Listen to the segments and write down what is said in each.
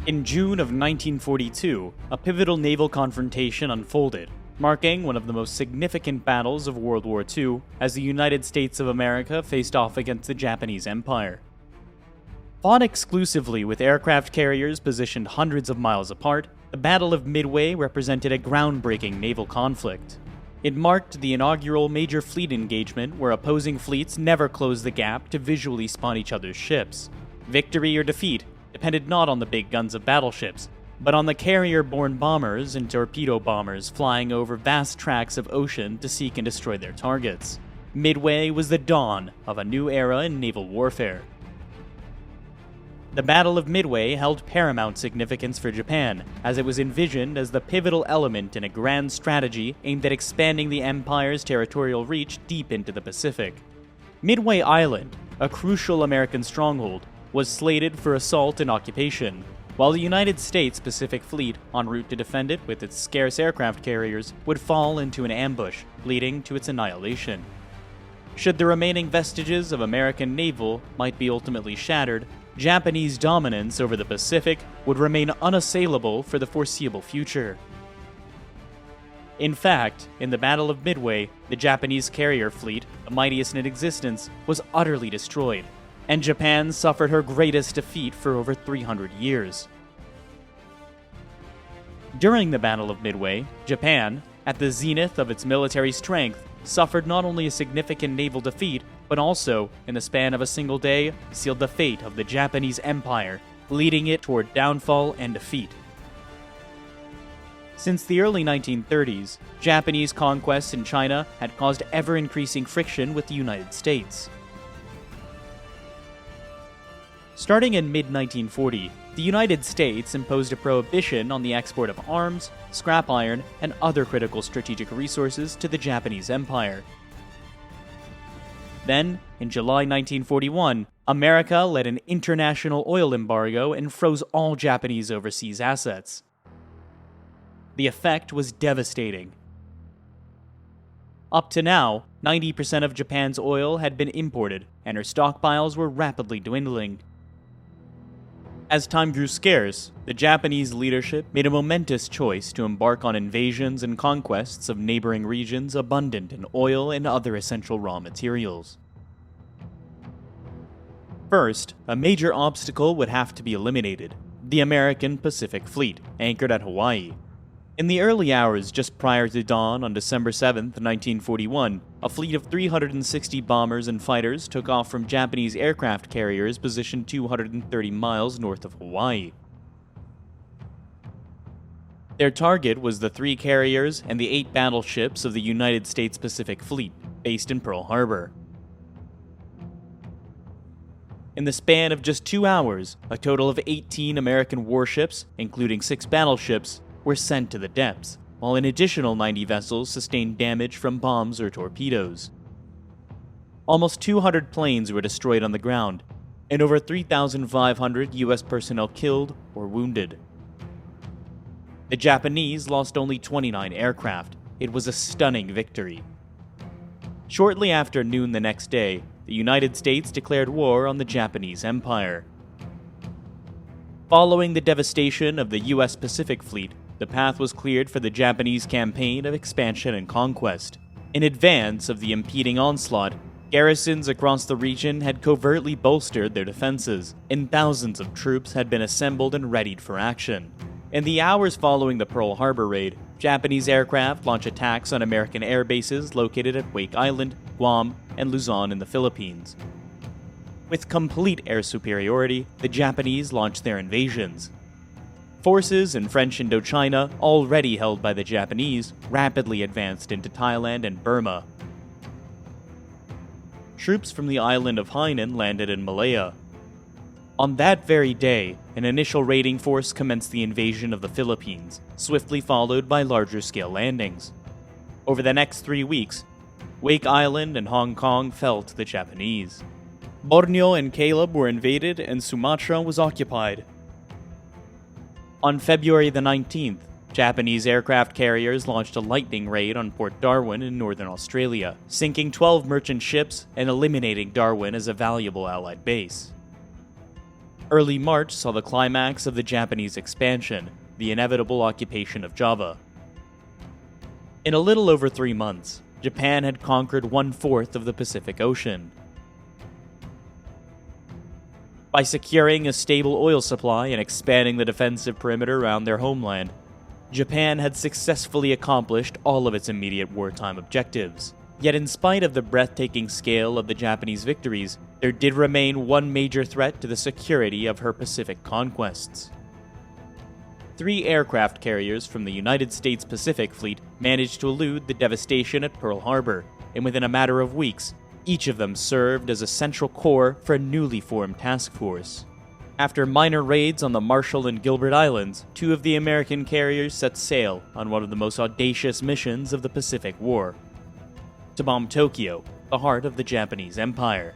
In June of 1942, a pivotal naval confrontation unfolded, marking one of the most significant battles of World War II as the United States of America faced off against the Japanese Empire. Fought exclusively with aircraft carriers positioned hundreds of miles apart, the Battle of Midway represented a groundbreaking naval conflict. It marked the inaugural major fleet engagement where opposing fleets never closed the gap to visually spot each other's ships. Victory or defeat depended not on the big guns of battleships, but on the carrier-borne bombers and torpedo bombers flying over vast tracts of ocean to seek and destroy their targets. Midway was the dawn of a new era in naval warfare. The Battle of Midway held paramount significance for Japan, as it was envisioned as the pivotal element in a grand strategy aimed at expanding the empire's territorial reach deep into the Pacific. Midway Island, a crucial American stronghold, was slated for assault and occupation, while the United States Pacific Fleet, en route to defend it with its scarce aircraft carriers, would fall into an ambush, leading to its annihilation. Should the remaining vestiges of American naval might be ultimately shattered, Japanese dominance over the Pacific would remain unassailable for the foreseeable future. In fact, in the Battle of Midway, the Japanese carrier fleet, the mightiest in existence, was utterly destroyed, and Japan suffered her greatest defeat for over 300 years. During the Battle of Midway, Japan, at the zenith of its military strength, suffered not only a significant naval defeat, but also, in the span of a single day, sealed the fate of the Japanese Empire, leading it toward downfall and defeat. Since the early 1930s, Japanese conquests in China had caused ever-increasing friction with the United States. Starting in mid-1940, the United States imposed a prohibition on the export of arms, scrap iron, and other critical strategic resources to the Japanese Empire. Then, in July 1941, America led an international oil embargo and froze all Japanese overseas assets. The effect was devastating. Up to now, 90% of Japan's oil had been imported, and her stockpiles were rapidly dwindling. As time grew scarce, the Japanese leadership made a momentous choice to embark on invasions and conquests of neighboring regions abundant in oil and other essential raw materials. First, a major obstacle would have to be eliminated: the American Pacific Fleet, anchored at Hawaii. In the early hours just prior to dawn on December 7, 1941, a fleet of 360 bombers and fighters took off from Japanese aircraft carriers positioned 230 miles north of Hawaii. Their target was the 3 carriers and the 8 battleships of the United States Pacific Fleet, based in Pearl Harbor. In the span of just 2 hours, a total of 18 American warships, including 6 battleships, were sent to the depths, while an additional 90 vessels sustained damage from bombs or torpedoes. Almost 200 planes were destroyed on the ground, and over 3,500 U.S. personnel killed or wounded. The Japanese lost only 29 aircraft. It was a stunning victory. Shortly after noon the next day, the United States declared war on the Japanese Empire. Following the devastation of the U.S. Pacific Fleet, the path was cleared for the Japanese campaign of expansion and conquest. In advance of the impending onslaught, garrisons across the region had covertly bolstered their defenses, and thousands of troops had been assembled and readied for action. In the hours following the Pearl Harbor raid, Japanese aircraft launched attacks on American air bases located at Wake Island, Guam, and Luzon in the Philippines. With complete air superiority, the Japanese launched their invasions. Forces in French Indochina, already held by the Japanese, rapidly advanced into Thailand and Burma. Troops from the island of Hainan landed in Malaya. On that very day, an initial raiding force commenced the invasion of the Philippines, swiftly followed by larger-scale landings. Over the next 3 weeks, Wake Island and Hong Kong fell to the Japanese. Borneo and Caleb were invaded and Sumatra was occupied. On February the 19th, Japanese aircraft carriers launched a lightning raid on Port Darwin in northern Australia, sinking 12 merchant ships and eliminating Darwin as a valuable Allied base. Early March saw the climax of the Japanese expansion, the inevitable occupation of Java. In a little over 3 months, Japan had conquered 1/4 of the Pacific Ocean. By securing a stable oil supply and expanding the defensive perimeter around their homeland, Japan had successfully accomplished all of its immediate wartime objectives. Yet in spite of the breathtaking scale of the Japanese victories, there did remain one major threat to the security of her Pacific conquests. 3 aircraft carriers from the United States Pacific Fleet managed to elude the devastation at Pearl Harbor, and within a matter of weeks, each of them served as a central core for a newly formed task force. After minor raids on the Marshall and Gilbert Islands, 2 of the American carriers set sail on one of the most audacious missions of the Pacific War: to bomb Tokyo, the heart of the Japanese Empire.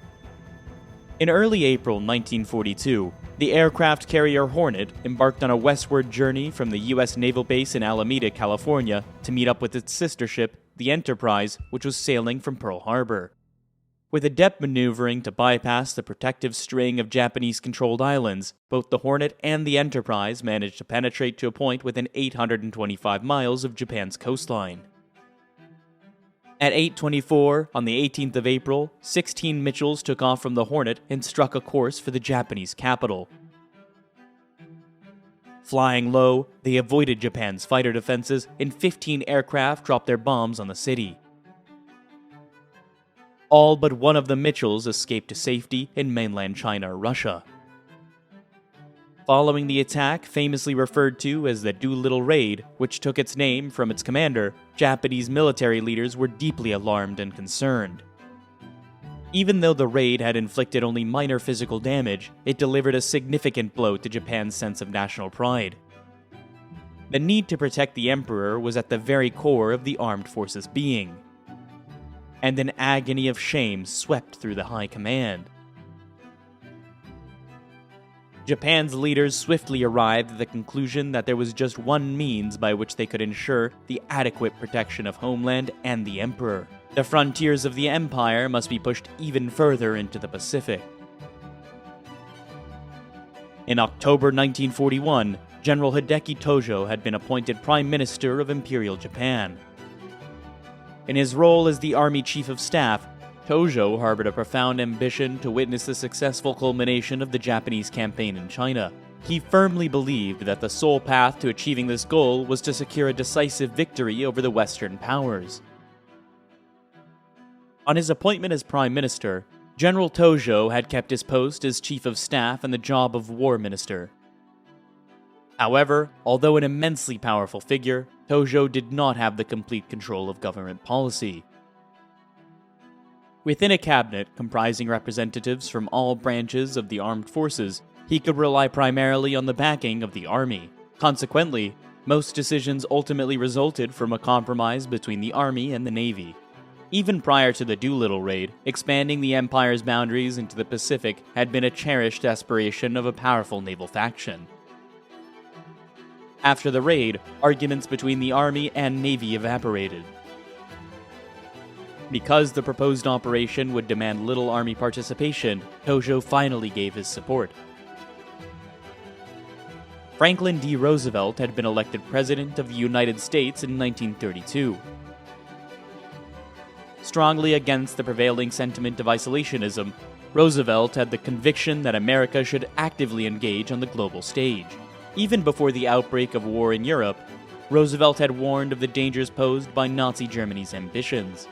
In early April 1942, the aircraft carrier Hornet embarked on a westward journey from the U.S. naval base in Alameda, California, to meet up with its sister ship, the Enterprise, which was sailing from Pearl Harbor. With adept maneuvering to bypass the protective string of Japanese-controlled islands, both the Hornet and the Enterprise managed to penetrate to a point within 825 miles of Japan's coastline. At 8:24 on the 18th of April, 16 Mitchells took off from the Hornet and struck a course for the Japanese capital. Flying low, they avoided Japan's fighter defenses, and 15 aircraft dropped their bombs on the city. All but one of the Mitchells escaped to safety in mainland China or Russia. Following the attack, famously referred to as the Doolittle Raid, which took its name from its commander, Japanese military leaders were deeply alarmed and concerned. Even though the raid had inflicted only minor physical damage, it delivered a significant blow to Japan's sense of national pride. The need to protect the emperor was at the very core of the armed forces' being, and an agony of shame swept through the high command. Japan's leaders swiftly arrived at the conclusion that there was just one means by which they could ensure the adequate protection of homeland and the emperor. The frontiers of the empire must be pushed even further into the Pacific. In October 1941, General Hideki Tojo had been appointed Prime Minister of Imperial Japan. In his role as the Army Chief of Staff, Tojo harbored a profound ambition to witness the successful culmination of the Japanese campaign in China. He firmly believed that the sole path to achieving this goal was to secure a decisive victory over the Western powers. On his appointment as Prime Minister, General Tojo had kept his post as Chief of Staff and the job of War Minister. However, although an immensely powerful figure, Tojo did not have the complete control of government policy. Within a cabinet comprising representatives from all branches of the armed forces, he could rely primarily on the backing of the army. Consequently, most decisions ultimately resulted from a compromise between the army and the navy. Even prior to the Doolittle Raid, expanding the empire's boundaries into the Pacific had been a cherished aspiration of a powerful naval faction. After the raid, arguments between the army and navy evaporated. Because the proposed operation would demand little army participation, Tojo finally gave his support. Franklin D. Roosevelt had been elected President of the United States in 1932. Strongly against the prevailing sentiment of isolationism, Roosevelt had the conviction that America should actively engage on the global stage. Even before the outbreak of war in Europe, Roosevelt had warned of the dangers posed by Nazi Germany's ambitions.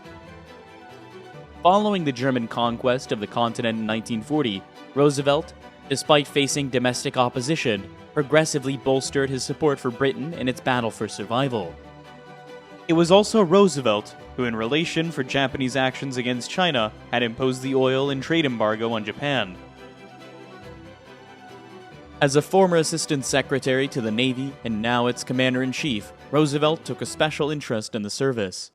Following the German conquest of the continent in 1940, Roosevelt, despite facing domestic opposition, progressively bolstered his support for Britain in its battle for survival. It was also Roosevelt who, in relation for Japanese actions against China, had imposed the oil and trade embargo on Japan. As a former Assistant Secretary to the Navy and now its Commander-in-Chief, Roosevelt took a special interest in the service.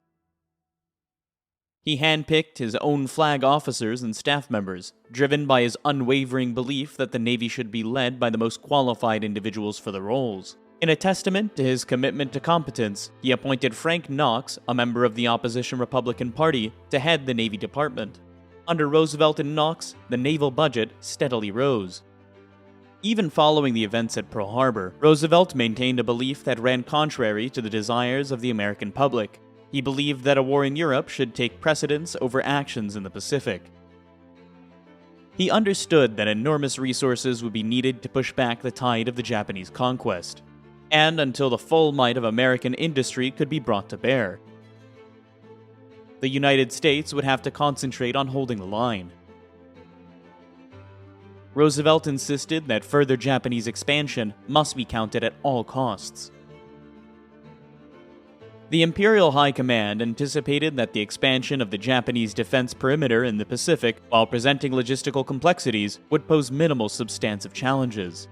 He handpicked his own flag officers and staff members, driven by his unwavering belief that the Navy should be led by the most qualified individuals for the roles. In a testament to his commitment to competence, he appointed Frank Knox, a member of the opposition Republican Party, to head the Navy Department. Under Roosevelt and Knox, the naval budget steadily rose. Even following the events at Pearl Harbor, Roosevelt maintained a belief that ran contrary to the desires of the American public. He believed that a war in Europe should take precedence over actions in the Pacific. He understood that enormous resources would be needed to push back the tide of the Japanese conquest, and until the full might of American industry could be brought to bear. The United States would have to concentrate on holding the line. Roosevelt insisted that further Japanese expansion must be counted at all costs. The Imperial High Command anticipated that the expansion of the Japanese defense perimeter in the Pacific, while presenting logistical complexities, would pose minimal substantive challenges.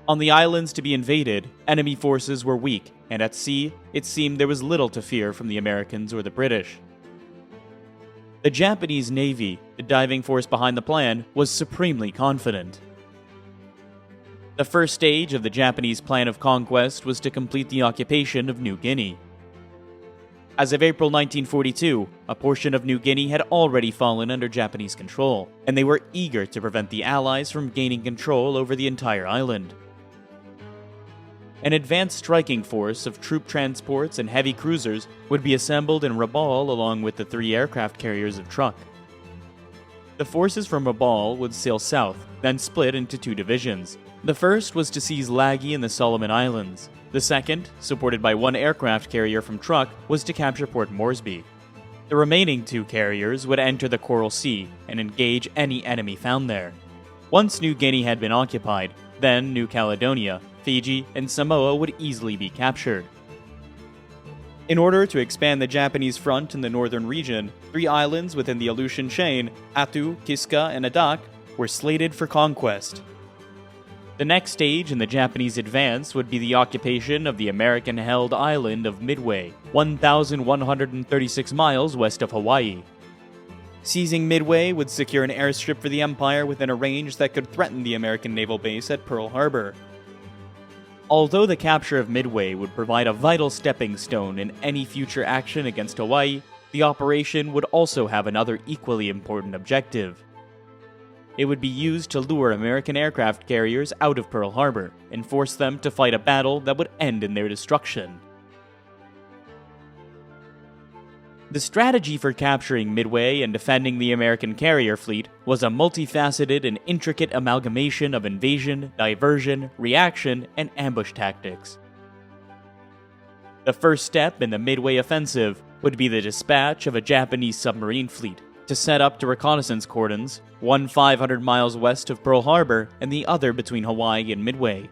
On the islands to be invaded, enemy forces were weak, and at sea, it seemed there was little to fear from the Americans or the British. The Japanese Navy, the diving force behind the plan, was supremely confident. The first stage of the Japanese plan of conquest was to complete the occupation of New Guinea. As of April 1942, a portion of New Guinea had already fallen under Japanese control, and they were eager to prevent the Allies from gaining control over the entire island. An advanced striking force of troop transports and heavy cruisers would be assembled in Rabaul along with the 3 aircraft carriers of Truk. The forces from Rabaul would sail south, then split into 2 divisions. The first was to seize Lagi and the Solomon Islands. The second, supported by 1 aircraft carrier from Truk, was to capture Port Moresby. The remaining 2 carriers would enter the Coral Sea and engage any enemy found there. Once New Guinea had been occupied, then New Caledonia, Fiji, and Samoa would easily be captured. In order to expand the Japanese front in the northern region, 3 islands within the Aleutian chain, Attu, Kiska, and Adak, were slated for conquest. The next stage in the Japanese advance would be the occupation of the American-held island of Midway, 1,136 miles west of Hawaii. Seizing Midway would secure an airstrip for the Empire within a range that could threaten the American naval base at Pearl Harbor. Although the capture of Midway would provide a vital stepping stone in any future action against Hawaii, the operation would also have another equally important objective. It would be used to lure American aircraft carriers out of Pearl Harbor and force them to fight a battle that would end in their destruction. The strategy for capturing Midway and defending the American carrier fleet was a multifaceted and intricate amalgamation of invasion, diversion, reaction, and ambush tactics. The first step in the Midway offensive would be the dispatch of a Japanese submarine fleet to set up to reconnaissance cordons, one 500 miles west of Pearl Harbor and the other between Hawaii and Midway.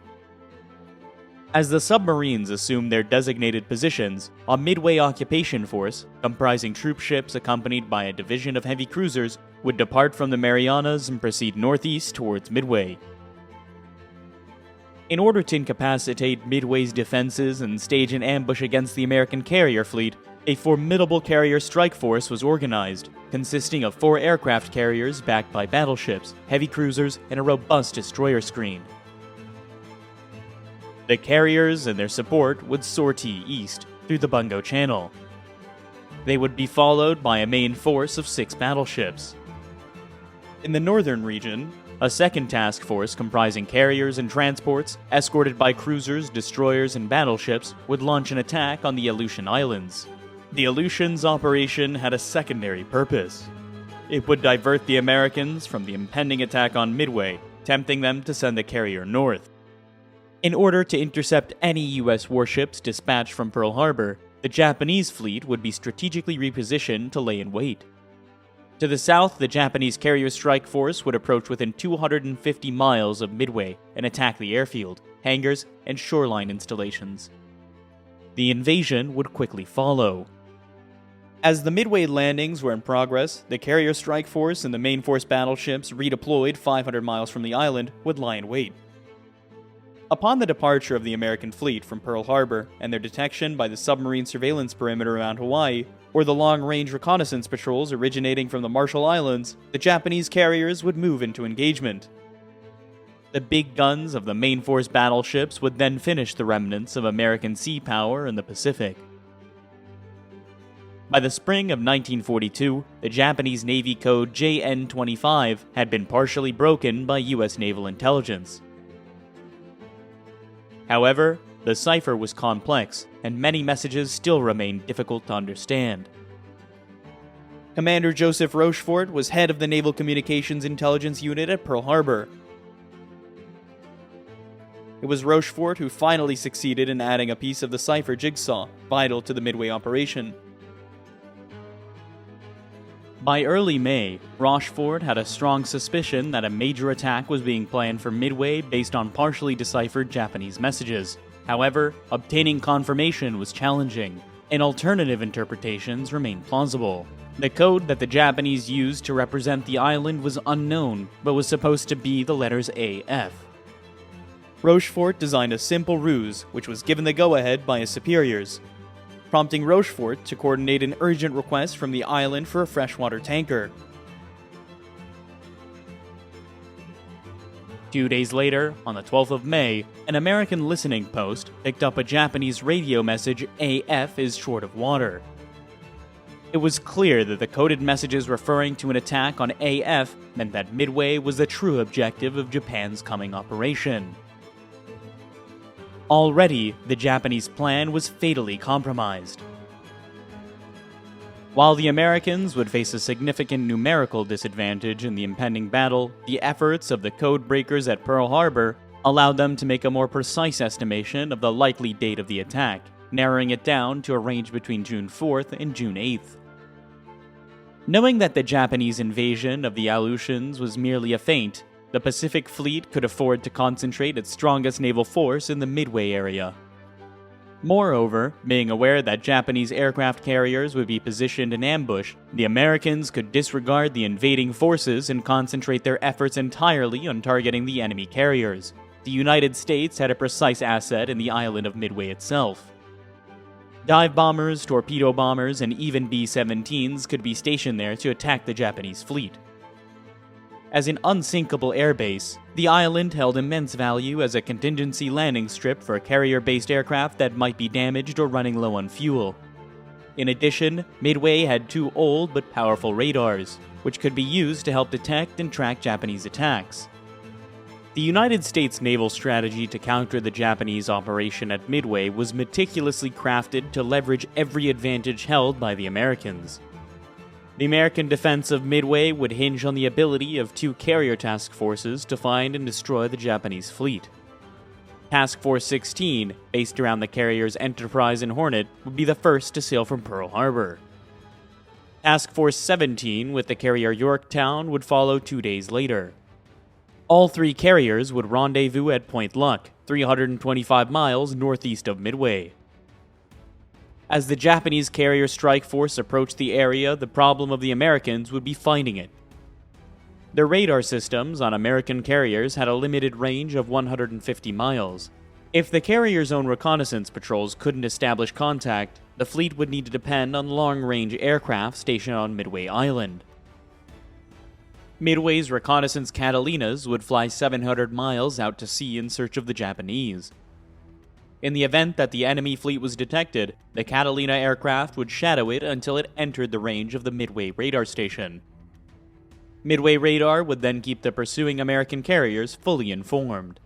As the submarines assumed their designated positions, a Midway occupation force, comprising troop ships accompanied by a division of heavy cruisers, would depart from the Marianas and proceed northeast towards Midway. In order to incapacitate Midway's defenses and stage an ambush against the American carrier fleet, a formidable carrier strike force was organized, consisting of 4 aircraft carriers backed by battleships, heavy cruisers, and a robust destroyer screen. The carriers and their support would sortie east through the Bungo Channel. They would be followed by a main force of 6 battleships. In the northern region, a second task force comprising carriers and transports, escorted by cruisers, destroyers, and battleships, would launch an attack on the Aleutian Islands. The Aleutians' operation had a secondary purpose. It would divert the Americans from the impending attack on Midway, tempting them to send the carrier north. In order to intercept any U.S. warships dispatched from Pearl Harbor, the Japanese fleet would be strategically repositioned to lay in wait. To the south, the Japanese carrier strike force would approach within 250 miles of Midway and attack the airfield, hangars, and shoreline installations. The invasion would quickly follow. As the Midway landings were in progress, the carrier strike force and the main force battleships redeployed 500 miles from the island would lie in wait. Upon the departure of the American fleet from Pearl Harbor and their detection by the submarine surveillance perimeter around Hawaii, or the long-range reconnaissance patrols originating from the Marshall Islands, the Japanese carriers would move into engagement. The big guns of the main force battleships would then finish the remnants of American sea power in the Pacific. By the spring of 1942, the Japanese Navy code JN-25 had been partially broken by U.S. naval intelligence. However, the cipher was complex, and many messages still remained difficult to understand. Commander Joseph Rochefort was head of the Naval Communications Intelligence Unit at Pearl Harbor. It was Rochefort who finally succeeded in adding a piece of the cipher jigsaw, vital to the Midway operation. By early May, Rochefort had a strong suspicion that a major attack was being planned for Midway based on partially deciphered Japanese messages. However, obtaining confirmation was challenging, and alternative interpretations remained plausible. The code that the Japanese used to represent the island was unknown, but was supposed to be the letters AF. Rochefort designed a simple ruse, which was given the go-ahead by his superiors, prompting Rochefort to coordinate an urgent request from the island for a freshwater tanker. 2 days later, on the 12th of May, an American listening post picked up a Japanese radio message AF is short of water. It was clear that the coded messages referring to an attack on AF meant that Midway was the true objective of Japan's coming operation. Already, the Japanese plan was fatally compromised. While the Americans would face a significant numerical disadvantage in the impending battle, the efforts of the code breakers at Pearl Harbor allowed them to make a more precise estimation of the likely date of the attack, narrowing it down to a range between June 4th and June 8th. Knowing that the Japanese invasion of the Aleutians was merely a feint, the Pacific Fleet could afford to concentrate its strongest naval force in the Midway area. Moreover, being aware that Japanese aircraft carriers would be positioned in ambush, the Americans could disregard the invading forces and concentrate their efforts entirely on targeting the enemy carriers. The United States had a precise asset in the island of Midway itself. Dive bombers, torpedo bombers, and even B-17s could be stationed there to attack the Japanese fleet. As an unsinkable airbase, the island held immense value as a contingency landing strip for carrier-based aircraft that might be damaged or running low on fuel. In addition, Midway had 2 old but powerful radars, which could be used to help detect and track Japanese attacks. The United States naval strategy to counter the Japanese operation at Midway was meticulously crafted to leverage every advantage held by the Americans. The American defense of Midway would hinge on the ability of 2 carrier task forces to find and destroy the Japanese fleet. Task Force 16, based around the carriers Enterprise and Hornet, would be the first to sail from Pearl Harbor. Task Force 17, with the carrier Yorktown, would follow 2 days later. All 3 carriers would rendezvous at Point Luck, 325 miles northeast of Midway. As the Japanese carrier strike force approached the area, the problem of the Americans would be finding it. The radar systems on American carriers had a limited range of 150 miles. If the carrier's own reconnaissance patrols couldn't establish contact, the fleet would need to depend on long-range aircraft stationed on Midway Island. Midway's reconnaissance Catalinas would fly 700 miles out to sea in search of the Japanese. In the event that the enemy fleet was detected, the Catalina aircraft would shadow it until it entered the range of the Midway radar station. Midway radar would then keep the pursuing American carriers fully informed.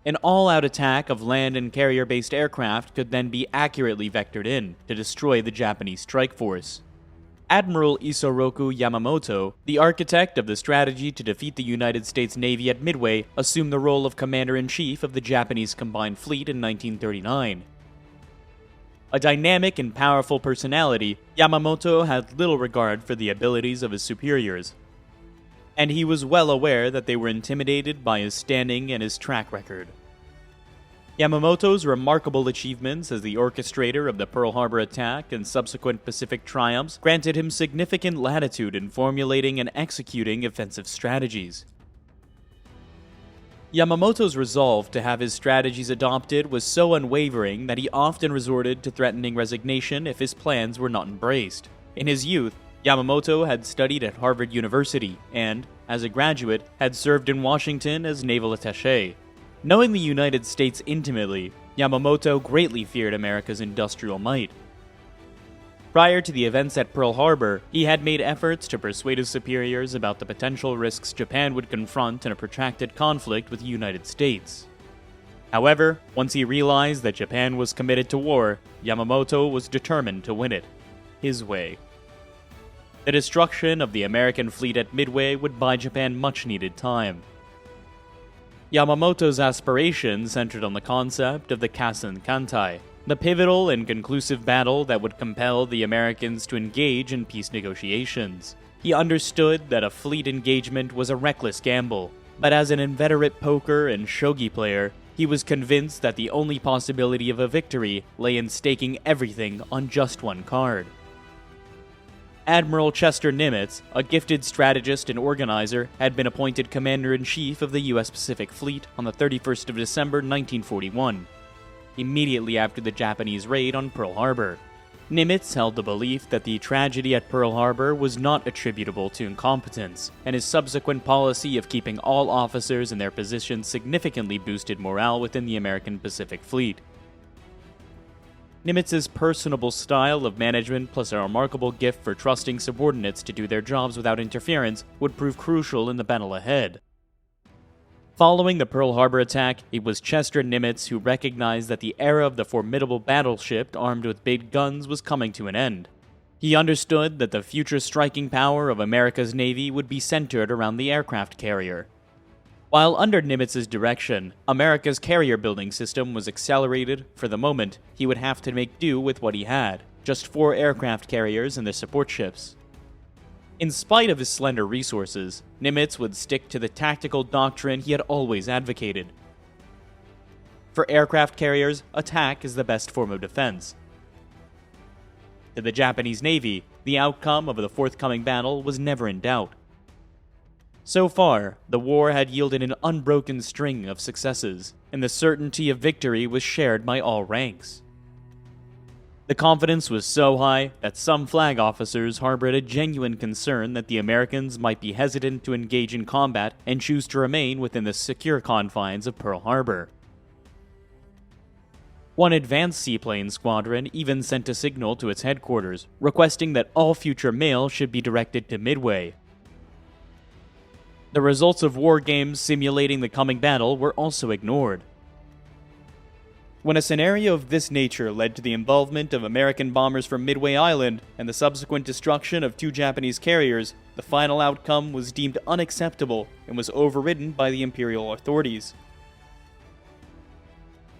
An all-out attack of land and carrier-based aircraft could then be accurately vectored in to destroy the Japanese strike force. Admiral Isoroku Yamamoto, the architect of the strategy to defeat the United States Navy at Midway, assumed the role of Commander-in-Chief of the Japanese Combined Fleet in 1939. A dynamic and powerful personality, Yamamoto had little regard for the abilities of his superiors, and he was well aware that they were intimidated by his standing and his track record. Yamamoto's remarkable achievements as the orchestrator of the Pearl Harbor attack and subsequent Pacific triumphs granted him significant latitude in formulating and executing offensive strategies. Yamamoto's resolve to have his strategies adopted was so unwavering that he often resorted to threatening resignation if his plans were not embraced. In his youth, Yamamoto had studied at Harvard University and, as a graduate, had served in Washington as naval attaché. Knowing the United States intimately, Yamamoto greatly feared America's industrial might. Prior to the events at Pearl Harbor, he had made efforts to persuade his superiors about the potential risks Japan would confront in a protracted conflict with the United States. However, once he realized that Japan was committed to war, Yamamoto was determined to win it his way. The destruction of the American fleet at Midway would buy Japan much-needed time. Yamamoto's aspirations centered on the concept of the Kasen Kantai, the pivotal and conclusive battle that would compel the Americans to engage in peace negotiations. He understood that a fleet engagement was a reckless gamble, but as an inveterate poker and shogi player, he was convinced that the only possibility of a victory lay in staking everything on just one card. Admiral Chester Nimitz, a gifted strategist and organizer, had been appointed Commander-in-Chief of the U.S. Pacific Fleet on the 31st of December 1941, immediately after the Japanese raid on Pearl Harbor. Nimitz held the belief that the tragedy at Pearl Harbor was not attributable to incompetence, and his subsequent policy of keeping all officers in their positions significantly boosted morale within the American Pacific Fleet. Nimitz's personable style of management plus a remarkable gift for trusting subordinates to do their jobs without interference would prove crucial in the battle ahead. Following the Pearl Harbor attack, it was Chester Nimitz who recognized that the era of the formidable battleship armed with big guns was coming to an end. He understood that the future striking power of America's Navy would be centered around the aircraft carrier. While under Nimitz's direction, America's carrier building system was accelerated, for the moment, he would have to make do with what he had, just 4 aircraft carriers and their support ships. In spite of his slender resources, Nimitz would stick to the tactical doctrine he had always advocated. For aircraft carriers, attack is the best form of defense. To the Japanese Navy, the outcome of the forthcoming battle was never in doubt. So far, the war had yielded an unbroken string of successes, and the certainty of victory was shared by all ranks. The confidence was so high that some flag officers harbored a genuine concern that the Americans might be hesitant to engage in combat and choose to remain within the secure confines of Pearl Harbor. One advanced seaplane squadron even sent a signal to its headquarters, requesting that all future mail should be directed to Midway. The results of war games simulating the coming battle were also ignored. When a scenario of this nature led to the involvement of American bombers from Midway Island and the subsequent destruction of 2 Japanese carriers, the final outcome was deemed unacceptable and was overridden by the imperial authorities.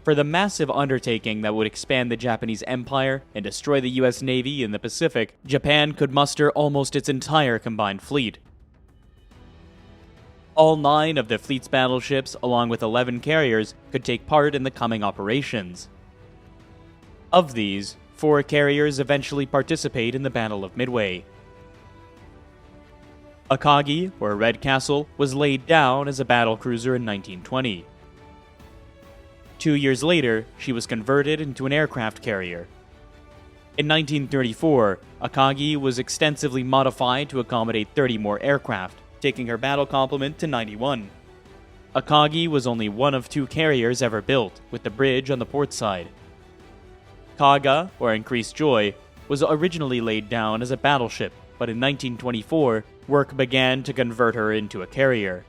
For the massive undertaking that would expand the Japanese Empire and destroy the U.S. Navy in the Pacific, Japan could muster almost its entire combined fleet. All 9 of the fleet's battleships, along with 11 carriers, could take part in the coming operations. Of these, 4 carriers eventually participate in the Battle of Midway. Akagi, or Red Castle, was laid down as a battlecruiser in 1920. 2 years later, she was converted into an aircraft carrier. In 1934, Akagi was extensively modified to accommodate 30 more aircraft, taking her battle complement to 91. Akagi was only one of 2 carriers ever built, with the bridge on the port side. Kaga, or Increased Joy, was originally laid down as a battleship, but in 1924, work began to convert her into a carrier.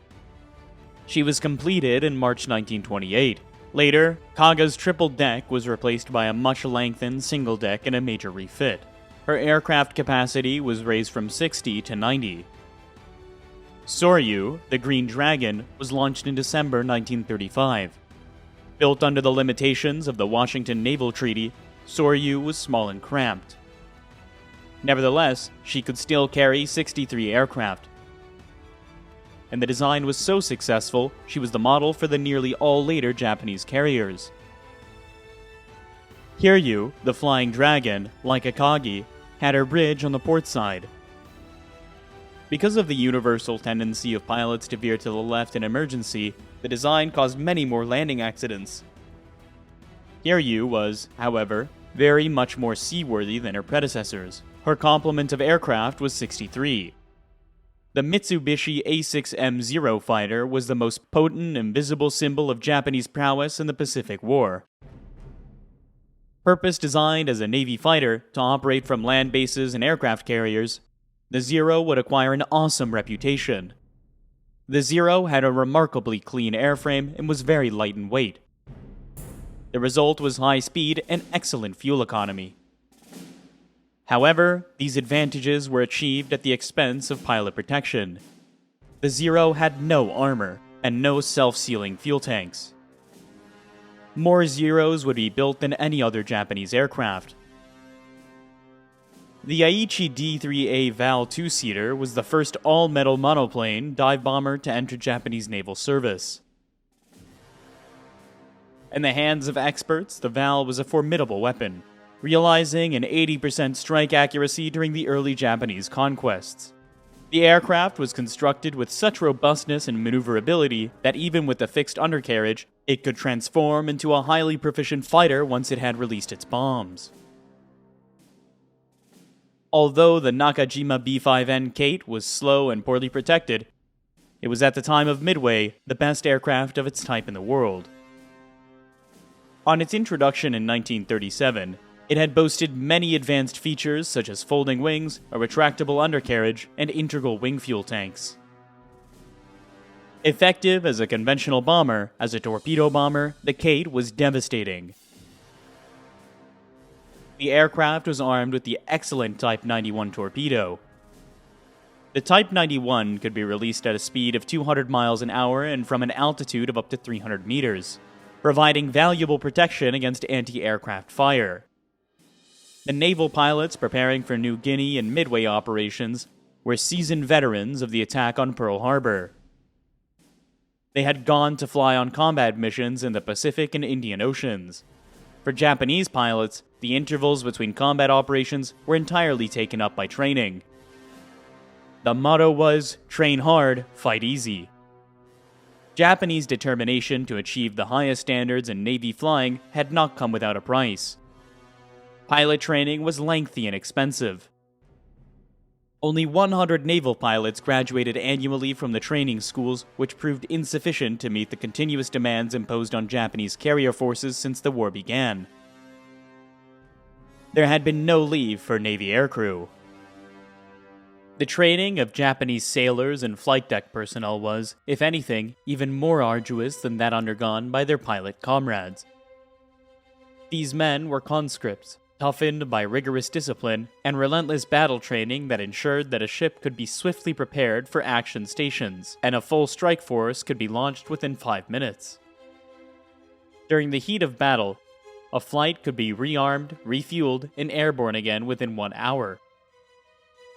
She was completed in March 1928. Later, Kaga's triple deck was replaced by a much lengthened single deck and a major refit. Her aircraft capacity was raised from 60 to 90. Soryu, the Green Dragon, was launched in December 1935. Built under the limitations of the Washington Naval Treaty, Soryu was small and cramped. Nevertheless, she could still carry 63 aircraft. And the design was so successful, she was the model for the nearly all later Japanese carriers. Hiryu, the Flying Dragon, like Akagi, had her bridge on the port side. Because of the universal tendency of pilots to veer to the left in emergency, the design caused many more landing accidents. Hiryu was, however, very much more seaworthy than her predecessors. Her complement of aircraft was 63. The Mitsubishi A6M0 fighter was the most potent and visible symbol of Japanese prowess in the Pacific War. Purpose-designed as a Navy fighter to operate from land bases and aircraft carriers, the Zero would acquire an awesome reputation. The Zero had a remarkably clean airframe and was very light in weight. The result was high speed and excellent fuel economy. However, these advantages were achieved at the expense of pilot protection. The Zero had no armor and no self-sealing fuel tanks. More Zeros would be built than any other Japanese aircraft. The Aichi D-3A Val two-seater was the first all-metal monoplane dive bomber to enter Japanese naval service. In the hands of experts, the Val was a formidable weapon, realizing an 80% strike accuracy during the early Japanese conquests. The aircraft was constructed with such robustness and maneuverability that even with a fixed undercarriage, it could transform into a highly proficient fighter once it had released its bombs. Although the Nakajima B-5N Kate was slow and poorly protected, it was at the time of Midway the best aircraft of its type in the world. On its introduction in 1937, it had boasted many advanced features such as folding wings, a retractable undercarriage, and integral wing fuel tanks. Effective as a conventional bomber, as a torpedo bomber, the Kate was devastating. The aircraft was armed with the excellent Type 91 torpedo. The Type 91 could be released at a speed of 200 miles an hour and from an altitude of up to 300 meters, providing valuable protection against anti-aircraft fire. The naval pilots preparing for New Guinea and Midway operations were seasoned veterans of the attack on Pearl Harbor. They had gone to fly on combat missions in the Pacific and Indian Oceans. For Japanese pilots, the intervals between combat operations were entirely taken up by training. The motto was, train hard, fight easy. Japanese determination to achieve the highest standards in Navy flying had not come without a price. Pilot training was lengthy and expensive. Only 100 naval pilots graduated annually from the training schools, which proved insufficient to meet the continuous demands imposed on Japanese carrier forces since the war began. There had been no leave for Navy aircrew. The training of Japanese sailors and flight deck personnel was, if anything, even more arduous than that undergone by their pilot comrades. These men were conscripts, toughened by rigorous discipline and relentless battle training that ensured that a ship could be swiftly prepared for action stations, and a full strike force could be launched within 5 minutes. During the heat of battle, a flight could be rearmed, refueled, and airborne again within 1 hour.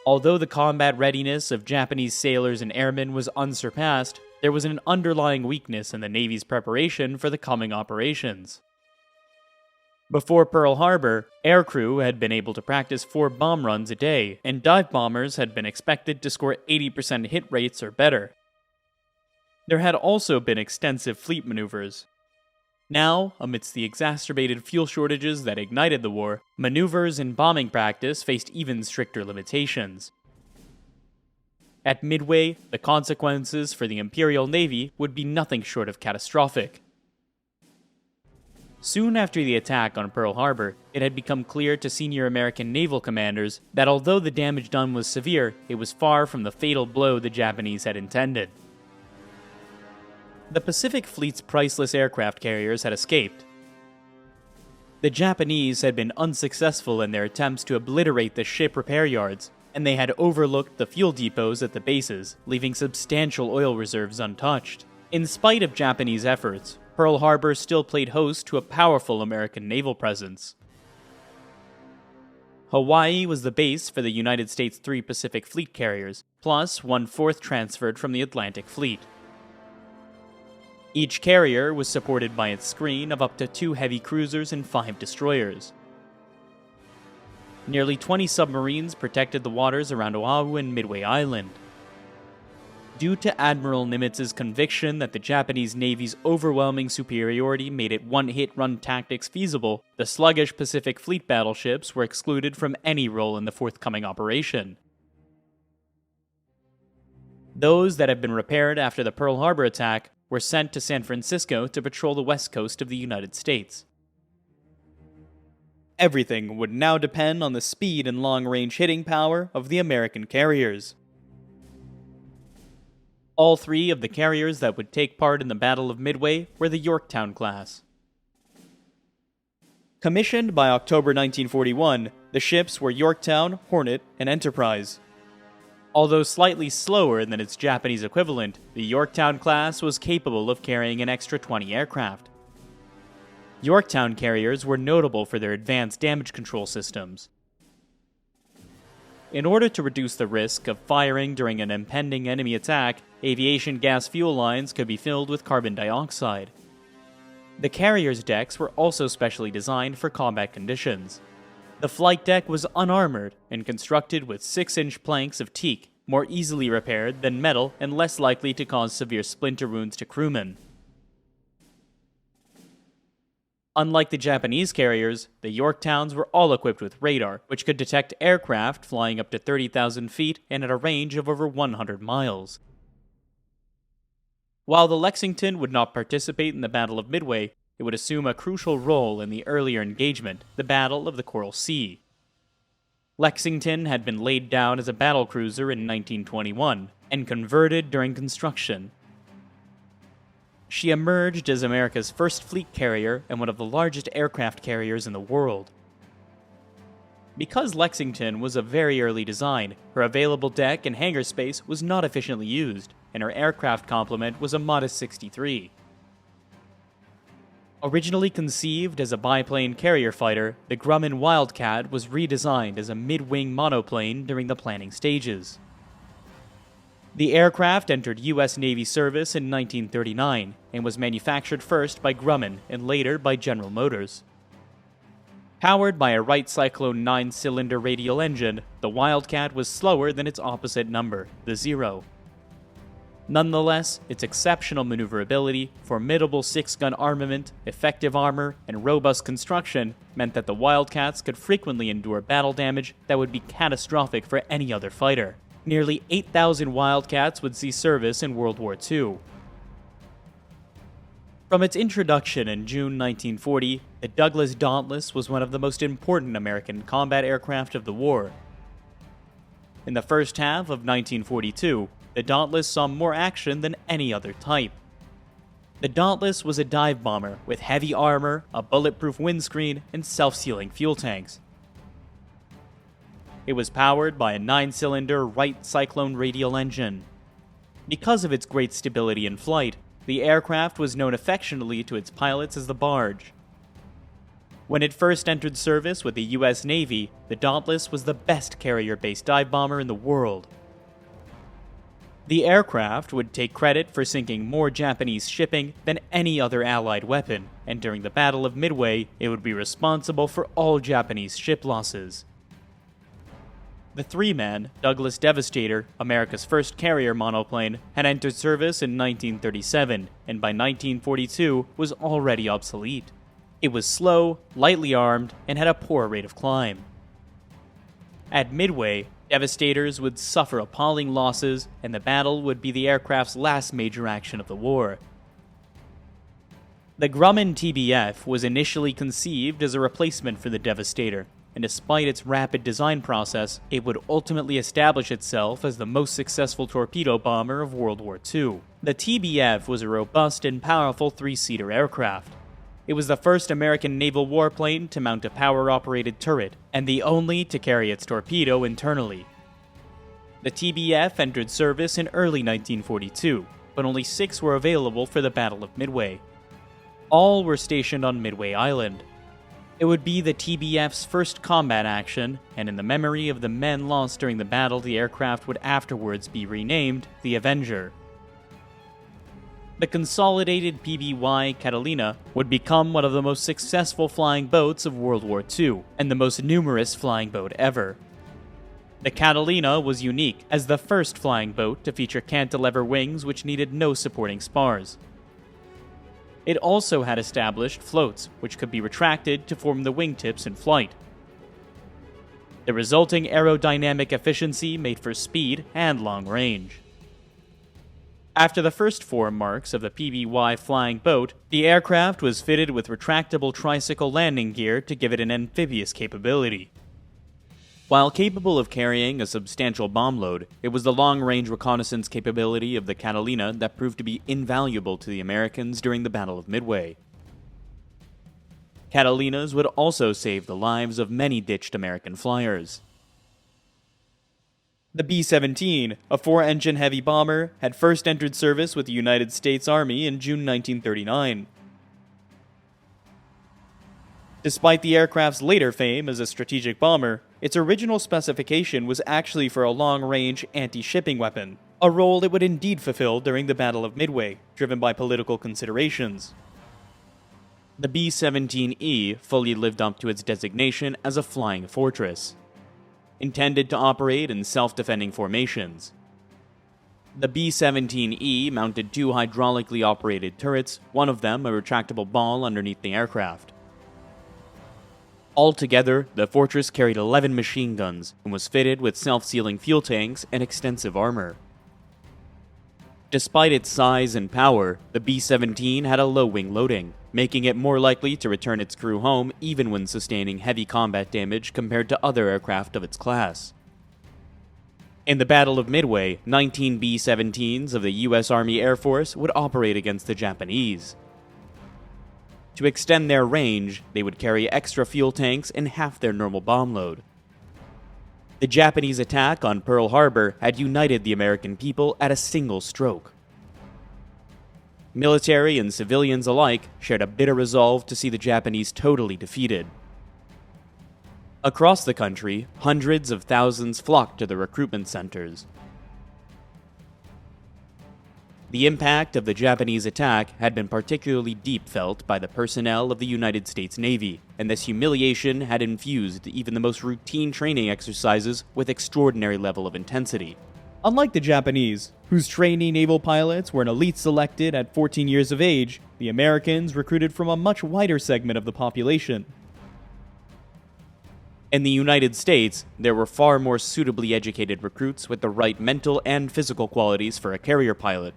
Although the combat readiness of Japanese sailors and airmen was unsurpassed, there was an underlying weakness in the Navy's preparation for the coming operations. Before Pearl Harbor, aircrew had been able to practice 4 bomb runs a day, and dive bombers had been expected to score 80% hit rates or better. There had also been extensive fleet maneuvers. Now, amidst the exacerbated fuel shortages that ignited the war, maneuvers and bombing practice faced even stricter limitations. At Midway, the consequences for the Imperial Navy would be nothing short of catastrophic. Soon after the attack on Pearl Harbor, it had become clear to senior American naval commanders that although the damage done was severe, it was far from the fatal blow the Japanese had intended. The Pacific Fleet's priceless aircraft carriers had escaped. The Japanese had been unsuccessful in their attempts to obliterate the ship repair yards, and they had overlooked the fuel depots at the bases, leaving substantial oil reserves untouched. In spite of Japanese efforts, Pearl Harbor still played host to a powerful American naval presence. Hawaii was the base for the United States' 3 Pacific Fleet carriers, plus 1/4 transferred from the Atlantic Fleet. Each carrier was supported by its screen of up to 2 heavy cruisers and 5 destroyers. Nearly 20 submarines protected the waters around Oahu and Midway Island. Due to Admiral Nimitz's conviction that the Japanese Navy's overwhelming superiority made it one-hit-run tactics feasible, the sluggish Pacific Fleet battleships were excluded from any role in the forthcoming operation. Those that had been repaired after the Pearl Harbor attack were sent to San Francisco to patrol the west coast of the United States. Everything would now depend on the speed and long-range hitting power of the American carriers. All three of the carriers that would take part in the Battle of Midway were the Yorktown class. Commissioned by October 1941, the ships were Yorktown, Hornet, and Enterprise. Although slightly slower than its Japanese equivalent, the Yorktown class was capable of carrying an extra 20 aircraft. Yorktown carriers were notable for their advanced damage control systems. In order to reduce the risk of firing during an impending enemy attack, aviation gas fuel lines could be filled with carbon dioxide. The carriers' decks were also specially designed for combat conditions. The flight deck was unarmored and constructed with 6-inch planks of teak, more easily repaired than metal and less likely to cause severe splinter wounds to crewmen. Unlike the Japanese carriers, the Yorktowns were all equipped with radar, which could detect aircraft flying up to 30,000 feet and at a range of over 100 miles. While the Lexington would not participate in the Battle of Midway, it would assume a crucial role in the earlier engagement, the Battle of the Coral Sea. Lexington had been laid down as a battlecruiser in 1921 and converted during construction. She emerged as America's first fleet carrier and one of the largest aircraft carriers in the world. Because Lexington was a very early design, her available deck and hangar space was not efficiently used, and her aircraft complement was a modest 63. Originally conceived as a biplane carrier fighter, the Grumman Wildcat was redesigned as a mid-wing monoplane during the planning stages. The aircraft entered U.S. Navy service in 1939 and was manufactured first by Grumman and later by General Motors. Powered by a Wright Cyclone 9-cylinder radial engine, the Wildcat was slower than its opposite number, the Zero. Nonetheless, its exceptional maneuverability, formidable 6-gun armament, effective armor, and robust construction meant that the Wildcats could frequently endure battle damage that would be catastrophic for any other fighter. Nearly 8,000 Wildcats would see service in World War II. From its introduction in June 1940, the Douglas Dauntless was one of the most important American combat aircraft of the war. In the first half of 1942, the Dauntless saw more action than any other type. The Dauntless was a dive bomber with heavy armor, a bulletproof windscreen, and self-sealing fuel tanks. It was powered by a 9-cylinder Wright Cyclone radial engine. Because of its great stability in flight, the aircraft was known affectionately to its pilots as the Barge. When it first entered service with the U.S. Navy, the Dauntless was the best carrier-based dive bomber in the world. The aircraft would take credit for sinking more Japanese shipping than any other Allied weapon, and during the Battle of Midway, it would be responsible for all Japanese ship losses. The 3-man Douglas Devastator, America's first carrier monoplane, had entered service in 1937, and by 1942 was already obsolete. It was slow, lightly armed, and had a poor rate of climb. At Midway, Devastators would suffer appalling losses, and the battle would be the aircraft's last major action of the war. The Grumman TBF was initially conceived as a replacement for the Devastator, and despite its rapid design process, it would ultimately establish itself as the most successful torpedo bomber of World War II. The TBF was a robust and powerful 3-seater aircraft. It was the first American naval warplane to mount a power-operated turret, and the only to carry its torpedo internally. The TBF entered service in early 1942, but only 6 were available for the Battle of Midway. All were stationed on Midway Island. It would be the TBF's first combat action, and in the memory of the men lost during the battle, the aircraft would afterwards be renamed the Avenger. The consolidated PBY Catalina would become one of the most successful flying boats of World War II, and the most numerous flying boat ever. The Catalina was unique as the first flying boat to feature cantilever wings which needed no supporting spars. It also had established floats, which could be retracted to form the wingtips in flight. The resulting aerodynamic efficiency made for speed and long range. After the first 4 marks of the PBY flying boat, the aircraft was fitted with retractable tricycle landing gear to give it an amphibious capability. While capable of carrying a substantial bomb load, it was the long-range reconnaissance capability of the Catalina that proved to be invaluable to the Americans during the Battle of Midway. Catalinas would also save the lives of many ditched American flyers. The B-17, a 4-engine heavy bomber, had first entered service with the United States Army in June 1939. Despite the aircraft's later fame as a strategic bomber, its original specification was actually for a long-range anti-shipping weapon, a role it would indeed fulfill during the Battle of Midway, driven by political considerations. The B-17E fully lived up to its designation as a flying fortress, intended to operate in self-defending formations. The B-17E mounted 2 hydraulically operated turrets, one of them a retractable ball underneath the aircraft. Altogether, the fortress carried 11 machine guns and was fitted with self-sealing fuel tanks and extensive armor. Despite its size and power, the B-17 had a low wing loading, making it more likely to return its crew home even when sustaining heavy combat damage compared to other aircraft of its class. In the Battle of Midway, 19 B-17s of the U.S. Army Air Force would operate against the Japanese. To extend their range, they would carry extra fuel tanks and half their normal bomb load. The Japanese attack on Pearl Harbor had united the American people at a single stroke. Military and civilians alike shared a bitter resolve to see the Japanese totally defeated. Across the country, hundreds of thousands flocked to the recruitment centers. The impact of the Japanese attack had been particularly deep felt by the personnel of the United States Navy, and this humiliation had infused even the most routine training exercises with extraordinary level of intensity. Unlike the Japanese, whose trainee naval pilots were an elite selected at 14 years of age, the Americans recruited from a much wider segment of the population. In the United States, there were far more suitably educated recruits with the right mental and physical qualities for a carrier pilot.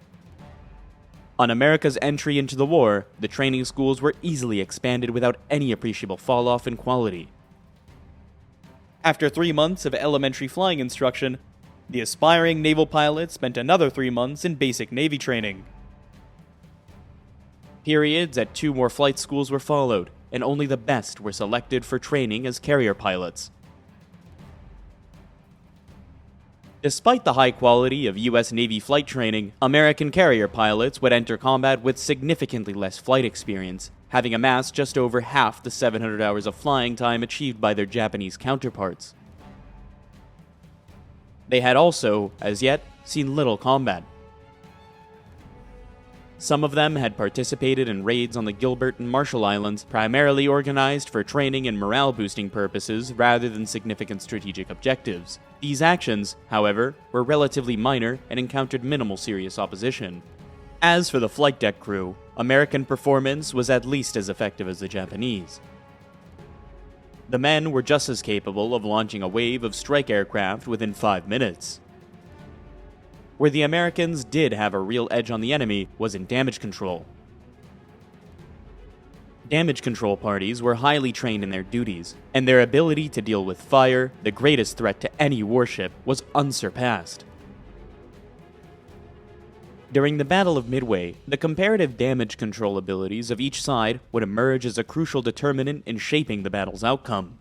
On America's entry into the war, the training schools were easily expanded without any appreciable fall-off in quality. After 3 months of elementary flying instruction, the aspiring naval pilots spent another 3 months in basic Navy training. Periods at 2 more flight schools were followed, and only the best were selected for training as carrier pilots. Despite the high quality of U.S. Navy flight training, American carrier pilots would enter combat with significantly less flight experience, having amassed just over half the 700 hours of flying time achieved by their Japanese counterparts. They had also, as yet, seen little combat. Some of them had participated in raids on the Gilbert and Marshall Islands, primarily organized for training and morale-boosting purposes rather than significant strategic objectives. These actions, however, were relatively minor and encountered minimal serious opposition. As for the flight deck crew, American performance was at least as effective as the Japanese. The men were just as capable of launching a wave of strike aircraft within 5 minutes. Where the Americans did have a real edge on the enemy was in damage control. Damage control parties were highly trained in their duties, and their ability to deal with fire, the greatest threat to any warship, was unsurpassed. During the Battle of Midway, the comparative damage control abilities of each side would emerge as a crucial determinant in shaping the battle's outcome.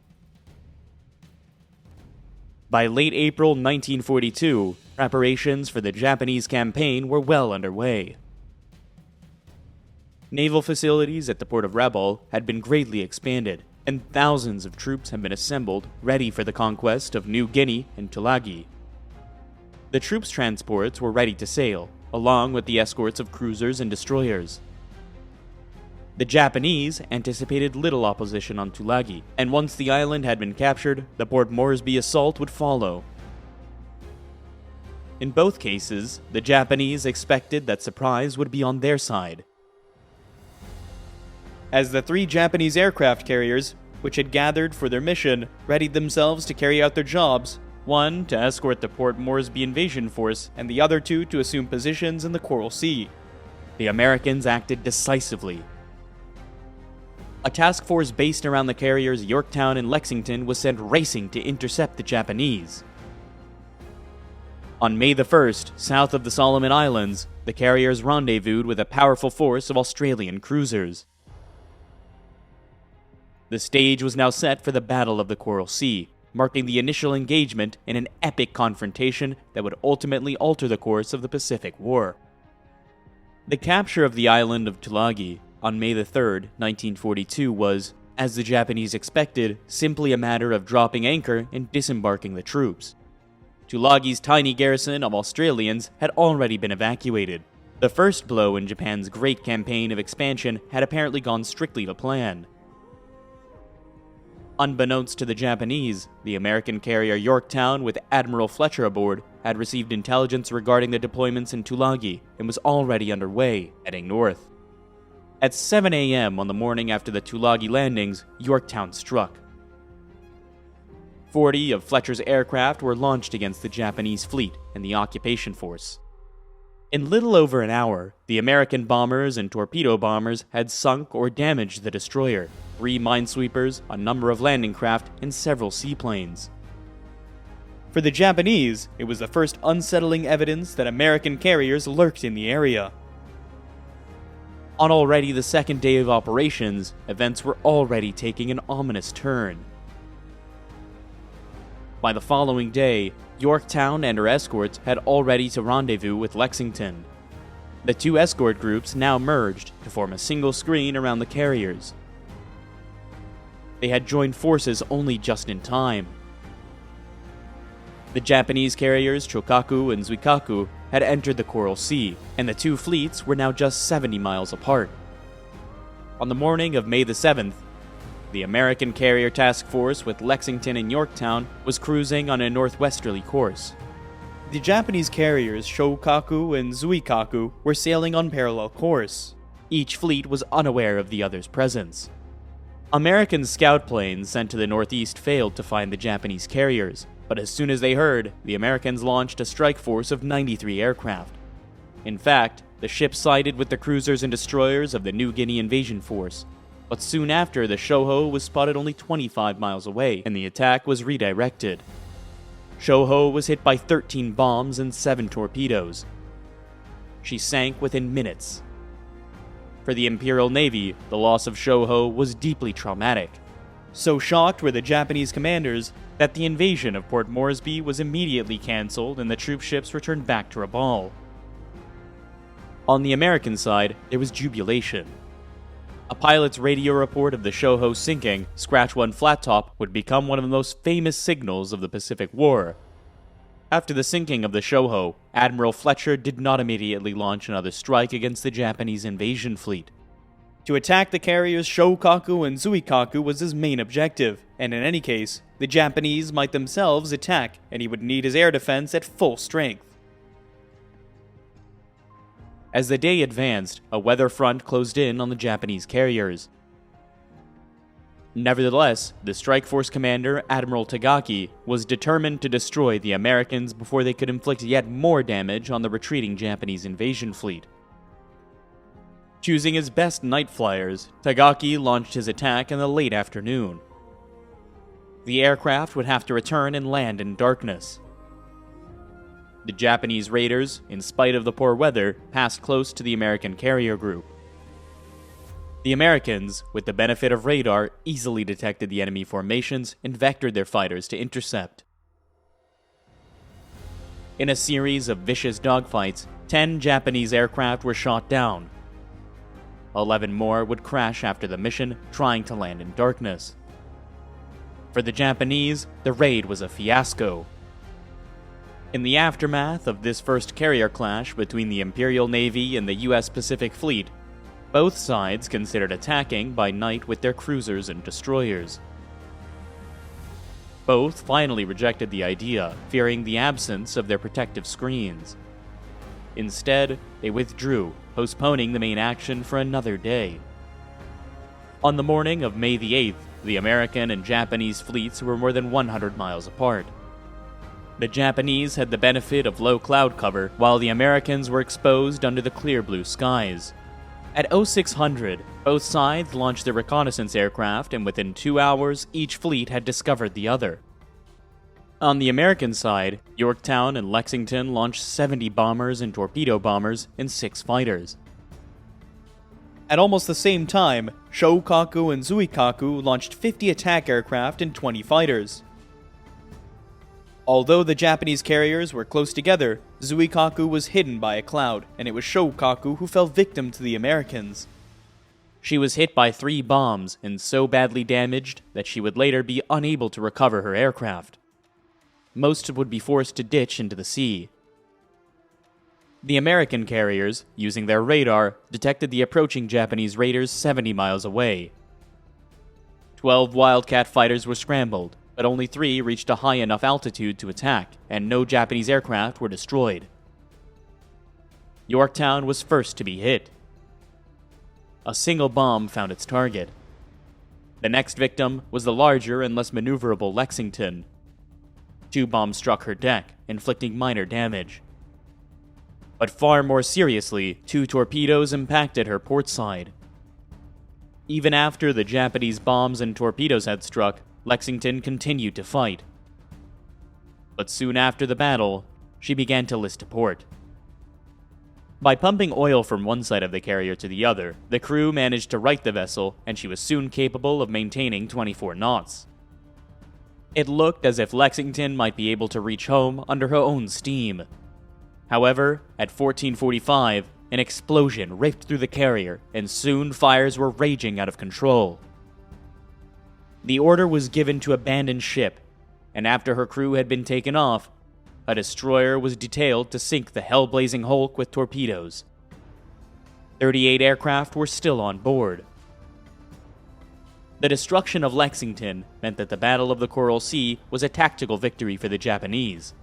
By late April 1942, preparations for the Japanese campaign were well underway. Naval facilities at the port of Rabaul had been greatly expanded, and thousands of troops had been assembled, ready for the conquest of New Guinea and Tulagi. The troops' transports were ready to sail, along with the escorts of cruisers and destroyers. The Japanese anticipated little opposition on Tulagi, and once the island had been captured, the Port Moresby assault would follow. In both cases, the Japanese expected that surprise would be on their side. As the 3 Japanese aircraft carriers, which had gathered for their mission, readied themselves to carry out their jobs, one to escort the Port Moresby invasion force, and the other two to assume positions in the Coral Sea. The Americans acted decisively. A task force based around the carriers Yorktown and Lexington was sent racing to intercept the Japanese. On May the 1st, south of the Solomon Islands, the carriers rendezvoused with a powerful force of Australian cruisers. The stage was now set for the Battle of the Coral Sea, marking the initial engagement in an epic confrontation that would ultimately alter the course of the Pacific War. The capture of the island of Tulagi on May 3, 1942 was, as the Japanese expected, simply a matter of dropping anchor and disembarking the troops. Tulagi's tiny garrison of Australians had already been evacuated. The first blow in Japan's great campaign of expansion had apparently gone strictly to plan. Unbeknownst to the Japanese, the American carrier Yorktown, with Admiral Fletcher aboard, had received intelligence regarding the deployments in Tulagi and was already underway, heading north. At 7 a.m. on the morning after the Tulagi landings, Yorktown struck. 40 of Fletcher's aircraft were launched against the Japanese fleet and the occupation force. In little over an hour, the American bombers and torpedo bombers had sunk or damaged the destroyer, 3 minesweepers, a number of landing craft, and several seaplanes. For the Japanese, it was the first unsettling evidence that American carriers lurked in the area. On already the second day of operations, events were already taking an ominous turn. By the following day, Yorktown and her escorts had already to rendezvous with Lexington. The two escort groups now merged to form a single screen around the carriers. They had joined forces only just in time. The Japanese carriers Chokaku and Zuikaku had entered the Coral Sea, and the two fleets were now just 70 miles apart. On the morning of May the 7th, the American carrier task force with Lexington and Yorktown was cruising on a northwesterly course. The Japanese carriers Shokaku and Zuikaku were sailing on parallel course. Each fleet was unaware of the other's presence. American scout planes sent to the northeast failed to find the Japanese carriers, but as soon as they heard, the Americans launched a strike force of 93 aircraft. In fact, the ships sided with the cruisers and destroyers of the New Guinea invasion force. But soon after, the Shoho was spotted only 25 miles away, and the attack was redirected. Shoho was hit by 13 bombs and 7 torpedoes. She sank within minutes. For the Imperial Navy, the loss of Shoho was deeply traumatic. So shocked were the Japanese commanders that the invasion of Port Moresby was immediately cancelled and the troop ships returned back to Rabaul. On the American side, there was jubilation. A pilot's radio report of the Shoho sinking, Scratch 1 flat top, would become one of the most famous signals of the Pacific War. After the sinking of the Shoho, Admiral Fletcher did not immediately launch another strike against the Japanese invasion fleet. To attack the carriers Shokaku and Zuikaku was his main objective, and in any case, the Japanese might themselves attack, and he would need his air defense at full strength. As the day advanced, a weather front closed in on the Japanese carriers. Nevertheless, the strike force commander, Admiral Tagaki, was determined to destroy the Americans before they could inflict yet more damage on the retreating Japanese invasion fleet. Choosing his best night flyers, Tagaki launched his attack in the late afternoon. The aircraft would have to return and land in darkness. The Japanese raiders, in spite of the poor weather, passed close to the American carrier group. The Americans, with the benefit of radar, easily detected the enemy formations and vectored their fighters to intercept. In a series of vicious dogfights, 10 Japanese aircraft were shot down. 11 more would crash after the mission, trying to land in darkness. For the Japanese, the raid was a fiasco. In the aftermath of this first carrier clash between the Imperial Navy and the U.S. Pacific Fleet, both sides considered attacking by night with their cruisers and destroyers. Both finally rejected the idea, fearing the absence of their protective screens. Instead, they withdrew, postponing the main action for another day. On the morning of May the 8th, the American and Japanese fleets were more than 100 miles apart. The Japanese had the benefit of low cloud cover, while the Americans were exposed under the clear blue skies. At 0600, both sides launched their reconnaissance aircraft, and within 2 hours, each fleet had discovered the other. On the American side, Yorktown and Lexington launched 70 bombers and torpedo bombers and 6 fighters. At almost the same time, Shokaku and Zuikaku launched 50 attack aircraft and 20 fighters. Although the Japanese carriers were close together, Zuikaku was hidden by a cloud, and it was Shokaku who fell victim to the Americans. She was hit by 3 bombs and so badly damaged that she would later be unable to recover her aircraft. Most would be forced to ditch into the sea. The American carriers, using their radar, detected the approaching Japanese raiders 70 miles away. 12 Wildcat fighters were scrambled, but only 3 reached a high enough altitude to attack, and no Japanese aircraft were destroyed. Yorktown was first to be hit. A single bomb found its target. The next victim was the larger and less maneuverable Lexington. 2 bombs struck her deck, inflicting minor damage. But far more seriously, 2 torpedoes impacted her port side. Even after the Japanese bombs and torpedoes had struck, Lexington continued to fight. But soon after the battle, she began to list to port. By pumping oil from one side of the carrier to the other, the crew managed to right the vessel, and she was soon capable of maintaining 24 knots. It looked as if Lexington might be able to reach home under her own steam. However, at 14:45, an explosion ripped through the carrier, and soon fires were raging out of control. The order was given to abandon ship, and after her crew had been taken off, a destroyer was detailed to sink the hell-blazing hulk with torpedoes. 38 aircraft were still on board. The destruction of Lexington meant that the Battle of the Coral Sea was a tactical victory for the Japanese.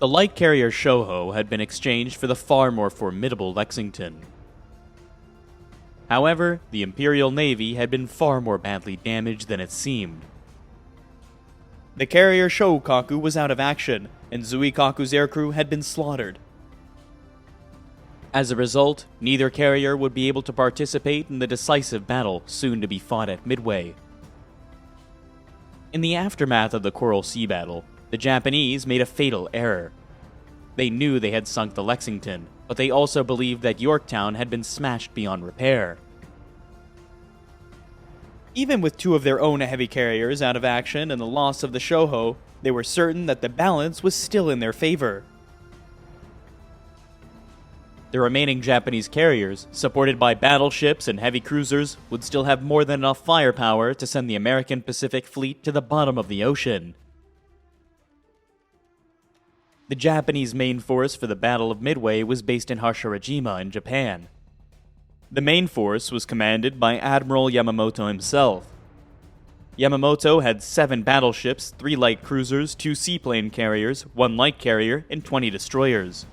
The light carrier Shoho had been exchanged for the far more formidable Lexington. However, the Imperial Navy had been far more badly damaged than it seemed. The carrier Shokaku was out of action, and Zuikaku's aircrew had been slaughtered. As a result, neither carrier would be able to participate in the decisive battle soon to be fought at Midway. In the aftermath of the Coral Sea battle, the Japanese made a fatal error. They knew they had sunk the Lexington, but they also believed that Yorktown had been smashed beyond repair. Even with 2 of their own heavy carriers out of action and the loss of the Shoho, they were certain that the balance was still in their favor. The remaining Japanese carriers, supported by battleships and heavy cruisers, would still have more than enough firepower to send the American Pacific Fleet to the bottom of the ocean. The Japanese main force for the Battle of Midway was based in Hashirajima in Japan. The main force was commanded by Admiral Yamamoto himself. Yamamoto had 7 battleships, 3 light cruisers, 2 seaplane carriers, 1 light carrier, and 20 destroyers.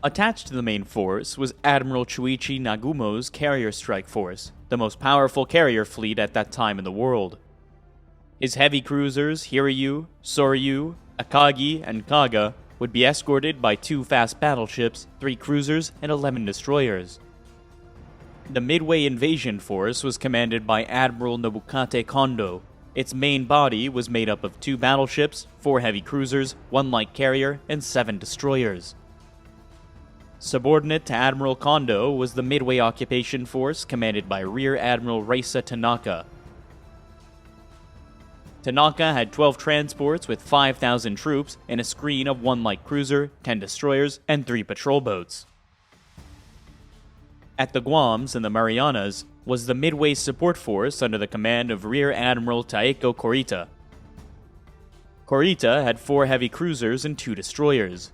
Attached to the main force was Admiral Chuichi Nagumo's Carrier Strike Force, the most powerful carrier fleet at that time in the world. His heavy cruisers, Hiryu, Soryu, Akagi, and Kaga, would be escorted by 2 fast battleships, 3 cruisers, and 11 destroyers. The Midway Invasion Force was commanded by Admiral Nobukate Kondo. Its main body was made up of 2 battleships, 4 heavy cruisers, 1 light carrier, and 7 destroyers. Subordinate to Admiral Kondo was the Midway Occupation Force commanded by Rear Admiral Reisa Tanaka. Tanaka had 12 transports with 5,000 troops and a screen of 1 light cruiser, 10 destroyers, and 3 patrol boats. At the Guams and the Marianas was the Midway Support Force under the command of Rear Admiral Taeko Korita. Korita had 4 heavy cruisers and 2 destroyers.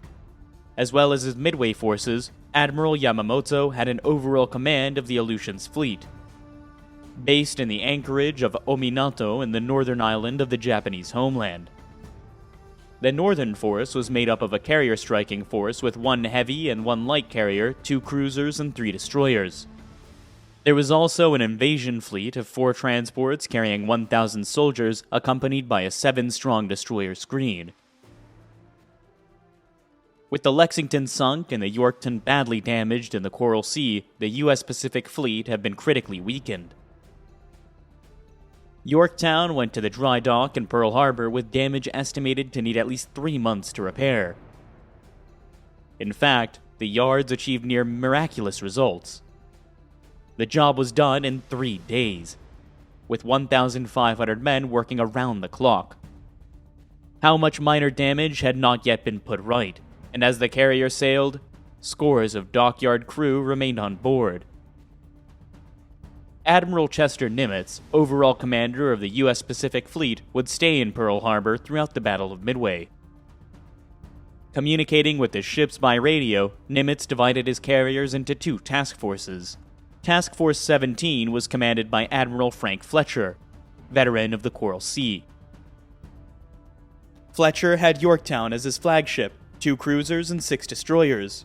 As well as his Midway forces, Admiral Yamamoto had an overall command of the Aleutian's fleet. Based in the anchorage of Ominato in the northern island of the Japanese homeland. The northern force was made up of a carrier striking force with 1 heavy and 1 light carrier, 2 cruisers, and 3 destroyers. There was also an invasion fleet of 4 transports carrying 1,000 soldiers accompanied by a 7-strong destroyer screen. With the Lexington sunk and the Yorktown badly damaged in the Coral Sea, the U.S. Pacific Fleet had been critically weakened. Yorktown went to the dry dock in Pearl Harbor with damage estimated to need at least 3 months to repair. In fact, the yards achieved near miraculous results. The job was done in 3 days, with 1,500 men working around the clock. How much minor damage had not yet been put right, and as the carrier sailed, scores of dockyard crew remained on board. Admiral Chester Nimitz, overall commander of the U.S. Pacific Fleet, would stay in Pearl Harbor throughout the Battle of Midway. Communicating with his ships by radio, Nimitz divided his carriers into 2 task forces. Task Force 17 was commanded by Admiral Frank Fletcher, veteran of the Coral Sea. Fletcher had Yorktown as his flagship, 2 cruisers and 6 destroyers.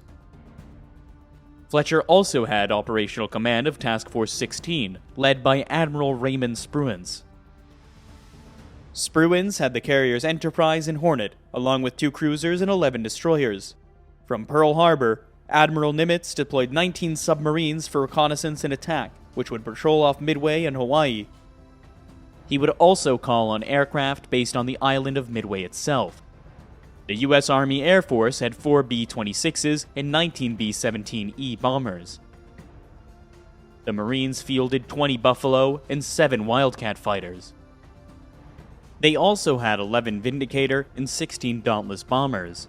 Fletcher also had operational command of Task Force 16, led by Admiral Raymond Spruance. Spruance had the carriers Enterprise and Hornet, along with 2 cruisers and 11 destroyers. From Pearl Harbor, Admiral Nimitz deployed 19 submarines for reconnaissance and attack, which would patrol off Midway and Hawaii. He would also call on aircraft based on the island of Midway itself. The U.S. Army Air Force had 4 B-26s and 19 B-17E bombers. The Marines fielded 20 Buffalo and 7 Wildcat fighters. They also had 11 Vindicator and 16 Dauntless bombers.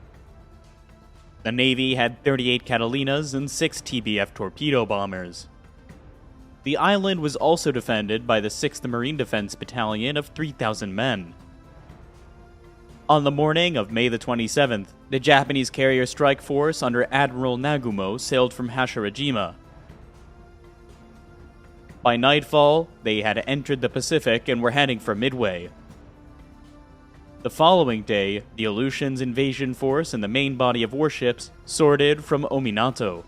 The Navy had 38 Catalinas and 6 TBF torpedo bombers. The island was also defended by the 6th Marine Defense Battalion of 3,000 men. On the morning of May the 27th, the Japanese carrier strike force under Admiral Nagumo sailed from Hashirajima. By nightfall, they had entered the Pacific and were heading for Midway. The following day, the Aleutian's invasion force and the main body of warships sorted from Ominato.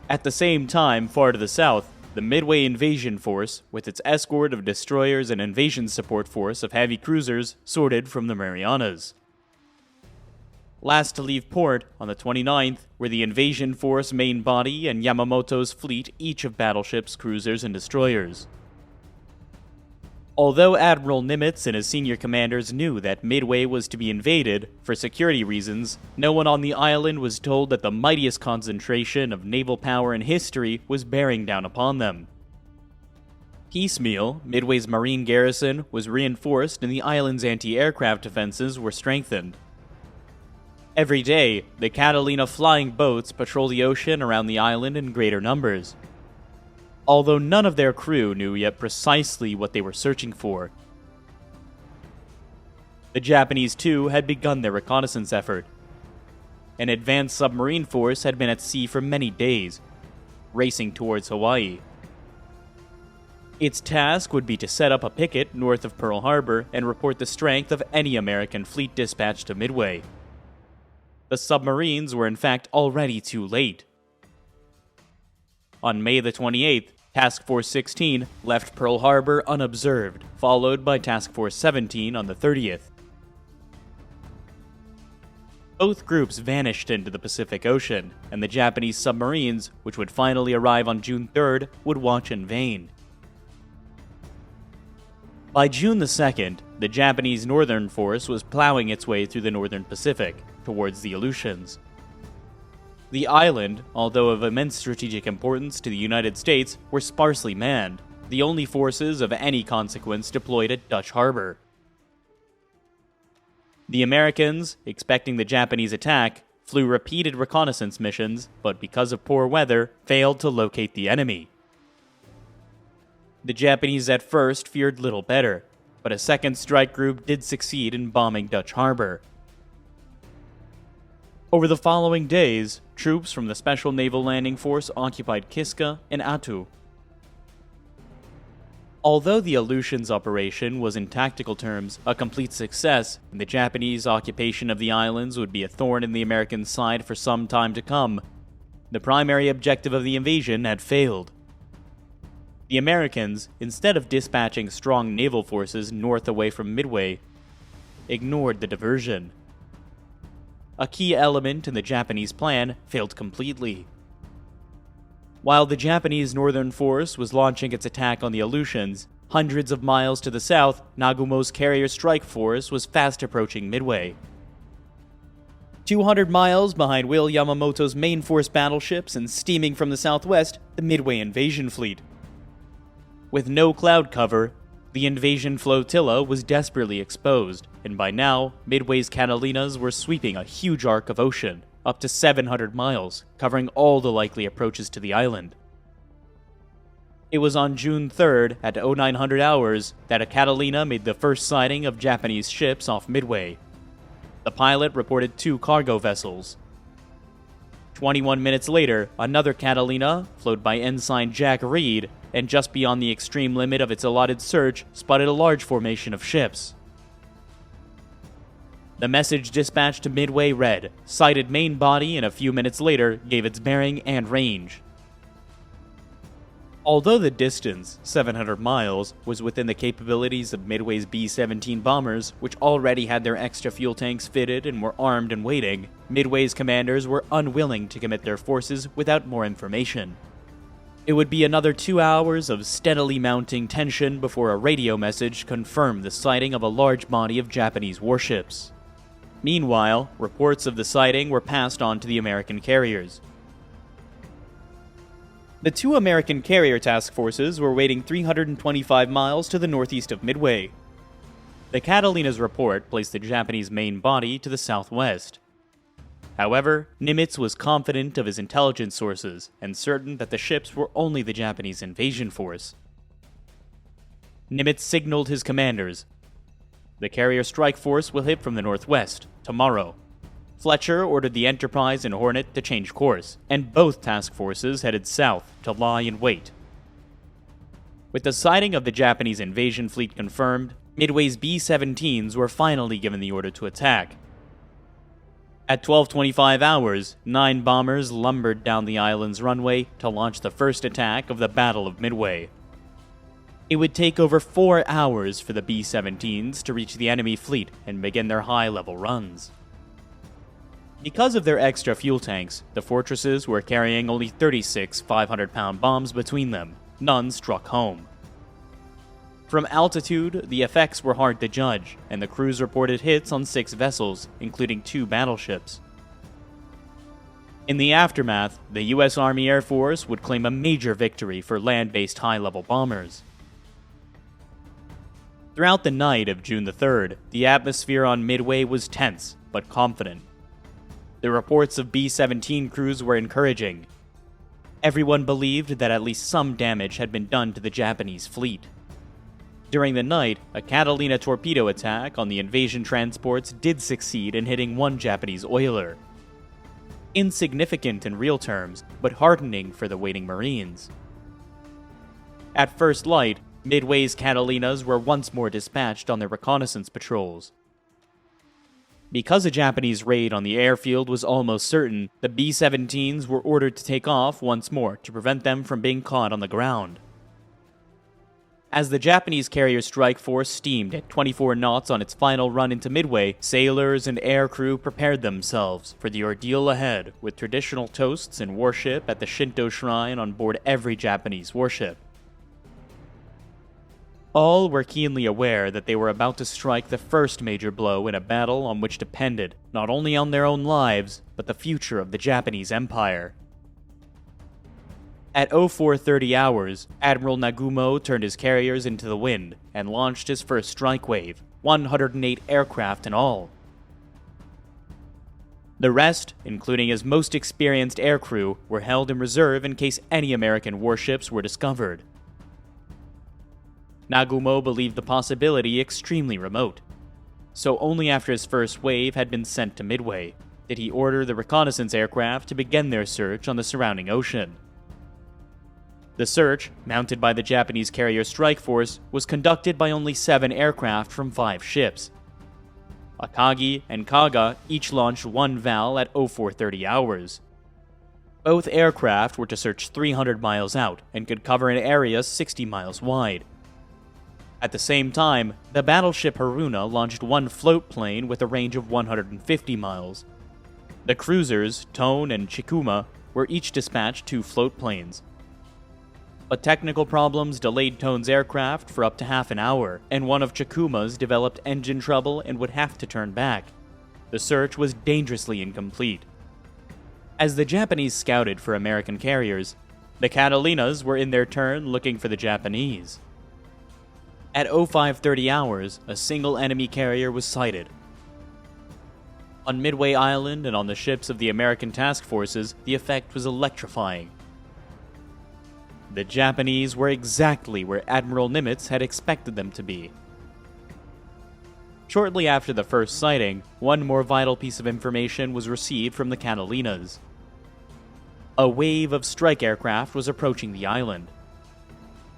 At the same time, far to the south, the Midway invasion force, with its escort of destroyers and invasion support force of heavy cruisers, sorted from the Marianas. Last to leave port, on the 29th, were the invasion force main body and Yamamoto's fleet, each of battleships, cruisers, and destroyers. Although Admiral Nimitz and his senior commanders knew that Midway was to be invaded, for security reasons, no one on the island was told that the mightiest concentration of naval power in history was bearing down upon them. Piecemeal, Midway's marine garrison was reinforced and the island's anti-aircraft defenses were strengthened. Every day, the Catalina flying boats patrol the ocean around the island in greater numbers. Although none of their crew knew yet precisely what they were searching for. The Japanese, too, had begun their reconnaissance effort. An advanced submarine force had been at sea for many days, racing towards Hawaii. Its task would be to set up a picket north of Pearl Harbor and report the strength of any American fleet dispatched to Midway. The submarines were in fact already too late. On May the 28th, Task Force 16 left Pearl Harbor unobserved, followed by Task Force 17 on the 30th. Both groups vanished into the Pacific Ocean, and the Japanese submarines, which would finally arrive on June 3rd, would watch in vain. By June the 2nd, the Japanese Northern Force was plowing its way through the Northern Pacific, towards the Aleutians. The island, although of immense strategic importance to the United States, were sparsely manned, the only forces of any consequence deployed at Dutch Harbor. The Americans, expecting the Japanese attack, flew repeated reconnaissance missions, but because of poor weather, failed to locate the enemy. The Japanese at first feared little better, but a second strike group did succeed in bombing Dutch Harbor. Over the following days, troops from the Special Naval Landing Force occupied Kiska and Attu. Although the Aleutians operation was in tactical terms a complete success, and the Japanese occupation of the islands would be a thorn in the American side for some time to come, The primary objective of the invasion had failed. The Americans, instead of dispatching strong naval forces north away from Midway, ignored the diversion. A key element in the Japanese plan failed completely. While the Japanese Northern Force was launching its attack on the Aleutians, hundreds of miles to the south, Nagumo's carrier strike force was fast approaching Midway. 200 miles behind Will Yamamoto's main force battleships and steaming from the southwest, the Midway invasion fleet. With no cloud cover, the invasion flotilla was desperately exposed, and by now, Midway's Catalinas were sweeping a huge arc of ocean, up to 700 miles, covering all the likely approaches to the island. It was on June 3rd at 0900 hours that a Catalina made the first sighting of Japanese ships off Midway. The pilot reported 2 cargo vessels. 21 minutes later, another Catalina, flown by Ensign Jack Reed, and just beyond the extreme limit of its allotted search, spotted a large formation of ships. The message dispatched to Midway read, "Sighted main body," and a few minutes later gave its bearing and range. Although the distance, 700 miles, was within the capabilities of Midway's B-17 bombers, which already had their extra fuel tanks fitted and were armed and waiting, Midway's commanders were unwilling to commit their forces without more information. It would be another 2 hours of steadily mounting tension before a radio message confirmed the sighting of a large body of Japanese warships. Meanwhile, reports of the sighting were passed on to the American carriers. The 2 American carrier task forces were waiting 325 miles to the northeast of Midway. The Catalina's report placed the Japanese main body to the southwest. However, Nimitz was confident of his intelligence sources and certain that the ships were only the Japanese invasion force. Nimitz signaled his commanders, "The carrier strike force will hit from the northwest, tomorrow." Fletcher ordered the Enterprise and Hornet to change course, and both task forces headed south to lie in wait. With the sighting of the Japanese invasion fleet confirmed, Midway's B-17s were finally given the order to attack. At 12:25 hours, 9 bombers lumbered down the island's runway to launch the first attack of the Battle of Midway. It would take over 4 hours for the B-17s to reach the enemy fleet and begin their high-level runs. Because of their extra fuel tanks, the fortresses were carrying only 36 500-pound bombs between them. None struck home. From altitude, the effects were hard to judge, and the crews reported hits on 6 vessels, including 2 battleships. In the aftermath, the U.S. Army Air Force would claim a major victory for land-based high-level bombers. Throughout the night of June the 3rd, the atmosphere on Midway was tense, but confident. The reports of B-17 crews were encouraging. Everyone believed that at least some damage had been done to the Japanese fleet. During the night, a Catalina torpedo attack on the invasion transports did succeed in hitting 1 Japanese oiler. Insignificant in real terms, but heartening for the waiting Marines. At first light, Midway's Catalinas were once more dispatched on their reconnaissance patrols. Because a Japanese raid on the airfield was almost certain, the B-17s were ordered to take off once more to prevent them from being caught on the ground. As the Japanese carrier strike force steamed at 24 knots on its final run into Midway, sailors and air crew prepared themselves for the ordeal ahead, with traditional toasts and worship at the Shinto shrine on board every Japanese warship. All were keenly aware that they were about to strike the first major blow in a battle on which depended not only on their own lives, but the future of the Japanese Empire. At 0430 hours, Admiral Nagumo turned his carriers into the wind and launched his first strike wave, 108 aircraft in all. The rest, including his most experienced aircrew, were held in reserve in case any American warships were discovered. Nagumo believed the possibility extremely remote, so only after his first wave had been sent to Midway did he order the reconnaissance aircraft to begin their search on the surrounding ocean. The search, mounted by the Japanese carrier strike force, was conducted by only 7 aircraft from 5 ships. Akagi and Kaga each launched 1 VAL at 0430 hours. Both aircraft were to search 300 miles out and could cover an area 60 miles wide. At the same time, the battleship Haruna launched one float plane with a range of 150 miles. The cruisers, Tone and Chikuma, were each dispatched 2 float planes. But technical problems delayed Tone's aircraft for up to half an hour, and one of Chikuma's developed engine trouble and would have to turn back. The search was dangerously incomplete. As the Japanese scouted for American carriers, the Catalinas were in their turn looking for the Japanese. At 0530 hours, a single enemy carrier was sighted. On Midway Island and on the ships of the American task forces, the effect was electrifying. The Japanese were exactly where Admiral Nimitz had expected them to be. Shortly after the first sighting, one more vital piece of information was received from the Catalinas. A wave of strike aircraft was approaching the island.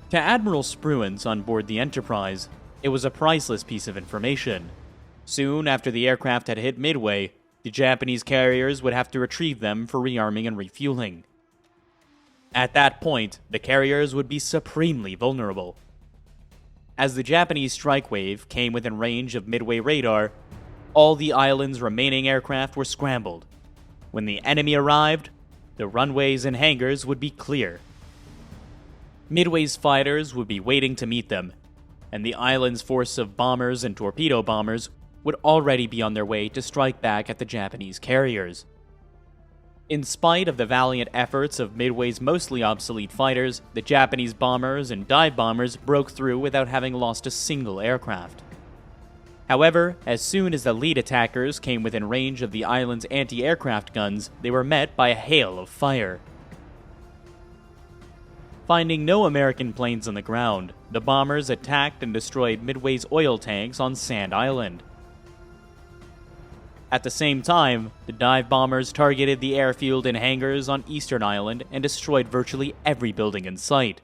To Admiral Spruance on board the Enterprise, it was a priceless piece of information. Soon after the aircraft had hit Midway, the Japanese carriers would have to retrieve them for rearming and refueling. At that point, the carriers would be supremely vulnerable. As the Japanese strike wave came within range of Midway radar, all the island's remaining aircraft were scrambled. When the enemy arrived, the runways and hangars would be clear. Midway's fighters would be waiting to meet them, and the island's force of bombers and torpedo bombers would already be on their way to strike back at the Japanese carriers. In spite of the valiant efforts of Midway's mostly obsolete fighters, the Japanese bombers and dive bombers broke through without having lost a single aircraft. However, as soon as the lead attackers came within range of the island's anti-aircraft guns, they were met by a hail of fire. Finding no American planes on the ground, the bombers attacked and destroyed Midway's oil tanks on Sand Island. At the same time, the dive bombers targeted the airfield and hangars on Eastern Island and destroyed virtually every building in sight.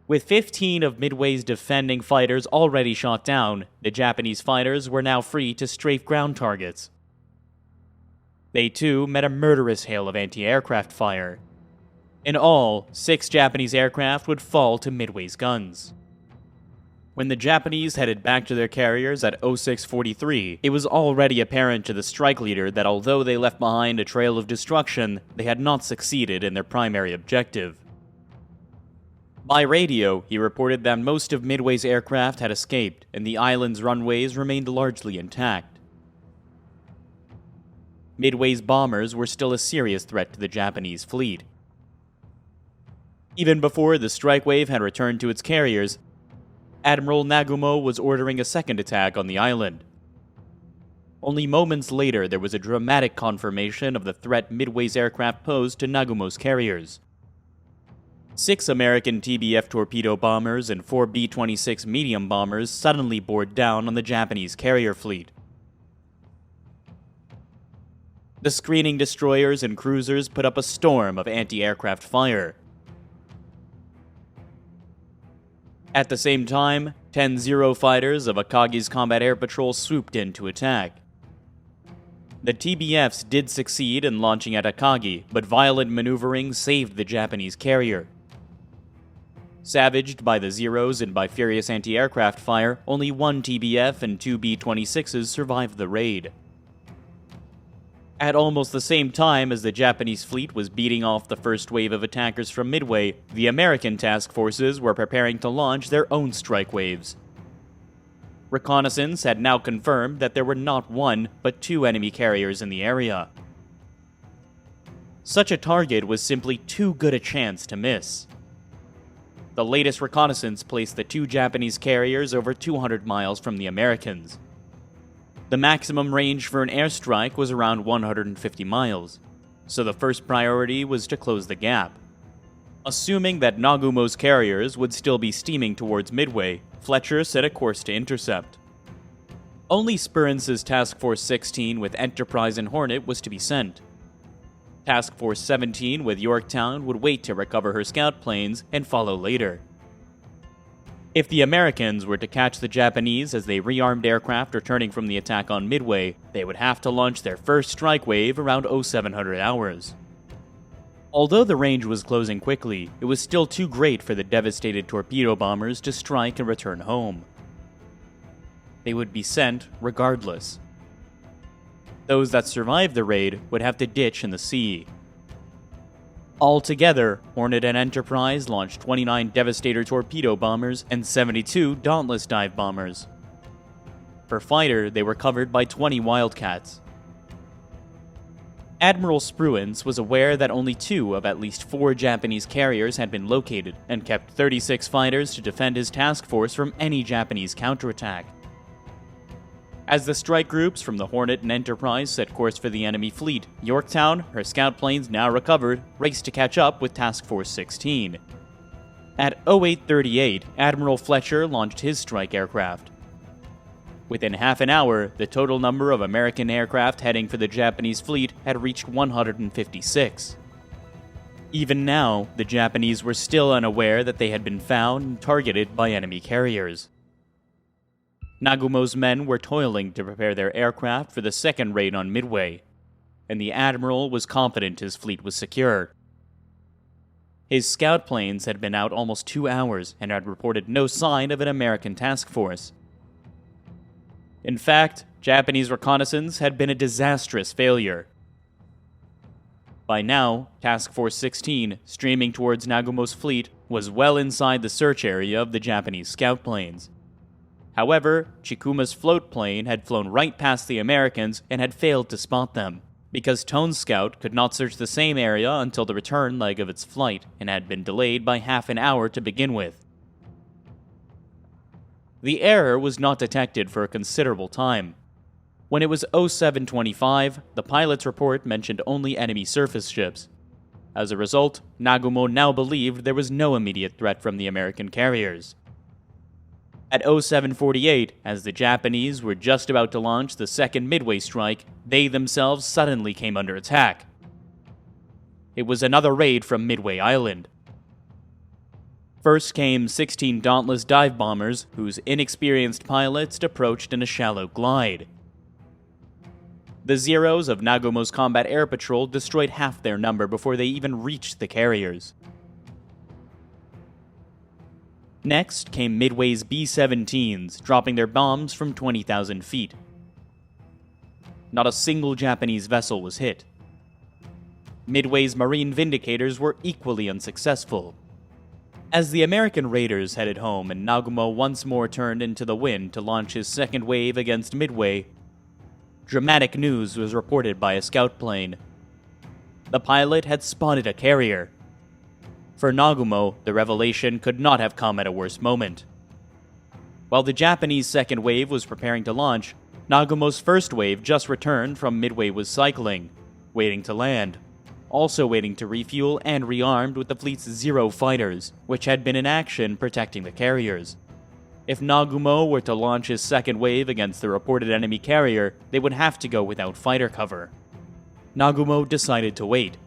With 15 of Midway's defending fighters already shot down, the Japanese fighters were now free to strafe ground targets. They too met a murderous hail of anti-aircraft fire. In all, 6 Japanese aircraft would fall to Midway's guns. When the Japanese headed back to their carriers at 0643, it was already apparent to the strike leader that although they left behind a trail of destruction, they had not succeeded in their primary objective. By radio, he reported that most of Midway's aircraft had escaped, and the island's runways remained largely intact. Midway's bombers were still a serious threat to the Japanese fleet. Even before the strike wave had returned to its carriers, Admiral Nagumo was ordering a second attack on the island. Only moments later, there was a dramatic confirmation of the threat Midway's aircraft posed to Nagumo's carriers. 6 American TBF torpedo bombers and 4 B-26 medium bombers suddenly bore down on the Japanese carrier fleet. The screening destroyers and cruisers put up a storm of anti-aircraft fire. At the same time, 10 Zero fighters of Akagi's Combat Air Patrol swooped in to attack. The TBFs did succeed in launching at Akagi, but violent maneuvering saved the Japanese carrier. Savaged by the Zeros and by furious anti-aircraft fire, only 1 TBF and 2 B-26s survived the raid. At almost the same time as the Japanese fleet was beating off the first wave of attackers from Midway, the American task forces were preparing to launch their own strike waves. Reconnaissance had now confirmed that there were not 1, but 2 enemy carriers in the area. Such a target was simply too good a chance to miss. The latest reconnaissance placed the 2 Japanese carriers over 200 miles from the Americans. The maximum range for an airstrike was around 150 miles, so the first priority was to close the gap. Assuming that Nagumo's carriers would still be steaming towards Midway, Fletcher set a course to intercept. Only Spurance's Task Force 16 with Enterprise and Hornet was to be sent. Task Force 17 with Yorktown would wait to recover her scout planes and follow later. If the Americans were to catch the Japanese as they rearmed aircraft returning from the attack on Midway, they would have to launch their first strike wave around 0700 hours. Although the range was closing quickly, it was still too great for the devastated torpedo bombers to strike and return home. They would be sent regardless. Those that survived the raid would have to ditch in the sea. Altogether, Hornet and Enterprise launched 29 Devastator torpedo bombers and 72 Dauntless dive bombers. Per fighter, they were covered by 20 Wildcats. Admiral Spruance was aware that only 2 of at least 4 Japanese carriers had been located, and kept 36 fighters to defend his task force from any Japanese counterattack. As the strike groups from the Hornet and Enterprise set course for the enemy fleet, Yorktown, her scout planes now recovered, raced to catch up with Task Force 16. At 0838, Admiral Fletcher launched his strike aircraft. Within half an hour, the total number of American aircraft heading for the Japanese fleet had reached 156. Even now, the Japanese were still unaware that they had been found and targeted by enemy carriers. Nagumo's men were toiling to prepare their aircraft for the second raid on Midway, and the Admiral was confident his fleet was secure. His scout planes had been out almost 2 hours and had reported no sign of an American task force. In fact, Japanese reconnaissance had been a disastrous failure. By now, Task Force 16, streaming towards Nagumo's fleet, was well inside the search area of the Japanese scout planes. However, Chikuma's float plane had flown right past the Americans and had failed to spot them, because Tone's scout could not search the same area until the return leg of its flight, and had been delayed by half an hour to begin with. The error was not detected for a considerable time. When it was 0725, the pilot's report mentioned only enemy surface ships. As a result, Nagumo now believed there was no immediate threat from the American carriers. At 0748, as the Japanese were just about to launch the second Midway strike, they themselves suddenly came under attack. It was another raid from Midway Island. First came 16 Dauntless dive bombers, whose inexperienced pilots approached in a shallow glide. The Zeros of Nagumo's combat air patrol destroyed half their number before they even reached the carriers. Next came Midway's B-17s, dropping their bombs from 20,000 feet. Not a single Japanese vessel was hit. Midway's Marine Vindicators were equally unsuccessful. As the American raiders headed home and Nagumo once more turned into the wind to launch his second wave against Midway, dramatic news was reported by a scout plane. The pilot had spotted a carrier. For Nagumo, the revelation could not have come at a worse moment. While the Japanese second wave was preparing to launch, Nagumo's first wave just returned from Midway was cycling, waiting to land, also waiting to refuel and rearmed with the fleet's Zero fighters, which had been in action protecting the carriers. If Nagumo were to launch his second wave against the reported enemy carrier, they would have to go without fighter cover. Nagumo decided to wait.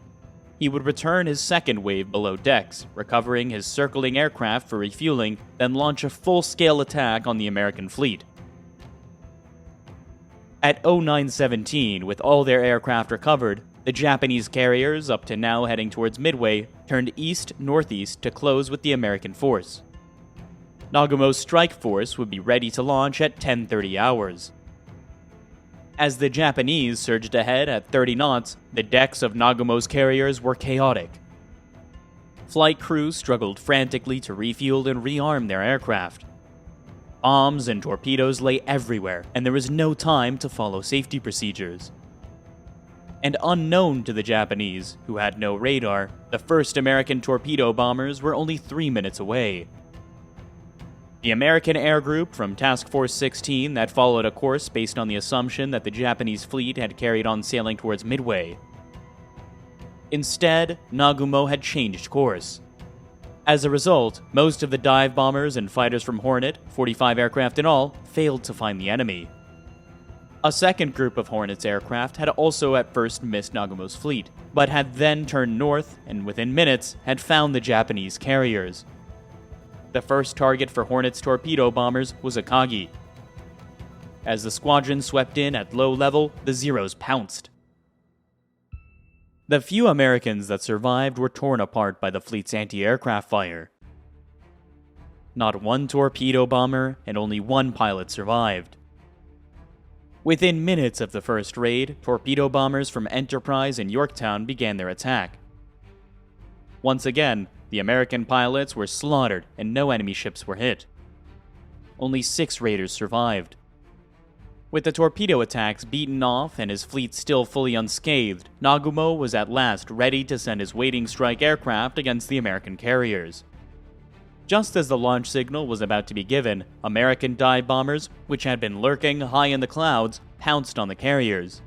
He would return his second wave below decks, recovering his circling aircraft for refueling, then launch a full-scale attack on the American fleet. At 0917, with all their aircraft recovered, the Japanese carriers, up to now heading towards Midway, turned east-northeast to close with the American force. Nagumo's strike force would be ready to launch at 10:30 hours. As the Japanese surged ahead at 30 knots, the decks of Nagumo's carriers were chaotic. Flight crews struggled frantically to refuel and rearm their aircraft. Bombs and torpedoes lay everywhere, and there was no time to follow safety procedures. And unknown to the Japanese, who had no radar, the first American torpedo bombers were only 3 minutes away. The American air group from Task Force 16 that followed a course based on the assumption that the Japanese fleet had carried on sailing towards Midway. Instead, Nagumo had changed course. As a result, most of the dive bombers and fighters from Hornet, 45 aircraft in all, failed to find the enemy. A second group of Hornet's aircraft had also at first missed Nagumo's fleet, but had then turned north and within minutes had found the Japanese carriers. The first target for Hornet's torpedo bombers was Akagi. As the squadron swept in at low level, the Zeros pounced. The few Americans that survived were torn apart by the fleet's anti-aircraft fire. Not one torpedo bomber and only one pilot survived. Within minutes of the first raid, torpedo bombers from Enterprise and Yorktown began their attack. Once again, the American pilots were slaughtered and no enemy ships were hit. Only 6 raiders survived. With the torpedo attacks beaten off and his fleet still fully unscathed, Nagumo was at last ready to send his waiting strike aircraft against the American carriers. Just as the launch signal was about to be given, American dive bombers, which had been lurking high in the clouds, pounced on the carriers.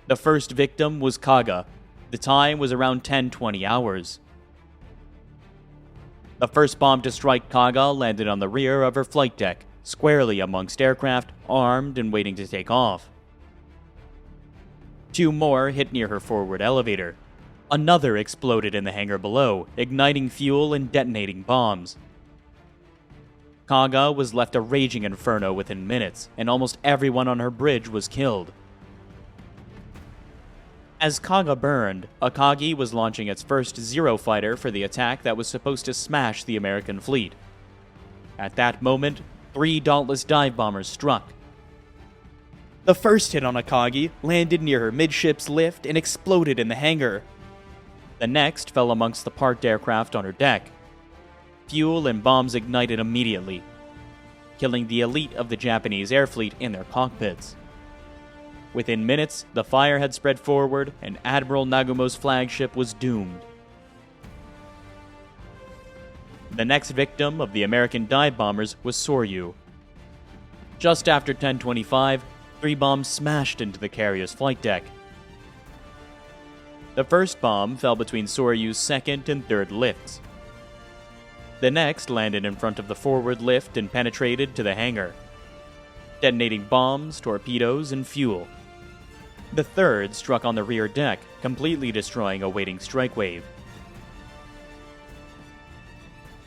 The first victim was Kaga. The time was around 10:20 hours. The first bomb to strike Kaga landed on the rear of her flight deck, squarely amongst aircraft, armed and waiting to take off. 2 more hit near her forward elevator. Another exploded in the hangar below, igniting fuel and detonating bombs. Kaga was left a raging inferno within minutes, and almost everyone on her bridge was killed. As Kaga burned, Akagi was launching its first Zero fighter for the attack that was supposed to smash the American fleet. At that moment, 3 dauntless dive bombers struck. The first hit on Akagi landed near her midships lift and exploded in the hangar. The next fell amongst the parked aircraft on her deck. Fuel and bombs ignited immediately, killing the elite of the Japanese air fleet in their cockpits. Within minutes, the fire had spread forward, and Admiral Nagumo's flagship was doomed. The next victim of the American dive bombers was Soryu. Just after 10:25, 3 bombs smashed into the carrier's flight deck. The first bomb fell between Soryu's second and third lifts. The next landed in front of the forward lift and penetrated to the hangar, detonating bombs, torpedoes, and fuel. The third struck on the rear deck, completely destroying a waiting strike wave.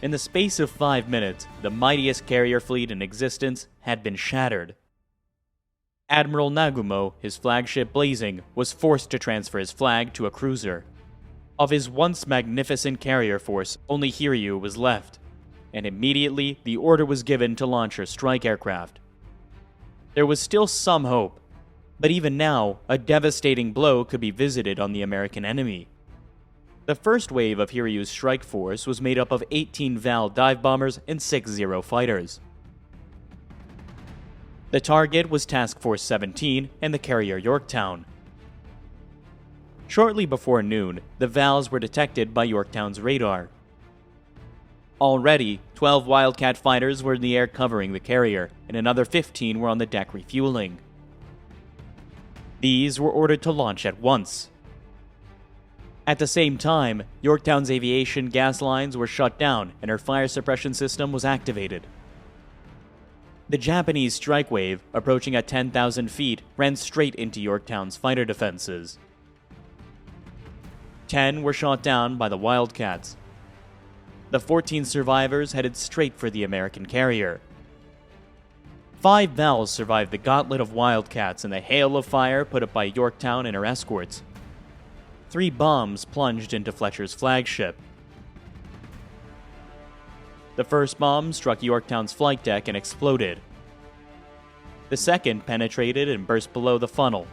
In the space of 5 minutes, the mightiest carrier fleet in existence had been shattered. Admiral Nagumo, his flagship blazing, was forced to transfer his flag to a cruiser. Of his once magnificent carrier force, only Hiryu was left, and immediately the order was given to launch her strike aircraft. There was still some hope, but even now, a devastating blow could be visited on the American enemy. The first wave of Hiryu's strike force was made up of 18 Val dive bombers and 6 Zero fighters. The target was Task Force 17 and the carrier Yorktown. Shortly before noon, the Vals were detected by Yorktown's radar. Already, 12 Wildcat fighters were in the air covering the carrier, and another 15 were on the deck refueling. These were ordered to launch at once. At the same time, Yorktown's aviation gas lines were shut down and her fire suppression system was activated. The Japanese strike wave, approaching at 10,000 feet, ran straight into Yorktown's fighter defenses. 10 were shot down by the Wildcats. The 14 survivors headed straight for the American carrier. 5 Vals survived the gauntlet of Wildcats and the hail of fire put up by Yorktown and her escorts. 3 bombs plunged into Fletcher's flagship. The first bomb struck Yorktown's flight deck and exploded. The second penetrated and burst below the funnel,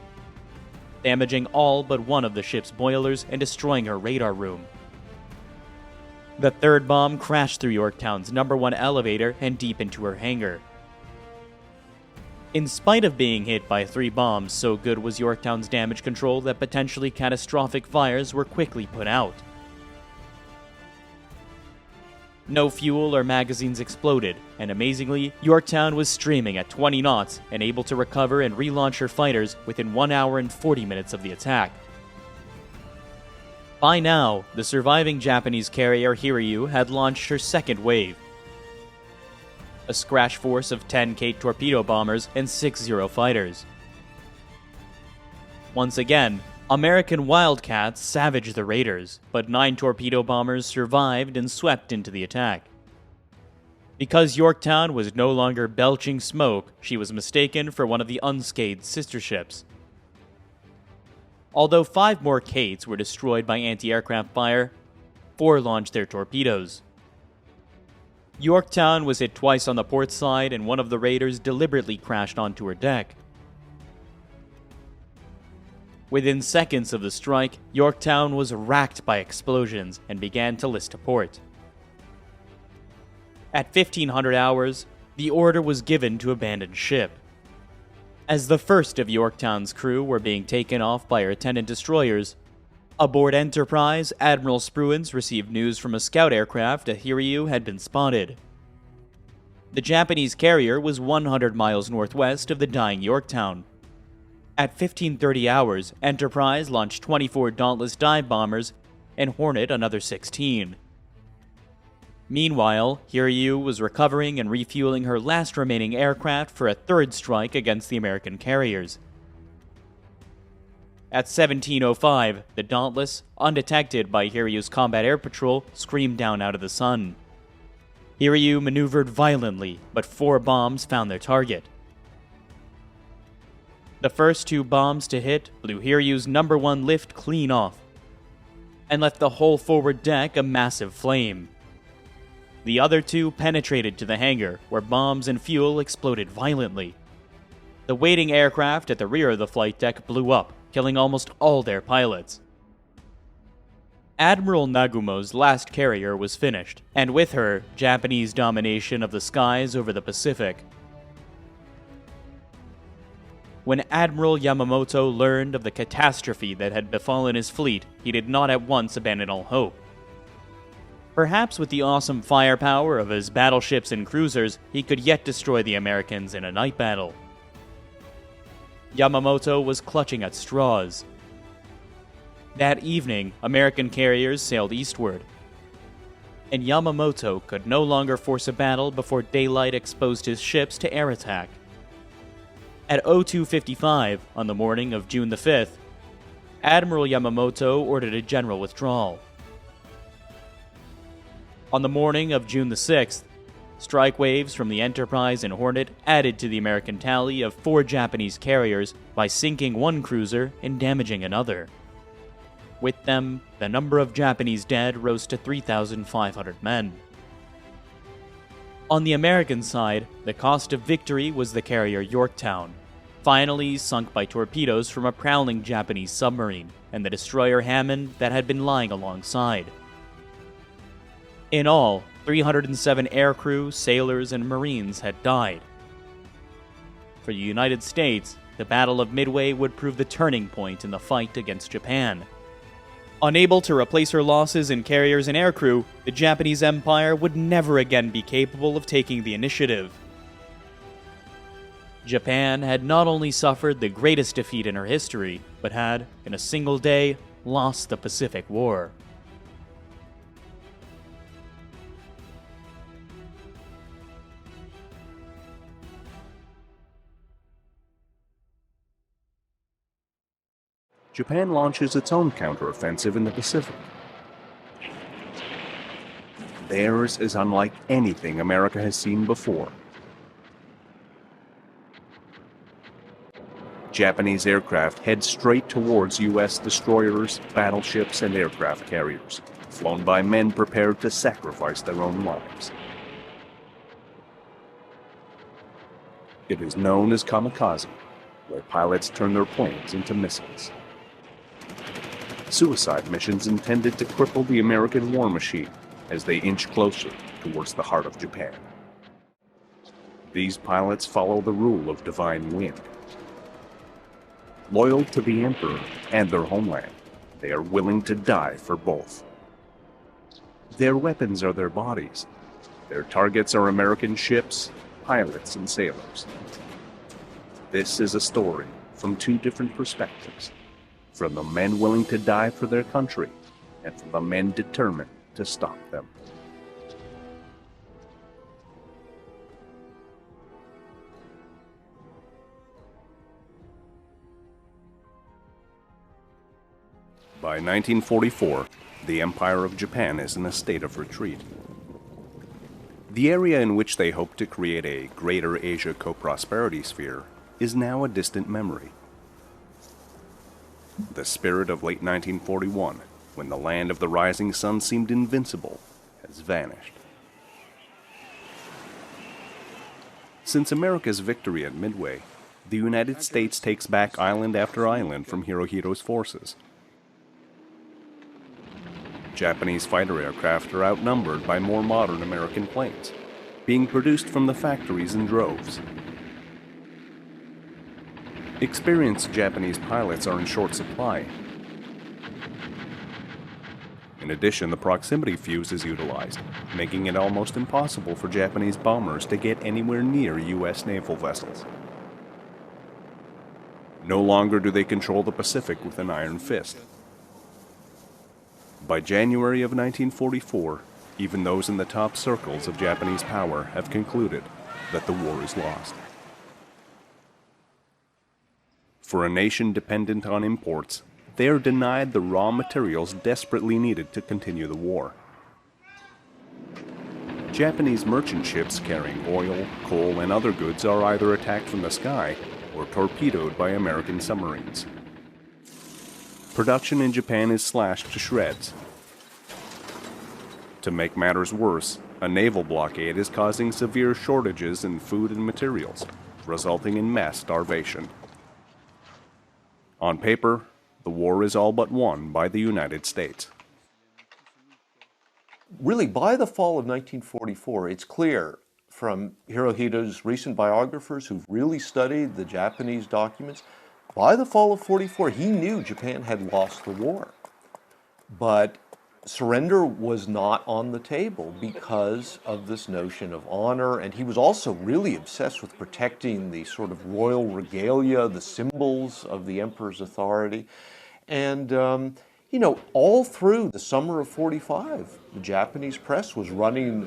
damaging all but one of the ship's boilers and destroying her radar room. The third bomb crashed through Yorktown's #1 elevator and deep into her hangar. In spite of being hit by 3 bombs, so good was Yorktown's damage control that potentially catastrophic fires were quickly put out. No fuel or magazines exploded, and amazingly, Yorktown was streaming at 20 knots and able to recover and relaunch her fighters within 1 hour and 40 minutes of the attack. By now, the surviving Japanese carrier Hiryu had launched her second wave. A scratch force of 10 Kate torpedo bombers and 6 Zero fighters. Once again, American Wildcats savaged the raiders, but 9 torpedo bombers survived and swept into the attack. Because Yorktown was no longer belching smoke, she was mistaken for one of the unscathed sister ships. Although 5 more Kates were destroyed by anti-aircraft fire, 4 launched their torpedoes. Yorktown was hit twice on the port side, and one of the raiders deliberately crashed onto her deck. Within seconds of the strike, Yorktown was racked by explosions and began to list to port. At 1500 hours, the order was given to abandon ship. As the first of Yorktown's crew were being taken off by her attendant destroyers, aboard Enterprise, Admiral Spruance received news from a scout aircraft a Hiryu had been spotted. The Japanese carrier was 100 miles northwest of the dying Yorktown. At 1530 hours, Enterprise launched 24 Dauntless dive bombers and Hornet another 16. Meanwhile, Hiryu was recovering and refueling her last remaining aircraft for a third strike against the American carriers. At 1705, the Dauntless, undetected by Hiryu's combat air patrol, screamed down out of the sun. Hiryu maneuvered violently, but 4 bombs found their target. The first 2 bombs to hit blew Hiryu's number 1 lift clean off, and left the whole forward deck a massive flame. The other 2 penetrated to the hangar, where bombs and fuel exploded violently. The waiting aircraft at the rear of the flight deck blew up, killing almost all their pilots. Admiral Nagumo's last carrier was finished, and with her, Japanese domination of the skies over the Pacific. When Admiral Yamamoto learned of the catastrophe that had befallen his fleet, he did not at once abandon all hope. Perhaps with the awesome firepower of his battleships and cruisers, he could yet destroy the Americans in a night battle. Yamamoto was clutching at straws. That evening, American carriers sailed eastward, and Yamamoto could no longer force a battle before daylight exposed his ships to air attack. At 02:55, on the morning of June the 5th, Admiral Yamamoto ordered a general withdrawal. On the morning of June the 6th, strike waves from the Enterprise and Hornet added to the American tally of 4 Japanese carriers by sinking 1 cruiser and damaging another. With them, the number of Japanese dead rose to 3,500 men. On the American side, the cost of victory was the carrier Yorktown, finally sunk by torpedoes from a prowling Japanese submarine, and the destroyer Hammond that had been lying alongside. In all, 307 aircrew, sailors, and Marines had died. For the United States, the Battle of Midway would prove the turning point in the fight against Japan. Unable to replace her losses in carriers and aircrew, the Japanese Empire would never again be capable of taking the initiative. Japan had not only suffered the greatest defeat in her history, but had, in a single day, lost the Pacific War. Japan launches its own counteroffensive in the Pacific. Theirs is unlike anything America has seen before. Japanese aircraft head straight towards U.S. destroyers, battleships, and aircraft carriers, flown by men prepared to sacrifice their own lives. It is known as Kamikaze, where pilots turn their planes into missiles. Suicide missions intended to cripple the American war machine as they inch closer towards the heart of Japan. These pilots follow the rule of divine wind. Loyal to the Emperor and their homeland, they are willing to die for both. Their weapons are their bodies. Their targets are American ships, pilots, and sailors. This is a story from 2 different perspectives. From the men willing to die for their country, and from the men determined to stop them. By 1944, the Empire of Japan is in a state of retreat. The area in which they hope to create a Greater Asia co-prosperity sphere is now a distant memory. The spirit of late 1941, when the land of the rising sun seemed invincible, has vanished. Since America's victory at Midway, the United States takes back island after island from Hirohito's forces. Japanese fighter aircraft are outnumbered by more modern American planes, being produced from the factories in droves. Experienced Japanese pilots are in short supply. In addition, the proximity fuse is utilized, making it almost impossible for Japanese bombers to get anywhere near U.S. naval vessels. No longer do they control the Pacific with an iron fist. By January of 1944, even those in the top circles of Japanese power have concluded that the war is lost. For a nation dependent on imports, they are denied the raw materials desperately needed to continue the war. Japanese merchant ships carrying oil, coal, and other goods are either attacked from the sky or torpedoed by American submarines. Production in Japan is slashed to shreds. To make matters worse, a naval blockade is causing severe shortages in food and materials, resulting in mass starvation. On paper, the war is all but won by the United States. Really, by the fall of 1944, it's clear from Hirohito's recent biographers who've really studied the Japanese documents, by the fall of 44, he knew Japan had lost the war. But surrender was not on the table because of this notion of honor, and he was also really obsessed with protecting the sort of royal regalia, the symbols of the emperor's authority. And, all through the summer of 45, the Japanese press was running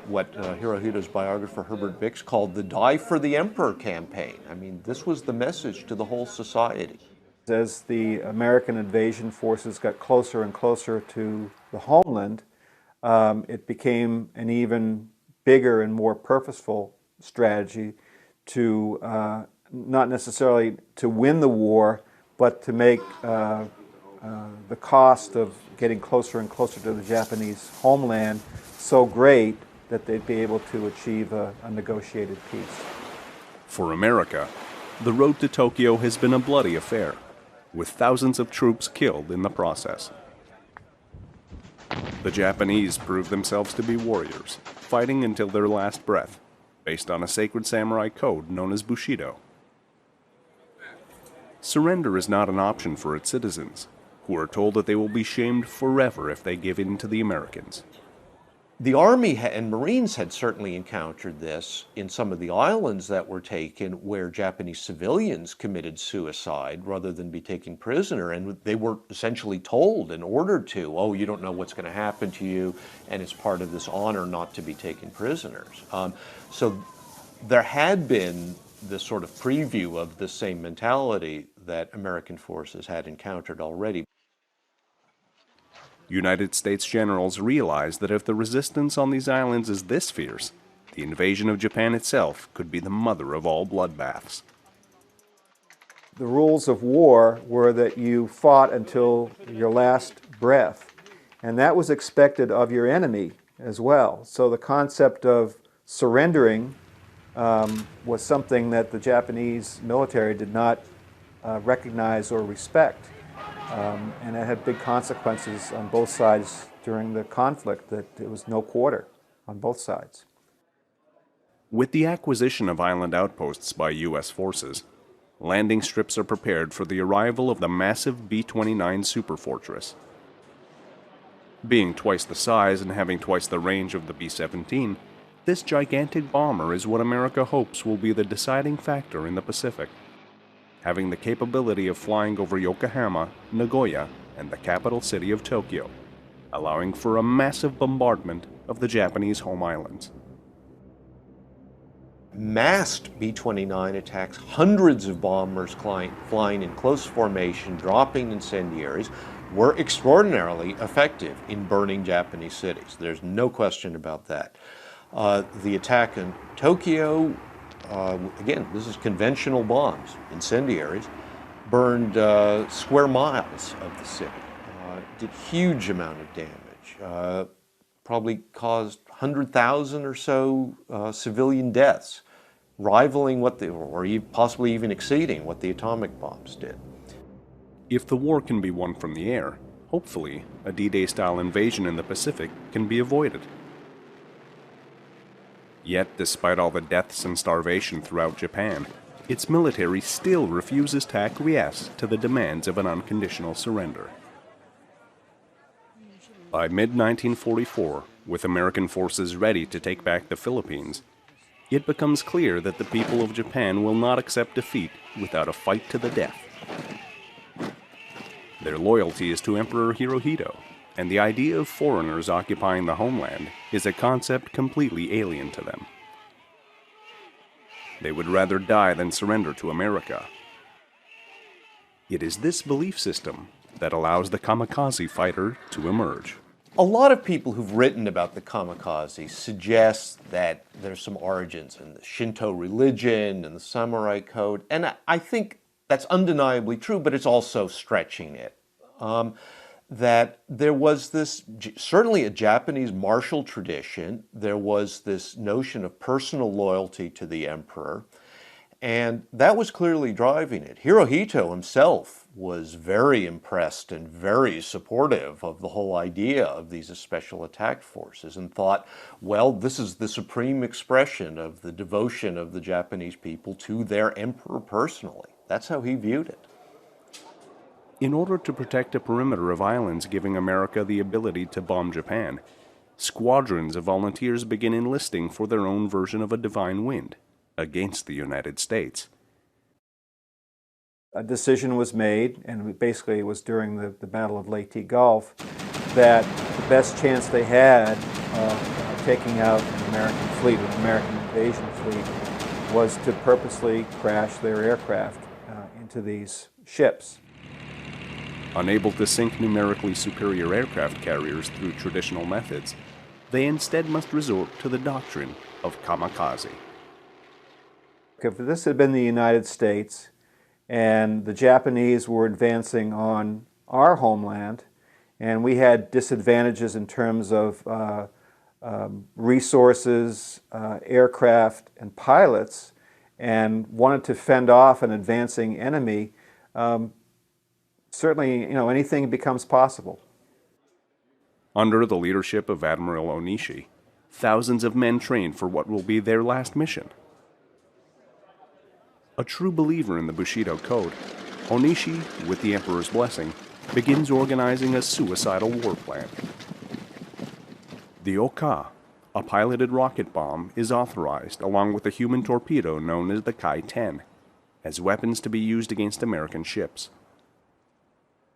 what Hirohito's biographer Herbert Bix called the Die for the Emperor campaign. I mean, this was the message to the whole society. As the American invasion forces got closer and closer to the homeland, it became an even bigger and more purposeful strategy to not necessarily to win the war, but to make the cost of getting closer and closer to the Japanese homeland so great that they'd be able to achieve a negotiated peace. For America, the road to Tokyo has been a bloody affair, with thousands of troops killed in the process. The Japanese proved themselves to be warriors, fighting until their last breath, based on a sacred samurai code known as Bushido. Surrender is not an option for its citizens, who are told that they will be shamed forever if they give in to the Americans. The Army and Marines had certainly encountered this in some of the islands that were taken where Japanese civilians committed suicide rather than be taken prisoner, and they were essentially told and ordered to, oh, you don't know what's going to happen to you, and it's part of this honor not to be taken prisoners. So there had been this sort of preview of the same mentality that American forces had encountered already. United States generals realized that if the resistance on these islands is this fierce, the invasion of Japan itself could be the mother of all bloodbaths. The rules of war were that you fought until your last breath, and that was expected of your enemy as well. So the concept of surrendering was something that the Japanese military did not recognize or respect. And it had big consequences on both sides during the conflict, that it was no quarter on both sides. With the acquisition of island outposts by U.S. forces, landing strips are prepared for the arrival of the massive B-29 superfortress. Being twice the size and having twice the range of the B-17, this gigantic bomber is what America hopes will be the deciding factor in the Pacific, having the capability of flying over Yokohama, Nagoya, and the capital city of Tokyo, allowing for a massive bombardment of the Japanese home islands. Massed B-29 attacks, hundreds of bombers flying in close formation, dropping incendiaries, were extraordinarily effective in burning Japanese cities. There's no question about that. The attack in Tokyo, again, this is conventional bombs, incendiaries, burned square miles of the city, did huge amount of damage, probably caused 100,000 or so civilian deaths, rivaling what possibly even exceeding what the atomic bombs did. If the war can be won from the air, hopefully a D-Day style invasion in the Pacific can be avoided. Yet, despite all the deaths and starvation throughout Japan, its military still refuses to acquiesce to the demands of an unconditional surrender. By mid-1944, with American forces ready to take back the Philippines, it becomes clear that the people of Japan will not accept defeat without a fight to the death. Their loyalty is to Emperor Hirohito, and the idea of foreigners occupying the homeland is a concept completely alien to them. They would rather die than surrender to America. It is this belief system that allows the Kamikaze fighter to emerge. A lot of people who've written about the Kamikaze suggest that there's some origins in the Shinto religion and the samurai code, and I think that's undeniably true, but it's also stretching it. That there was this, certainly a Japanese martial tradition, there was this notion of personal loyalty to the emperor, and that was clearly driving it. Hirohito himself was very impressed and very supportive of the whole idea of these special attack forces and thought, well, this is the supreme expression of the devotion of the Japanese people to their emperor personally. That's how he viewed it. In order to protect a perimeter of islands giving America the ability to bomb Japan, squadrons of volunteers begin enlisting for their own version of a divine wind against the United States. A decision was made, and basically it was during the Battle of Leyte Gulf, that the best chance they had of taking out an American fleet, an American invasion fleet, was to purposely crash their aircraft into these ships. Unable to sink numerically superior aircraft carriers through traditional methods, they instead must resort to the doctrine of kamikaze. If this had been the United States and the Japanese were advancing on our homeland and we had disadvantages in terms of resources, aircraft, and pilots, and wanted to fend off an advancing enemy, certainly, anything becomes possible. Under the leadership of Admiral Onishi, thousands of men trained for what will be their last mission. A true believer in the Bushido Code, Onishi, with the Emperor's blessing, begins organizing a suicidal war plan. The Oka, a piloted rocket bomb, is authorized along with a human torpedo known as the Kai-10, as weapons to be used against American ships.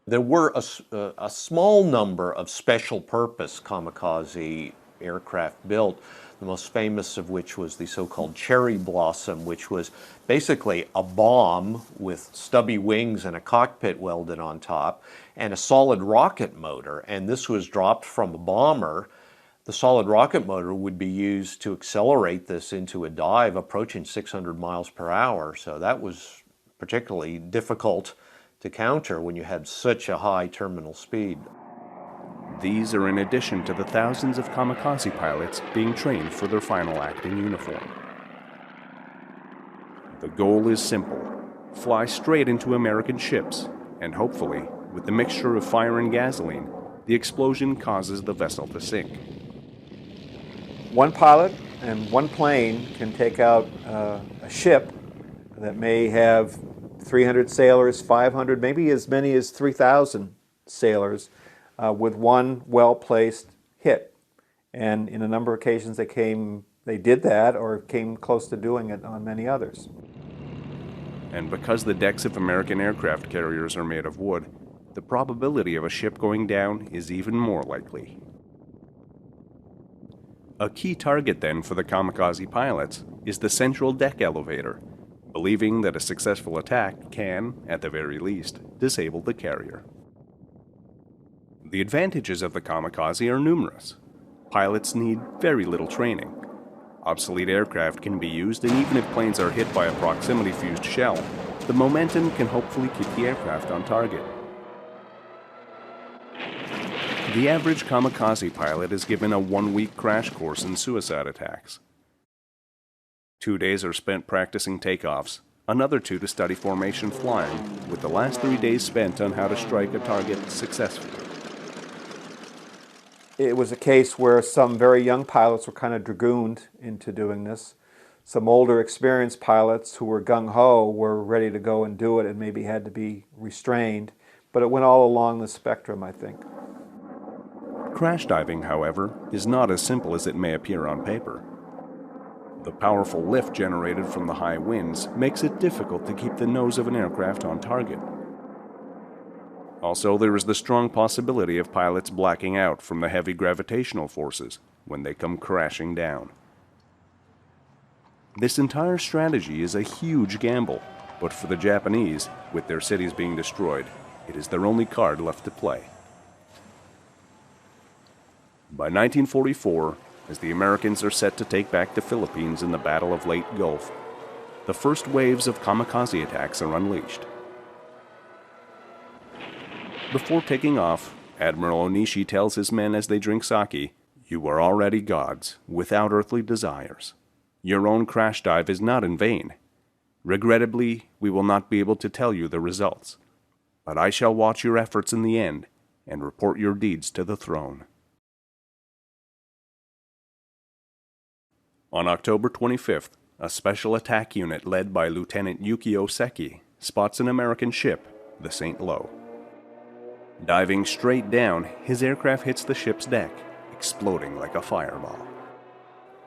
There were a small number of special purpose kamikaze aircraft built, the most famous of which was the so-called Cherry Blossom, which was basically a bomb with stubby wings and a cockpit welded on top and a solid rocket motor, and this was dropped from a bomber. The solid rocket motor would be used to accelerate this into a dive approaching 600 miles per hour, so that was particularly difficult to counter when you had such a high terminal speed. These are in addition to the thousands of kamikaze pilots being trained for their final act in uniform. The goal is simple: fly straight into American ships, and hopefully, with the mixture of fire and gasoline, the explosion causes the vessel to sink. One pilot and one plane can take out a ship that may have 300 sailors, 500, maybe as many as 3,000 sailors with one well-placed hit. And in a number of occasions they did that or came close to doing it on many others. And because the decks of American aircraft carriers are made of wood, the probability of a ship going down is even more likely. A key target then for the kamikaze pilots is the central deck elevator, believing that a successful attack can, at the very least, disable the carrier. The advantages of the kamikaze are numerous. Pilots need very little training. Obsolete aircraft can be used, and even if planes are hit by a proximity-fused shell, The momentum can hopefully keep the aircraft on target. The average kamikaze pilot is given a 1-week crash course in suicide attacks. 2 days are spent practicing takeoffs, another 2 to study formation flying, with the last 3 days spent on how to strike a target successfully. It was a case where some very young pilots were kind of dragooned into doing this. Some older, experienced pilots who were gung-ho were ready to go and do it and maybe had to be restrained. But it went all along the spectrum, I think. Crash diving, however, is not as simple as it may appear on paper. The powerful lift generated from the high winds makes it difficult to keep the nose of an aircraft on target. Also, there is the strong possibility of pilots blacking out from the heavy gravitational forces when they come crashing down. This entire strategy is a huge gamble, but for the Japanese, with their cities being destroyed, it is their only card left to play. By 1944, as the Americans are set to take back the Philippines in the Battle of Leyte Gulf, the first waves of kamikaze attacks are unleashed. Before taking off, Admiral Onishi tells his men as they drink sake, "You are already gods, without earthly desires. Your own crash dive is not in vain. Regrettably, we will not be able to tell you the results, but I shall watch your efforts in the end and report your deeds to the throne." On October 25th, a special attack unit led by Lieutenant Yukio Seki spots an American ship, the St. Lo. Diving straight down, his aircraft hits the ship's deck, exploding like a fireball.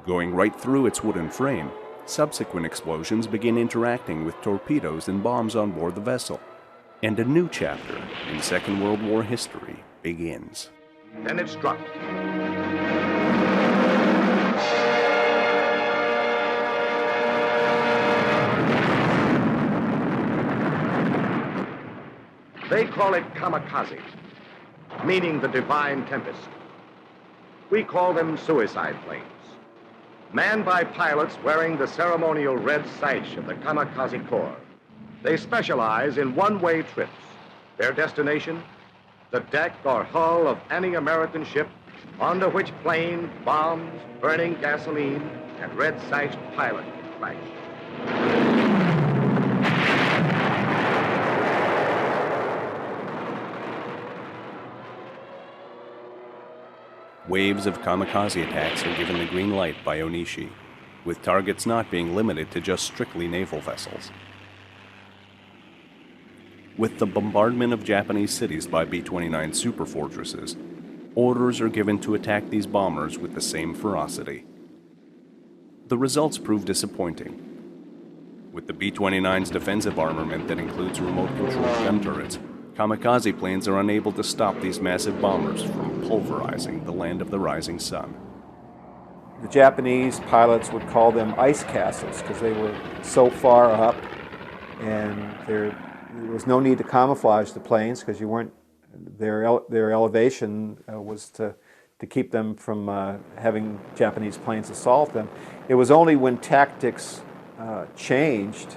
Going right through its wooden frame, subsequent explosions begin interacting with torpedoes and bombs on board the vessel, and a new chapter in Second World War history begins. Then it struck. They call it kamikaze, meaning the divine tempest. We call them suicide planes, manned by pilots wearing the ceremonial red sash of the Kamikaze Corps. They specialize in one-way trips. Their destination, the deck or hull of any American ship onto which plane, bombs, burning gasoline, and red-sashed pilot can crash. Waves of kamikaze attacks are given the green light by Onishi, with targets not being limited to just strictly naval vessels. With the bombardment of Japanese cities by B-29 superfortresses, orders are given to attack these bombers with the same ferocity. The results prove disappointing. With the B-29's defensive armament that includes remote-controlled gun turrets, kamikaze planes are unable to stop these massive bombers from pulverizing the land of the rising sun. The Japanese pilots would call them ice castles because they were so far up, and there was no need to camouflage the planes because you weren't. Their elevation was to keep them from having Japanese planes assault them. It was only when tactics changed,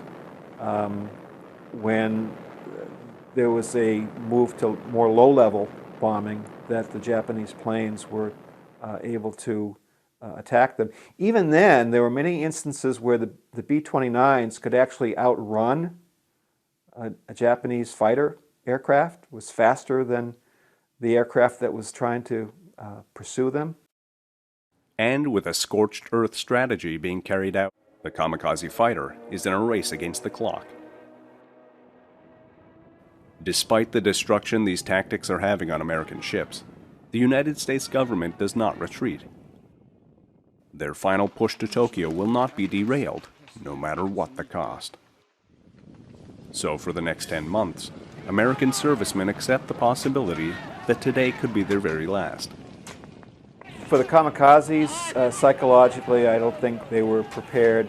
when there was a move to more low-level bombing, that the Japanese planes were able to attack them. Even then, there were many instances where the B-29s could actually outrun a Japanese fighter aircraft, was faster than the aircraft that was trying to pursue them. And with a scorched earth strategy being carried out, the kamikaze fighter is in a race against the clock. Despite the destruction these tactics are having on American ships, the United States government does not retreat. Their final push to Tokyo will not be derailed, no matter what the cost. So for the next 10 months, American servicemen accept the possibility that today could be their very last. For the kamikazes, psychologically, I don't think they were prepared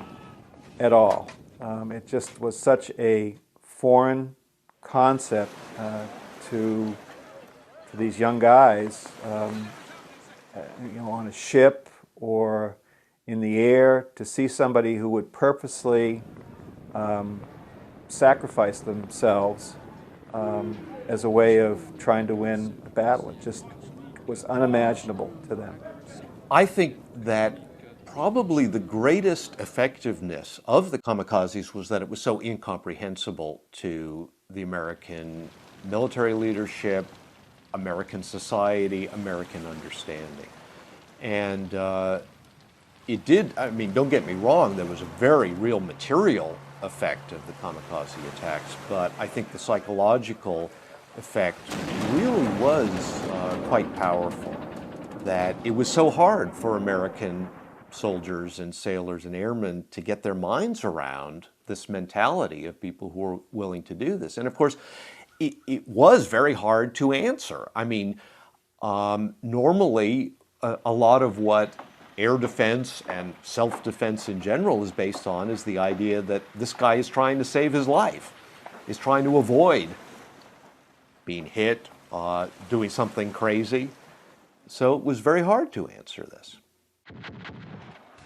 at all. It just was such a foreign concept to these young guys, on a ship or in the air, to see somebody who would purposely sacrifice themselves as a way of trying to win a battle. It just was unimaginable to them. I think that probably the greatest effectiveness of the kamikazes was that it was so incomprehensible to the American military leadership, American society, American understanding. And it did, I mean, don't get me wrong, there was a very real material effect of the kamikaze attacks, but I think the psychological effect really was quite powerful. That it was so hard for American soldiers and sailors and airmen to get their minds around this mentality of people who were willing to do this. And of course, it was very hard to answer. I mean, normally a lot of what air defense and self-defense in general is based on is the idea that this guy is trying to save his life, is trying to avoid being hit, doing something crazy. So it was very hard to answer this.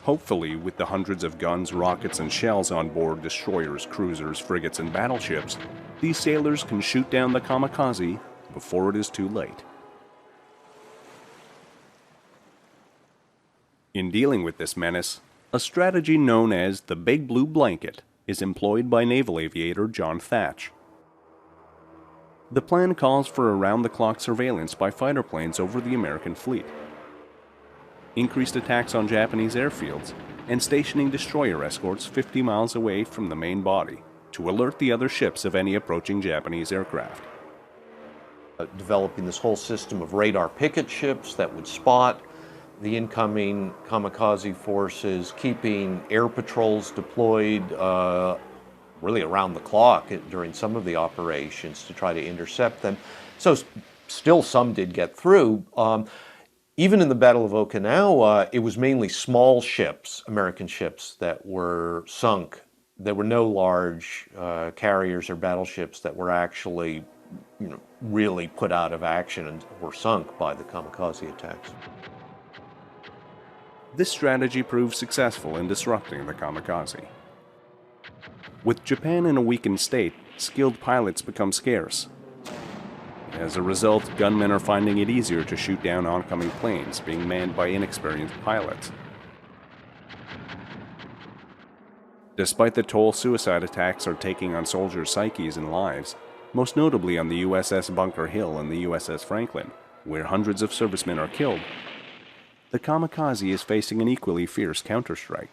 Hopefully, with the hundreds of guns, rockets, and shells on board destroyers, cruisers, frigates, and battleships, these sailors can shoot down the kamikaze before it is too late. In dealing with this menace, a strategy known as the Big Blue Blanket is employed by naval aviator John Thatch. The plan calls for around-the-clock surveillance by fighter planes over the American fleet, increased attacks on Japanese airfields, and stationing destroyer escorts 50 miles away from the main body to alert the other ships of any approaching Japanese aircraft. Developing this whole system of radar picket ships that would spot the incoming kamikaze forces, keeping air patrols deployed really around the clock during some of the operations to try to intercept them. So still some did get through. Even in the Battle of Okinawa, it was mainly small ships, American ships, that were sunk. There were no large carriers or battleships that were actually, really put out of action and were sunk by the kamikaze attacks. This strategy proved successful in disrupting the kamikaze. With Japan in a weakened state, skilled pilots become scarce. As a result, gunmen are finding it easier to shoot down oncoming planes being manned by inexperienced pilots. Despite the toll suicide attacks are taking on soldiers' psyches and lives, most notably on the USS Bunker Hill and the USS Franklin, where hundreds of servicemen are killed, the kamikaze is facing an equally fierce counterstrike.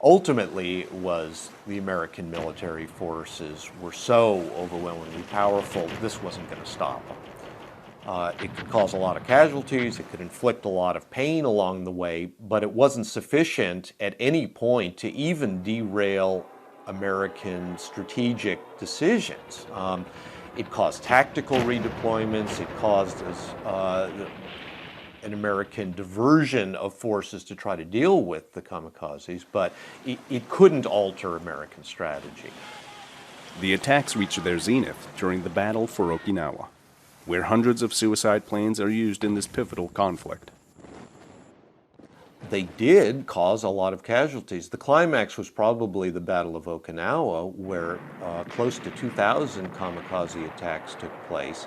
Ultimately, it was the American military forces were so overwhelmingly powerful, this wasn't going to stop them. It could cause a lot of casualties, it could inflict a lot of pain along the way, but it wasn't sufficient at any point to even derail American strategic decisions. It caused tactical redeployments, it caused an American diversion of forces to try to deal with the kamikazes, but it couldn't alter American strategy. The attacks reached their zenith during the battle for Okinawa, where hundreds of suicide planes are used in this pivotal conflict. They did cause a lot of casualties. The climax was probably the Battle of Okinawa, where close to 2,000 kamikaze attacks took place.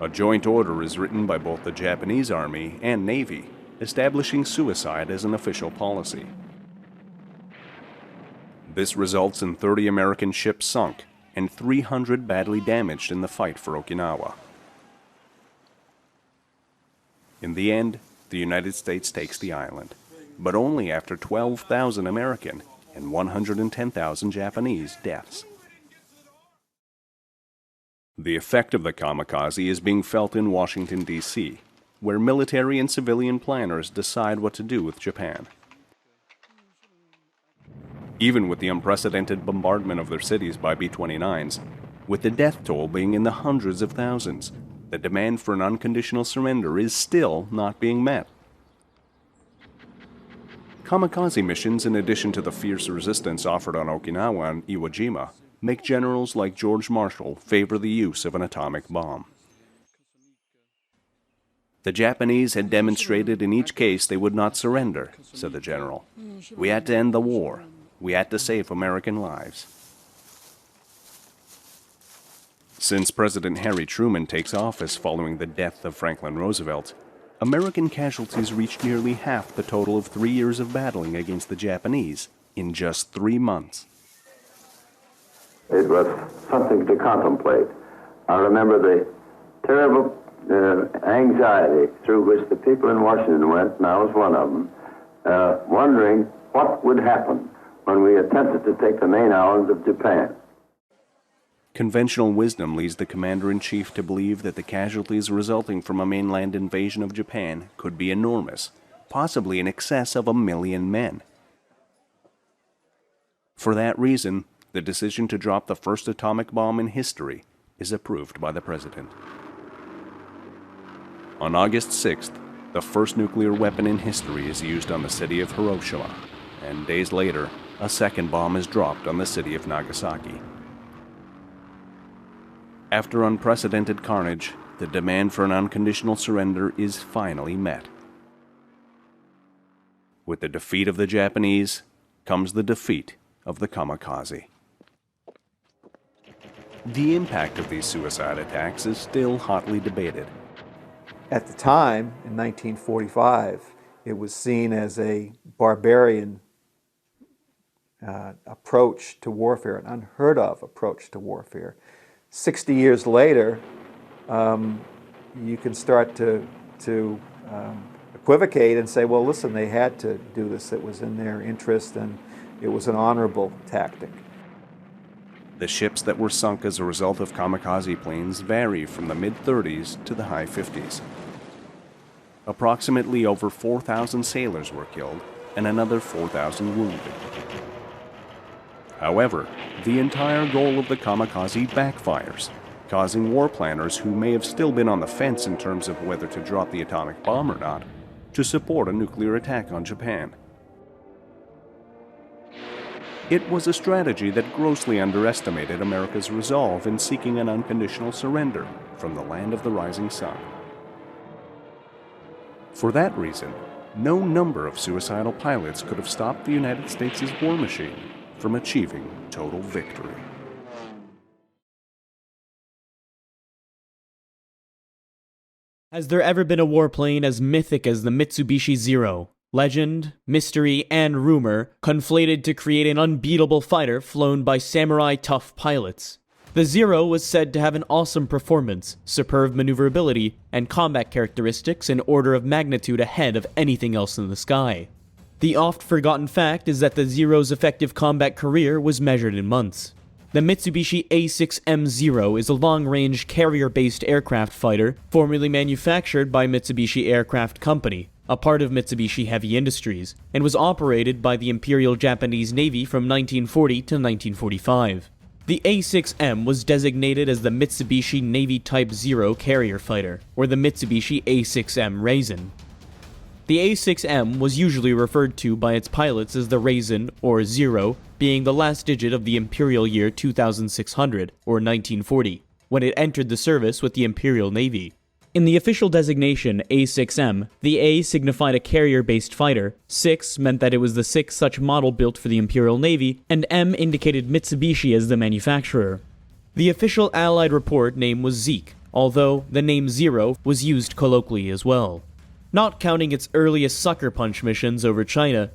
A joint order is written by both the Japanese Army and Navy, establishing suicide as an official policy. This results in 30 American ships sunk and 300 badly damaged in the fight for Okinawa. In the end, the United States takes the island, but only after 12,000 American and 110,000 Japanese deaths. The effect of the kamikaze is being felt in Washington, D.C., where military and civilian planners decide what to do with Japan. Even with the unprecedented bombardment of their cities by B-29s, with the death toll being in the hundreds of thousands, the demand for an unconditional surrender is still not being met. Kamikaze missions, in addition to the fierce resistance offered on Okinawa and Iwo Jima, make generals like George Marshall favor the use of an atomic bomb. The Japanese had demonstrated in each case they would not surrender, said the general. We had to end the war. We had to save American lives. Since President Harry Truman takes office following the death of Franklin Roosevelt, American casualties reached nearly half the total of 3 years of battling against the Japanese in just 3 months. It was something to contemplate. I remember the terrible anxiety through which the people in Washington went, and I was one of them, wondering what would happen when we attempted to take the main islands of Japan. Conventional wisdom leads the commander-in-chief to believe that the casualties resulting from a mainland invasion of Japan could be enormous, possibly in excess of 1 million men. For that reason, the decision to drop the first atomic bomb in history is approved by the president. On August 6th, the first nuclear weapon in history is used on the city of Hiroshima, and days later, a second bomb is dropped on the city of Nagasaki. After unprecedented carnage, the demand for an unconditional surrender is finally met. With the defeat of the Japanese comes the defeat of the Kamikaze. The impact of these suicide attacks is still hotly debated. At the time, in 1945, it was seen as a barbarian approach to warfare, an unheard of approach to warfare. 60 years later, you can start to equivocate and say, well, listen, they had to do this. It was in their interest, and it was an honorable tactic. The ships that were sunk as a result of kamikaze planes vary from the mid-30s to the high 50s. Approximately over 4,000 sailors were killed and another 4,000 wounded. However, the entire goal of the kamikaze backfires, causing war planners who may have still been on the fence in terms of whether to drop the atomic bomb or not, to support a nuclear attack on Japan. It was a strategy that grossly underestimated America's resolve in seeking an unconditional surrender from the land of the rising sun. For that reason, no number of suicidal pilots could have stopped the United States' war machine from achieving total victory. Has there ever been a warplane as mythic as the Mitsubishi Zero? Legend, mystery, and rumor conflated to create an unbeatable fighter flown by samurai tough pilots. The Zero was said to have an awesome performance, superb maneuverability, and combat characteristics an order of magnitude ahead of anything else in the sky. The oft-forgotten fact is that the Zero's effective combat career was measured in months. The Mitsubishi A6M Zero is a long-range carrier-based aircraft fighter formerly manufactured by Mitsubishi Aircraft Company, a part of Mitsubishi Heavy Industries, and was operated by the Imperial Japanese Navy from 1940 to 1945. The A6M was designated as the Mitsubishi Navy Type 0 carrier fighter, or the Mitsubishi A6M Raisin. The A6M was usually referred to by its pilots as the Raisin, or Zero, being the last digit of the imperial year 2600, or 1940, when it entered the service with the Imperial Navy. In the official designation A6M, the A signified a carrier-based fighter, 6 meant that it was the 6th such model built for the Imperial Navy, and M indicated Mitsubishi as the manufacturer. The official Allied report name was Zeke, although the name Zero was used colloquially as well. Not counting its earliest sucker punch missions over China,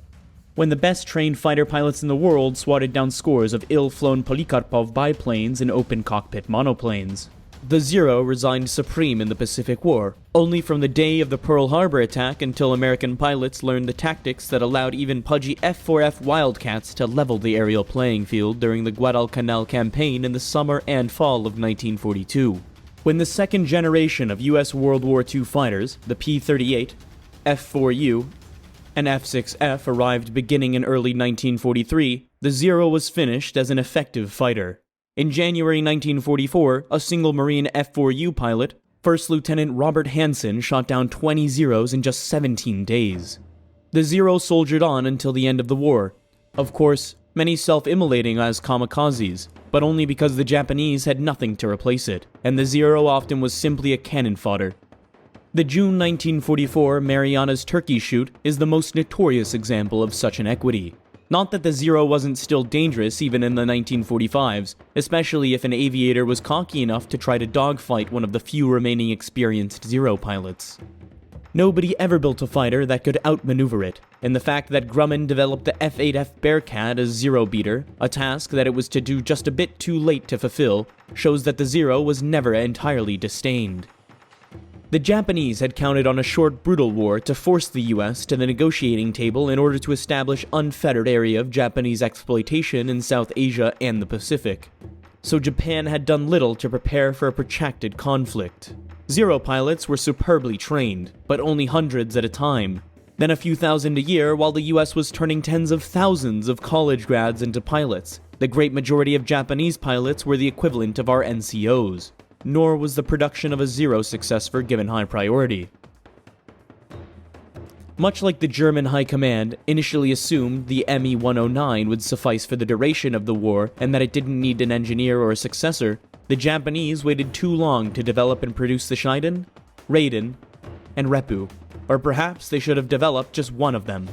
when the best trained fighter pilots in the world swatted down scores of ill-flown Polikarpov biplanes and open cockpit monoplanes. The Zero resigned supreme in the Pacific War, only from the day of the Pearl Harbor attack until American pilots learned the tactics that allowed even pudgy F-4F Wildcats to level the aerial playing field during the Guadalcanal campaign in the summer and fall of 1942. When the second generation of U.S. World War II fighters, the P-38, F-4U, and F-6F arrived beginning in early 1943, the Zero was finished as an effective fighter. In January 1944, a single Marine F-4U pilot, First Lieutenant Robert Hansen, shot down 20 Zeros in just 17 days. The Zero soldiered on until the end of the war. Of course, many self-immolating as kamikazes, but only because the Japanese had nothing to replace it, and the Zero often was simply a cannon fodder. The June 1944 Marianas Turkey shoot is the most notorious example of such inequity. Not that the Zero wasn't still dangerous even in the 1945s, especially if an aviator was cocky enough to try to dogfight one of the few remaining experienced Zero pilots. Nobody ever built a fighter that could outmaneuver it, and the fact that Grumman developed the F-8F Bearcat as Zero beater, a task that it was to do just a bit too late to fulfill, shows that the Zero was never entirely disdained. The Japanese had counted on a short, brutal war to force the US to the negotiating table in order to establish unfettered area of Japanese exploitation in South Asia and the Pacific. So Japan had done little to prepare for a protracted conflict. Zero pilots were superbly trained, but only hundreds at a time. Then a few thousand a year while the US was turning tens of thousands of college grads into pilots. The great majority of Japanese pilots were the equivalent of our NCOs. Nor was the production of a Zero successor given high priority. Much like the German High Command initially assumed the Me-109 would suffice for the duration of the war and that it didn't need an engineer or a successor, the Japanese waited too long to develop and produce the Shiden, Raiden, and Reppu, or perhaps they should have developed just one of them.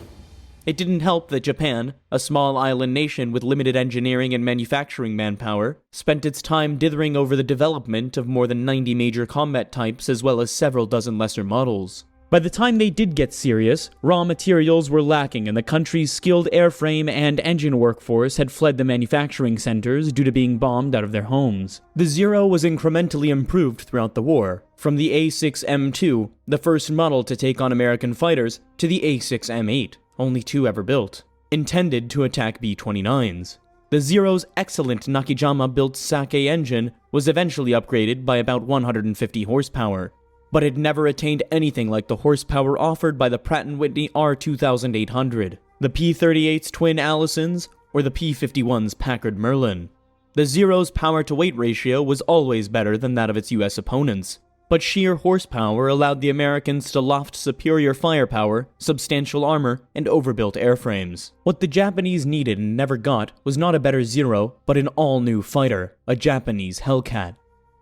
It didn't help that Japan, a small island nation with limited engineering and manufacturing manpower, spent its time dithering over the development of more than 90 major combat types as well as several dozen lesser models. By the time they did get serious, raw materials were lacking and the country's skilled airframe and engine workforce had fled the manufacturing centers due to being bombed out of their homes. The Zero was incrementally improved throughout the war, from the A6M2, the first model to take on American fighters, to the A6M8, only two ever built, intended to attack B-29s. The Zero's excellent Nakajima-built Sake engine was eventually upgraded by about 150 horsepower, but it never attained anything like the horsepower offered by the Pratt & Whitney R2800, the P-38's twin Allisons, or the P-51's Packard Merlin. The Zero's power-to-weight ratio was always better than that of its US opponents, but sheer horsepower allowed the Americans to loft superior firepower, substantial armor, and overbuilt airframes. What the Japanese needed and never got was not a better Zero, but an all-new fighter, a Japanese Hellcat.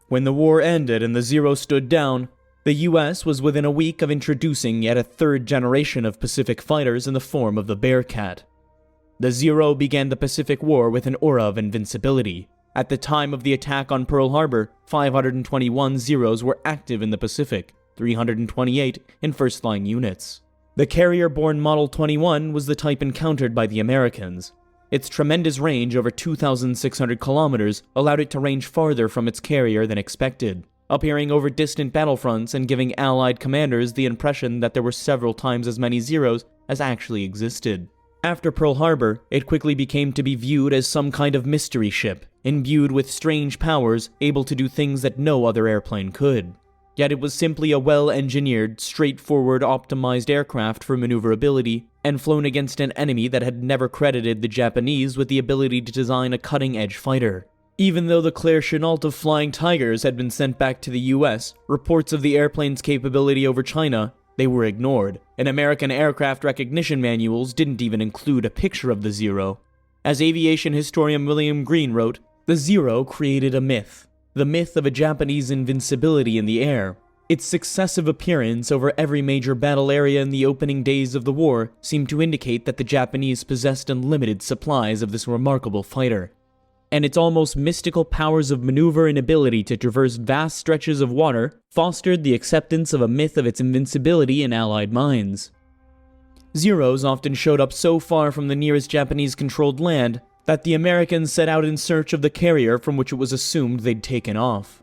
When the war ended and the Zero stood down, the US was within a week of introducing yet a third generation of Pacific fighters in the form of the Bearcat. The Zero began the Pacific War with an aura of invincibility. At the time of the attack on Pearl Harbor, 521 Zeros were active in the Pacific, 328 in first-line units. The carrier-borne Model 21 was the type encountered by the Americans. Its tremendous range over 2,600 kilometers allowed it to range farther from its carrier than expected, appearing over distant battlefronts and giving Allied commanders the impression that there were several times as many Zeros as actually existed. After Pearl Harbor, it quickly became to be viewed as some kind of mystery ship, imbued with strange powers, able to do things that no other airplane could. Yet it was simply a well-engineered, straightforward, optimized aircraft for maneuverability, and flown against an enemy that had never credited the Japanese with the ability to design a cutting-edge fighter. Even though the Claire Chennault of Flying Tigers had been sent back to the US, reports of the airplane's capability over China, they were ignored, and American aircraft recognition manuals didn't even include a picture of the Zero. As aviation historian William Green wrote, the Zero created a myth, the myth of a Japanese invincibility in the air. Its successive appearance over every major battle area in the opening days of the war seemed to indicate that the Japanese possessed unlimited supplies of this remarkable fighter. And its almost mystical powers of maneuver and ability to traverse vast stretches of water fostered the acceptance of a myth of its invincibility in Allied minds. Zeros often showed up so far from the nearest Japanese-controlled land that the Americans set out in search of the carrier from which it was assumed they'd taken off.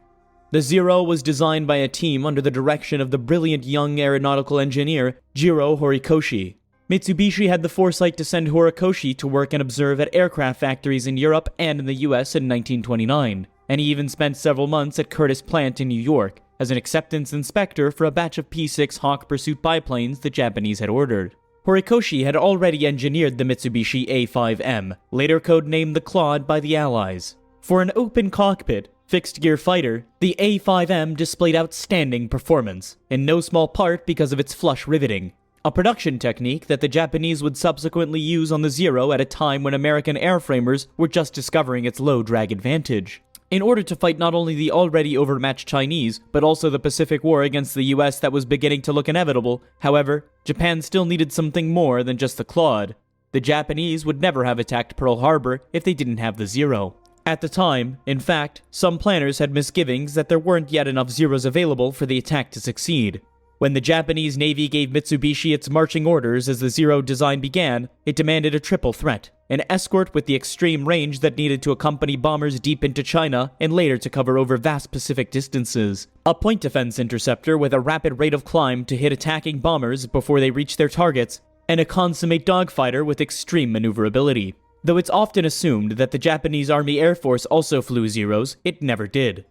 The Zero was designed by a team under the direction of the brilliant young aeronautical engineer Jiro Horikoshi. Mitsubishi had the foresight to send Horikoshi to work and observe at aircraft factories in Europe and in the US in 1929, and he even spent several months at Curtiss Plant in New York as an acceptance inspector for a batch of P-6 Hawk pursuit biplanes the Japanese had ordered. Horikoshi had already engineered the Mitsubishi A5M, later codenamed the Claude by the Allies. For an open cockpit, fixed-gear fighter, the A5M displayed outstanding performance, in no small part because of its flush riveting, a production technique that the Japanese would subsequently use on the Zero at a time when American airframers were just discovering its low drag advantage. In order to fight not only the already overmatched Chinese, but also the Pacific War against the US that was beginning to look inevitable, however, Japan still needed something more than just the Claude. The Japanese would never have attacked Pearl Harbor if they didn't have the Zero. At the time, in fact, some planners had misgivings that there weren't yet enough Zeros available for the attack to succeed. When the Japanese Navy gave Mitsubishi its marching orders as the Zero design began, it demanded a triple threat: an escort with the extreme range that needed to accompany bombers deep into China and later to cover over vast Pacific distances, a point defense interceptor with a rapid rate of climb to hit attacking bombers before they reached their targets, and a consummate dogfighter with extreme maneuverability. Though it's often assumed that the Japanese Army Air Force also flew Zeros, it never did.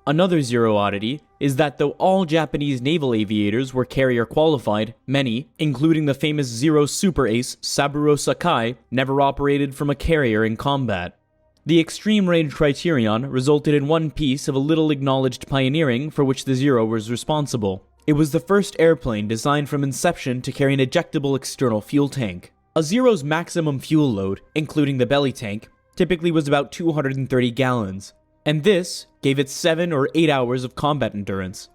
Another Zero oddity is that though all Japanese naval aviators were carrier qualified, many, including the famous Zero super ace Saburo Sakai, never operated from a carrier in combat. The extreme range criterion resulted in one piece of a little acknowledged pioneering for which the Zero was responsible. It was the first airplane designed from inception to carry an ejectable external fuel tank. A Zero's maximum fuel load, including the belly tank, typically was about 230 gallons. And this gave it 7 or 8 hours of combat endurance.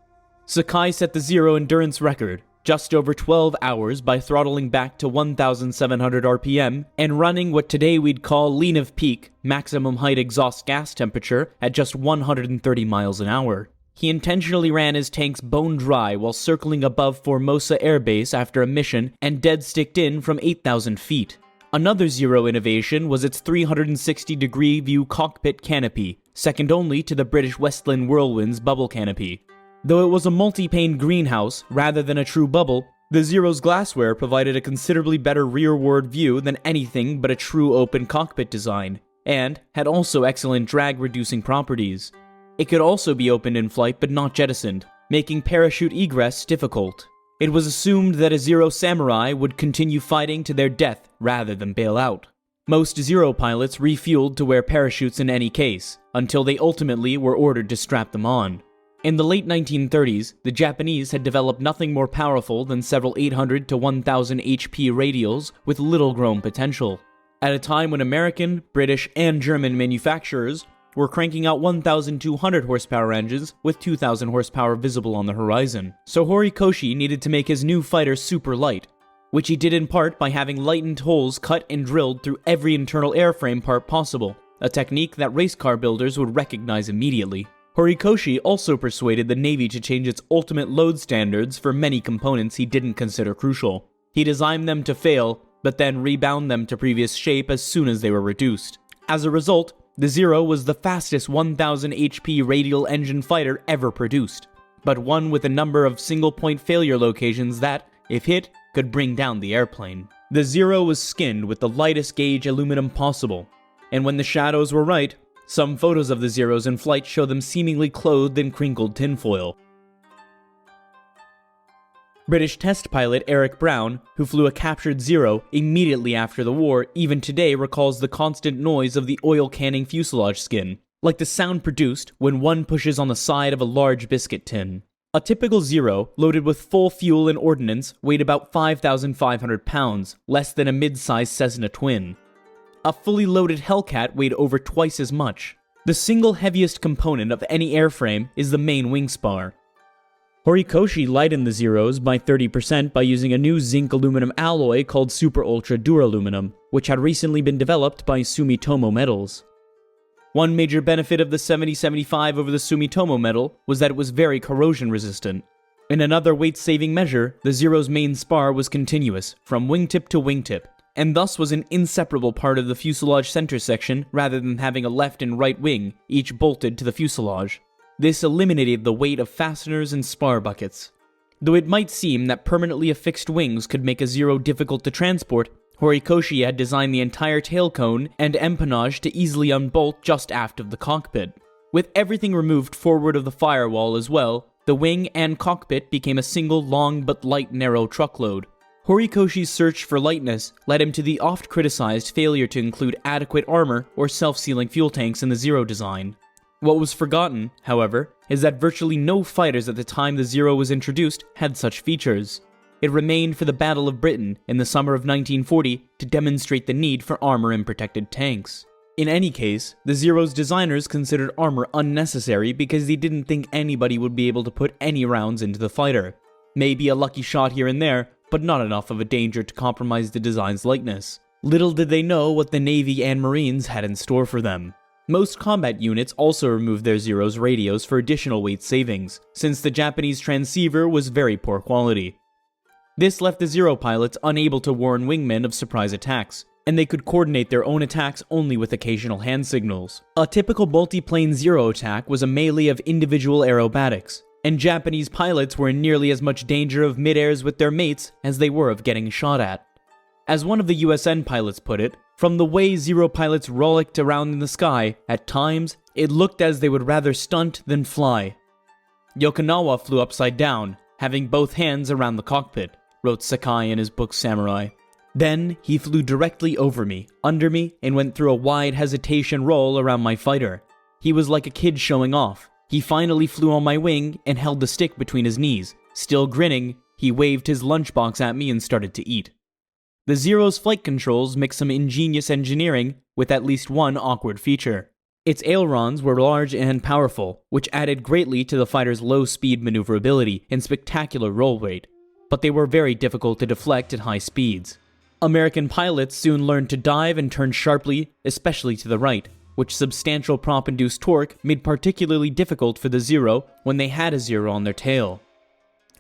Sakai set the Zero endurance record, just over 12 hours, by throttling back to 1,700 RPM and running what today we'd call lean of peak, maximum height exhaust gas temperature, at just 130 miles an hour. He intentionally ran his tanks bone dry while circling above Formosa Air Base after a mission and dead sticked in from 8,000 feet. Another Zero innovation was its 360-degree view cockpit canopy, second only to the British Westland Whirlwind's bubble canopy. Though it was a multi-pane greenhouse rather than a true bubble, the Zero's glassware provided a considerably better rearward view than anything but a true open cockpit design, and had also excellent drag-reducing properties. It could also be opened in flight but not jettisoned, making parachute egress difficult. It was assumed that a Zero samurai would continue fighting to their death rather than bail out. Most Zero pilots refueled to wear parachutes in any case, until they ultimately were ordered to strap them on. In the late 1930s, the Japanese had developed nothing more powerful than several 800 to 1000 HP radials with little grown potential. At a time when American, British, and German manufacturers were cranking out 1,200 horsepower engines with 2,000 horsepower visible on the horizon. So Horikoshi needed to make his new fighter super light, which he did in part by having lightened holes cut and drilled through every internal airframe part possible, a technique that race car builders would recognize immediately. Horikoshi also persuaded the Navy to change its ultimate load standards for many components he didn't consider crucial. He designed them to fail, but then rebound them to previous shape as soon as they were reduced. As a result, the Zero was the fastest 1000 HP radial engine fighter ever produced, but one with a number of single-point failure locations that, if hit, could bring down the airplane. The Zero was skinned with the lightest gauge aluminum possible, and when the shadows were right, some photos of the Zeros in flight show them seemingly clothed in crinkled tinfoil. British test pilot Eric Brown, who flew a captured Zero immediately after the war, even today recalls the constant noise of the oil canning fuselage skin, like the sound produced when one pushes on the side of a large biscuit tin. A typical Zero, loaded with full fuel and ordnance, weighed about 5,500 pounds, less than a mid-sized Cessna twin. A fully loaded Hellcat weighed over twice as much. The single heaviest component of any airframe is the main wing spar. Horikoshi lightened the Zeros by 30% by using a new zinc aluminum alloy called Super Ultra Duraluminum, which had recently been developed by Sumitomo Metals. One major benefit of the 7075 over the Sumitomo metal was that it was very corrosion resistant. In another weight-saving measure, the Zero's main spar was continuous, from wingtip to wingtip, and thus was an inseparable part of the fuselage center section rather than having a left and right wing, each bolted to the fuselage. This eliminated the weight of fasteners and spar buckets. Though it might seem that permanently affixed wings could make a Zero difficult to transport, Horikoshi had designed the entire tail cone and empennage to easily unbolt just aft of the cockpit. With everything removed forward of the firewall as well, the wing and cockpit became a single long but light narrow truckload. Horikoshi's search for lightness led him to the oft-criticized failure to include adequate armor or self-sealing fuel tanks in the Zero design. What was forgotten, however, is that virtually no fighters at the time the Zero was introduced had such features. It remained for the Battle of Britain in the summer of 1940 to demonstrate the need for armor and protected tanks. In any case, the Zero's designers considered armor unnecessary because they didn't think anybody would be able to put any rounds into the fighter. Maybe a lucky shot here and there, but not enough of a danger to compromise the design's lightness. Little did they know what the Navy and Marines had in store for them. Most combat units also removed their Zero's radios for additional weight savings, since the Japanese transceiver was very poor quality. This left the Zero pilots unable to warn wingmen of surprise attacks, and they could coordinate their own attacks only with occasional hand signals. A typical multi-plane Zero attack was a melee of individual aerobatics, and Japanese pilots were in nearly as much danger of mid-airs with their mates as they were of getting shot at. As one of the USN pilots put it, from the way Zero pilots rollicked around in the sky, at times, it looked as they would rather stunt than fly. Yokonawa flew upside down, having both hands around the cockpit, wrote Sakai in his book Samurai. Then, he flew directly over me, under me, and went through a wide hesitation roll around my fighter. He was like a kid showing off. He finally flew on my wing and held the stick between his knees. Still grinning, he waved his lunchbox at me and started to eat. The Zero's flight controls mixed some ingenious engineering with at least one awkward feature. Its ailerons were large and powerful, which added greatly to the fighter's low-speed maneuverability and spectacular roll rate, but they were very difficult to deflect at high speeds. American pilots soon learned to dive and turn sharply, especially to the right, which substantial prop-induced torque made particularly difficult for the Zero when they had a Zero on their tail.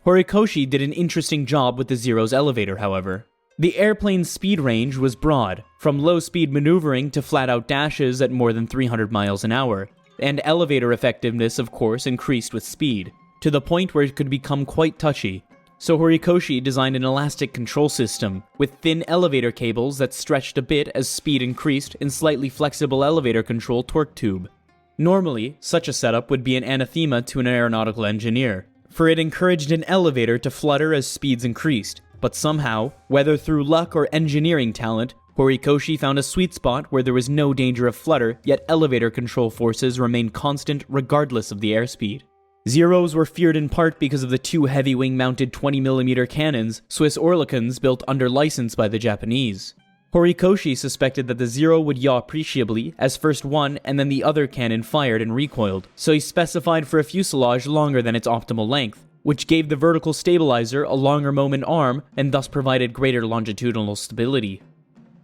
Horikoshi did an interesting job with the Zero's elevator, however. The airplane's speed range was broad, from low-speed maneuvering to flat-out dashes at more than 300 miles an hour, and elevator effectiveness, of course, increased with speed, to the point where it could become quite touchy. So Horikoshi designed an elastic control system, with thin elevator cables that stretched a bit as speed increased and slightly flexible elevator control torque tube. Normally, such a setup would be an anathema to an aeronautical engineer, for it encouraged an elevator to flutter as speeds increased. But somehow, whether through luck or engineering talent, Horikoshi found a sweet spot where there was no danger of flutter, yet elevator control forces remained constant regardless of the airspeed. Zeros were feared in part because of the two heavy wing-mounted 20mm cannons, Swiss Oerlikons built under license by the Japanese. Horikoshi suspected that the Zero would yaw appreciably as first one and then the other cannon fired and recoiled, so he specified for a fuselage longer than its optimal length, which gave the vertical stabilizer a longer moment arm and thus provided greater longitudinal stability.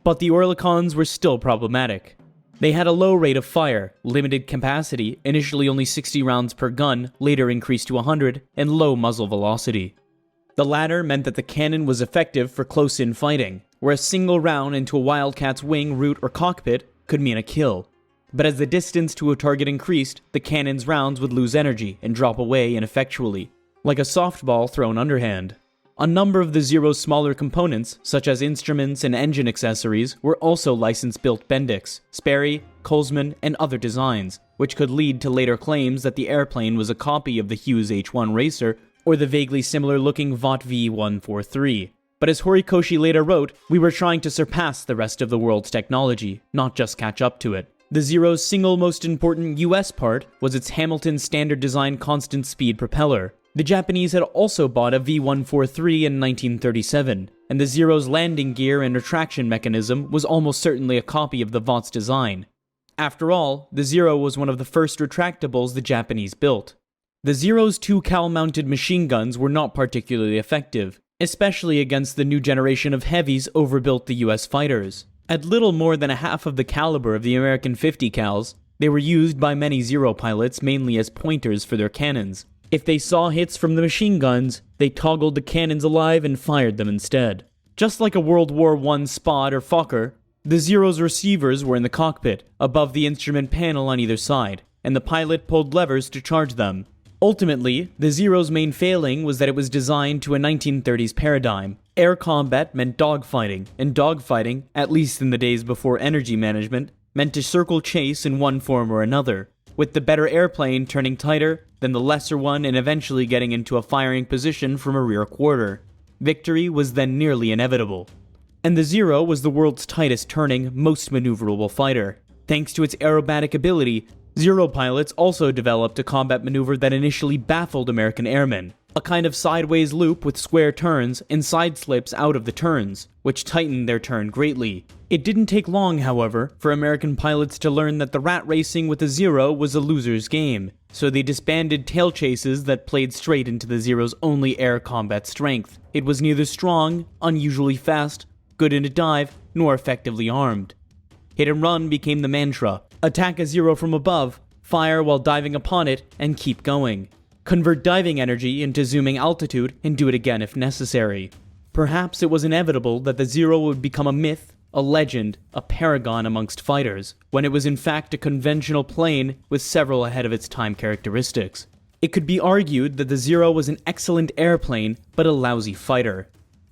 But the Oerlikons were still problematic. They had a low rate of fire, limited capacity, initially only 60 rounds per gun, later increased to 100, and low muzzle velocity. The latter meant that the cannon was effective for close-in fighting, where a single round into a Wildcat's wing, root, or cockpit could mean a kill. But as the distance to a target increased, the cannon's rounds would lose energy and drop away ineffectually, like a softball thrown underhand. A number of the Zero's smaller components, such as instruments and engine accessories, were also license-built Bendix, Sperry, Colesman, and other designs, which could lead to later claims that the airplane was a copy of the Hughes H-1 Racer or the vaguely similar-looking Vought V-143. But as Horikoshi later wrote, we were trying to surpass the rest of the world's technology, not just catch up to it. The Zero's single most important US part was its Hamilton standard design constant speed propeller. The Japanese had also bought a V-143 in 1937, and the Zero's landing gear and retraction mechanism was almost certainly a copy of the Vought's design. After all, the Zero was one of the first retractables the Japanese built. The Zero's two cowl-mounted machine guns were not particularly effective, especially against the new generation of heavies overbuilt the US fighters. At little more than a half of the caliber of the American 50 cals, they were used by many Zero pilots mainly as pointers for their cannons. If they saw hits from the machine guns, they toggled the cannons alive and fired them instead. Just like a World War I Spad or Fokker, the Zero's receivers were in the cockpit, above the instrument panel on either side, and the pilot pulled levers to charge them. Ultimately, the Zero's main failing was that it was designed to a 1930s paradigm. Air combat meant dogfighting, and dogfighting, at least in the days before energy management, meant to circle chase in one form or another, with the better airplane turning tighter than the lesser one and eventually getting into a firing position from a rear quarter. Victory was then nearly inevitable. And the Zero was the world's tightest turning, most maneuverable fighter. Thanks to its aerobatic ability, Zero pilots also developed a combat maneuver that initially baffled American airmen, a kind of sideways loop with square turns and side slips out of the turns, which tightened their turn greatly. It didn't take long, however, for American pilots to learn that the rat racing with the Zero was a loser's game, so they disbanded tail chases that played straight into the Zero's only air combat strength. It was neither strong, unusually fast, good in a dive, nor effectively armed. Hit and run became the mantra. Attack a Zero from above, fire while diving upon it, and keep going. Convert diving energy into zooming altitude and do it again if necessary. Perhaps it was inevitable that the Zero would become a myth, a legend, a paragon amongst fighters, when it was in fact a conventional plane with several ahead of its time characteristics. It could be argued that the Zero was an excellent airplane, but a lousy fighter.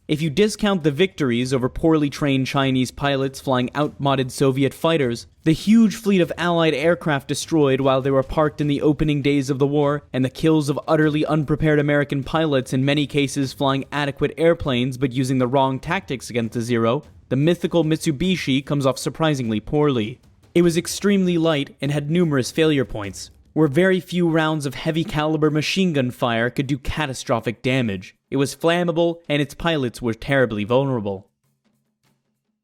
If you discount the victories over poorly trained Chinese pilots flying outmodded Soviet fighters, the huge fleet of Allied aircraft destroyed while they were parked in the opening days of the war, and the kills of utterly unprepared American pilots in many cases flying adequate airplanes but using the wrong tactics against the Zero, the mythical Mitsubishi comes off surprisingly poorly. It was extremely light and had numerous failure points, where very few rounds of heavy-caliber machine gun fire could do catastrophic damage. It was flammable, and its pilots were terribly vulnerable.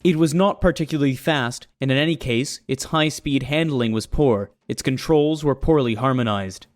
It was not particularly fast, and in any case, its high-speed handling was poor. Its controls were poorly harmonized.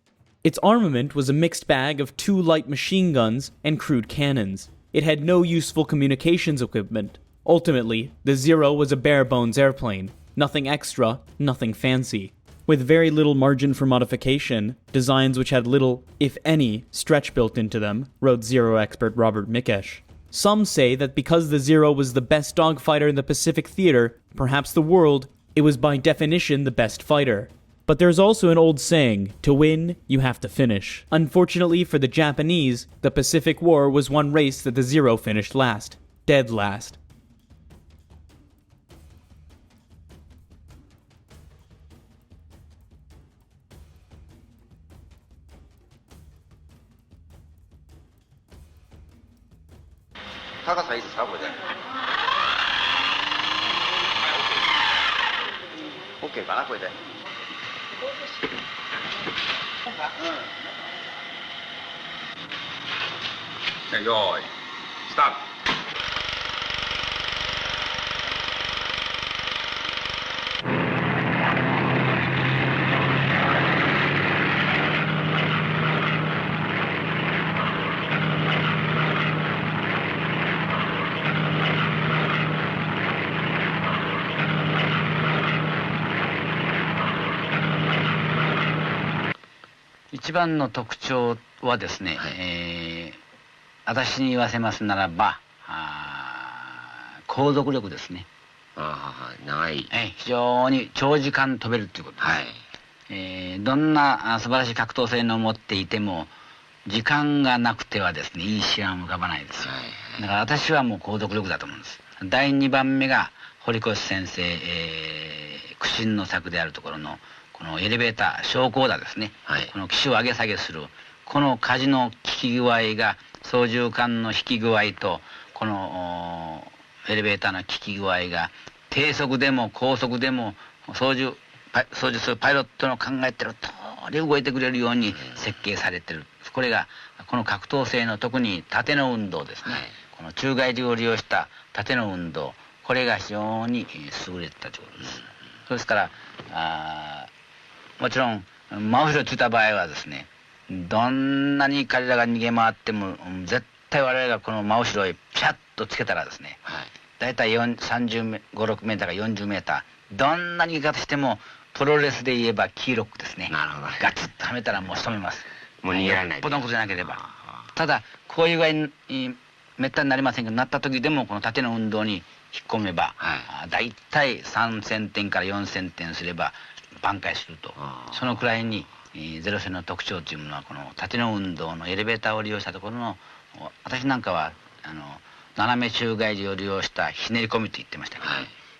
Its armament was a mixed bag of 2 light machine guns and crude cannons. It had no useful communications equipment. Ultimately, the Zero was a bare-bones airplane. Nothing extra, nothing fancy. With very little margin for modification, designs which had little, if any, stretch built into them, wrote Zero expert Robert Mikesh. Some say that because the Zero was the best dogfighter in the Pacific theater, perhaps the world, it was by definition the best fighter. But there's also an old saying, to win, you have to finish. Unfortunately for the Japanese, the Pacific War was one race that the Zero finished last. Dead last. OK かなこれで。よーい、スタート。一番の特徴はですね、私に言わせますならば航続力ですね。長い、非常に長時間飛べるということです。どんな素晴らしい格闘性能を持っていても時間がなくてはですね、いい試案は浮かばないですよ。だから私はもう航続力だと思うんです。第2番目が堀越先生、苦心の作であるところのこのエレベーター昇降だですね、この機種を上げ下げするこの舵の効き具合が操縦桿の引き具合とこのエレベーターの効き具合が低速でも高速でも操縦するパイロットの考えてる通り動いてくれるように設計されてる。これがこの格闘性の特に縦の運動ですね、この宙返りを利用した縦の運動、これが非常に優れてたということです。そうですからもちろん真後ろついた場合はですね、どんなに彼らが逃げ回っても絶対我々がこの真後ろへピャッとつけたらですね、だいたい35、6メーターか40メーター、どんな逃げ方してもプロレスで言えばキーロックですね。ガチッとはめたらもう仕留めます。もう逃げられない。よっぽどのことじゃなければ。ただこういう具合にめったになりませんけど、なった時でもこの縦の運動に引っ込めば、だいたい3000点から4000点すれば挽回すると。そのくらいにゼロ戦の特徴というものはこの縦の運動のエレベーターを利用したところの、私なんかは斜め宙返りを利用したひねり込みと言ってましたけど、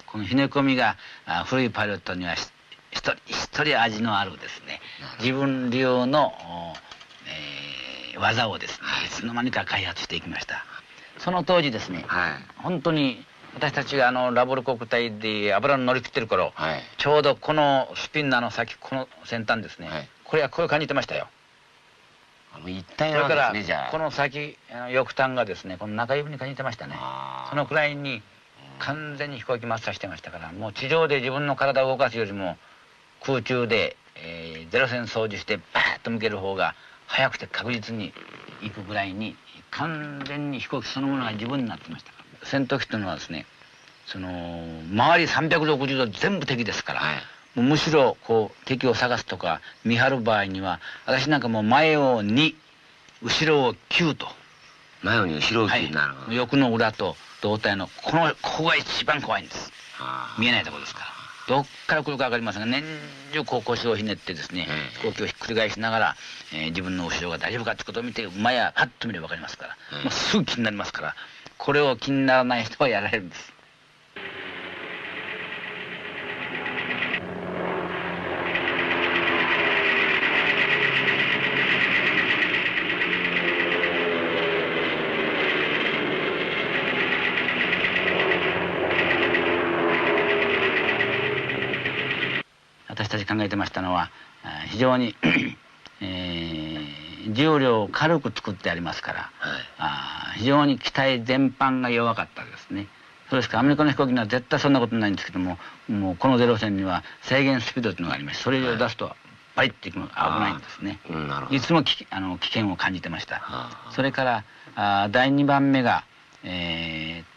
このひねり込みが古いパイロットには一人味のあるですね、自分流の、技をですね、いつの間にか開発していきました。その当時ですね、本当に私たちがラボル国体で油の乗り切ってる頃、ちょうどこのスピンナーの先、この先端ですね、これはこういう感じてましたよ。一体なんですね。じゃあこの先翼端がですね、この中指に感じてましたね。そのくらいに完全に飛行機マスターしてましたから、もう地上で自分の体を動かすよりも空中で、ゼロ戦操縦してバーッと向ける方が速くて確実に行くぐらいに完全に飛行機そのものが自分になってました。戦闘機というのはですね、その周り360度全部敵ですから、もうむしろこう敵を探すとか見張る場合には、私なんかもう前を2、後ろを9と。前を2、後ろを9、なるほど。翼の裏と胴体のここが一番怖いんです。見えないところですから。どっから来るか分かりませんが、年中こう腰をひねってですね、飛行機をひっくり返しながら、自分の後ろが大丈夫かってことを見て、前はパッと見れば分かりますから、もうすぐ気になりますから、これを気にならない人はやられるんです。私たち考えてましたのは、非常に重量を軽く作ってありますから、非常に機体全般が弱かったですね。そうですからアメリカの飛行機には絶対そんなことないんですけども、もうこのゼロ戦には制限スピードというのがありまして、それ以上出すとバリッといくのが危ないんですね。いつも危険を感じてました。それから第2番目が、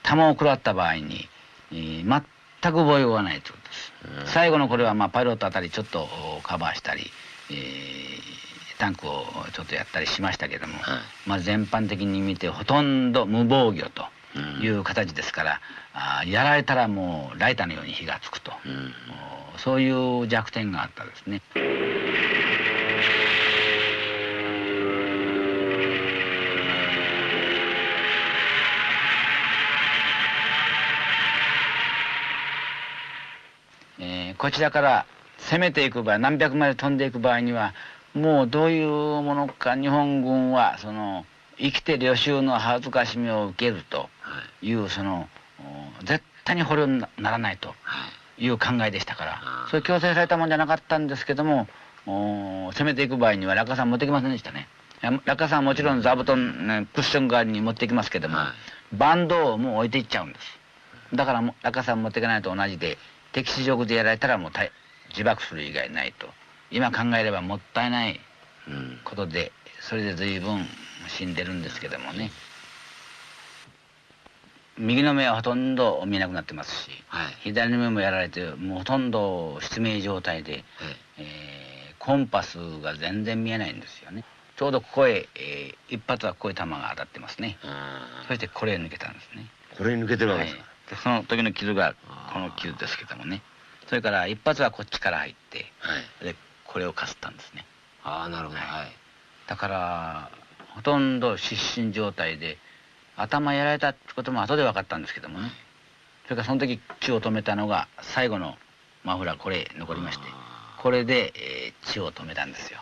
弾を食らった場合に、全く覚えようがないということです。最後のこれはパイロットあたりちょっとカバーしたり、タンクをちょっとやったりしましたけども、全般的に見てほとんど無防御という形ですから、やられたらもうライターのように火がつくと、そういう弱点があったですね。こちらから攻めていく場合、何百マイル飛んでいく場合には、もうどういうものか日本軍はその生きて領袖の恥ずかしみを受けるという、その絶対に捕虜にならないという考えでしたから、そういう強制されたもんじゃなかったんですけども、攻めていく場合には落下傘持ってきませんでしたね。落下傘はもちろん座布団、クッション代わりに持っていきますけども、バンドをもう置いていっちゃうんです。だから落下傘持っていかないと同じで、敵視上でやられたらもう自爆する以外ないと。今考えればもったいないことで、それで随分死んでるんですけどもね。右の目はほとんど見えなくなってますし、左の目もやられてもうほとんど失明状態で、コンパスが全然見えないんですよね。ちょうどここへ、一発はこういう弾が当たってますね。そしてこれ抜けたんですね。これ抜けてるわけですか。でその時の傷がこの傷ですけどもね。それから一発はこっちから入って、でこれをかすったんですね。なるほど。だからほとんど失神状態で、頭やられたってことも後で分かったんですけどもね。それからその時血を止めたのが最後のマフラー、これ残りまして、これで、血を止めたんですよ。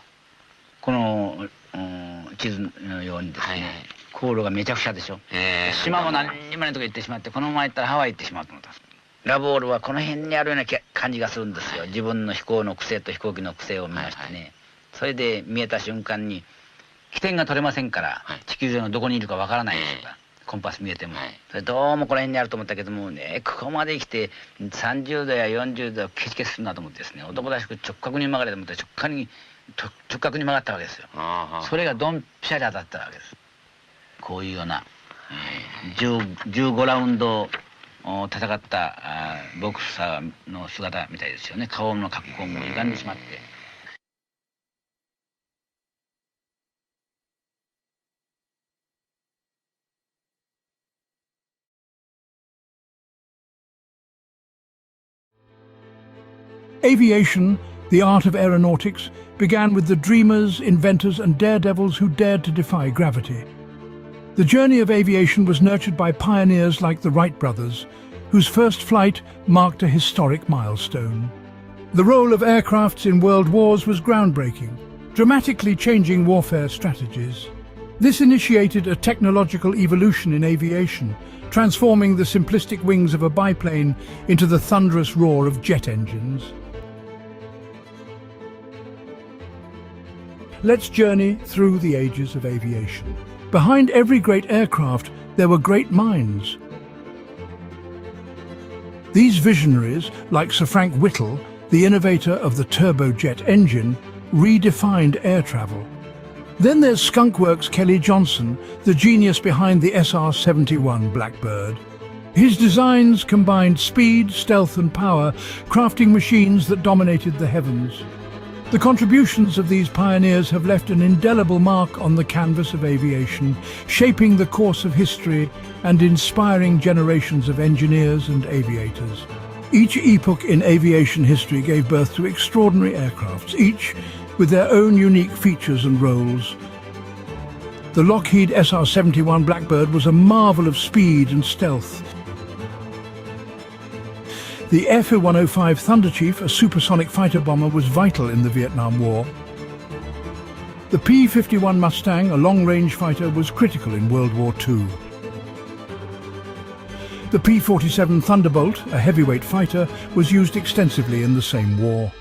この地図のようにですね、航路がめちゃくちゃでしょ。島も何にもないとこ行ってしまって、このまま行ったらハワイ行ってしまうと思ったんです。ラボールはこの辺にあるような感じがするんですよ。自分の飛行の癖と飛行機の癖を見ましてね。それで見えた瞬間に起点が取れませんから、地球上のどこにいるかわからないですから、コンパス見えても、それどうもこの辺にあると思ったけどもね、ここまで来て30度や40度ケチケチするなと思ってですね、男らしく直角に曲がれと思って直角に曲がったわけですよ。それがドンピシャリ当たったわけです。こういうような、15ラウンド戦ったボクサーの姿みたいですよね。顔の格好も歪んでしまって。Aviation, the art of aeronautics, began with the dreamers, inventors, and daredevils who dared to defy gravity. The journey of aviation was nurtured by pioneers like the Wright brothers, whose first flight marked a historic milestone. The role of aircrafts in world wars was groundbreaking, dramatically changing warfare strategies. This initiated a technological evolution in aviation, transforming the simplistic wings of a biplane into the thunderous roar of jet engines. Let's journey through the ages of aviation. Behind every great aircraft, there were great minds. These visionaries, like Sir Frank Whittle, the innovator of the turbojet engine, redefined air travel. Then there's Skunkworks' Kelly Johnson, the genius behind the SR-71 Blackbird. His designs combined speed, stealth and power, crafting machines that dominated the heavens. The contributions of these pioneers have left an indelible mark on the canvas of aviation, shaping the course of history and inspiring generations of engineers and aviators. Each epoch in aviation history gave birth to extraordinary aircrafts, each with their own unique features and roles. The Lockheed SR-71 Blackbird was a marvel of speed and stealth. The F-105 Thunderchief, a supersonic fighter bomber, was vital in the Vietnam War. The P-51 Mustang, a long-range fighter, was critical in World War II. The P-47 Thunderbolt, a heavyweight fighter, was used extensively in the same war.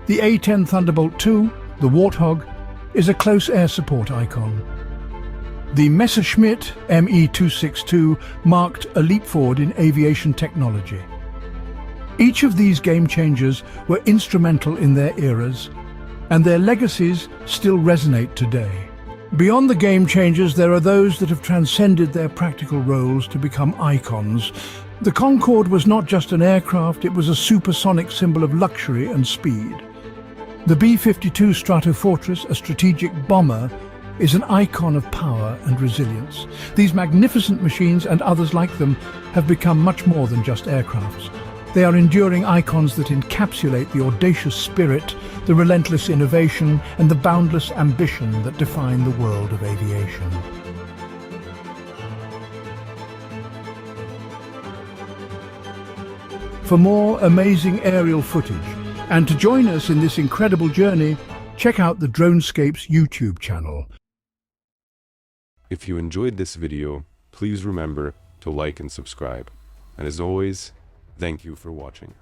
The A-10 Thunderbolt II, the Warthog, is a close air support icon. The Messerschmitt Me-262 marked a leap forward in aviation technology. Each of these game changers were instrumental in their eras, and their legacies still resonate today. Beyond the game changers, there are those that have transcended their practical roles to become icons. The Concorde was not just an aircraft, it was a supersonic symbol of luxury and speed. The B-52 Stratofortress, a strategic bomber, is an icon of power and resilience. These magnificent machines and others like them have become much more than just aircrafts. They are enduring icons that encapsulate the audacious spirit, the relentless innovation, and the boundless ambition that define the world of aviation. For more amazing aerial footage, and to join us in this incredible journey, check out the DroneScapes YouTube channel. If you enjoyed this video, please remember to like and subscribe. And as always, thank you for watching.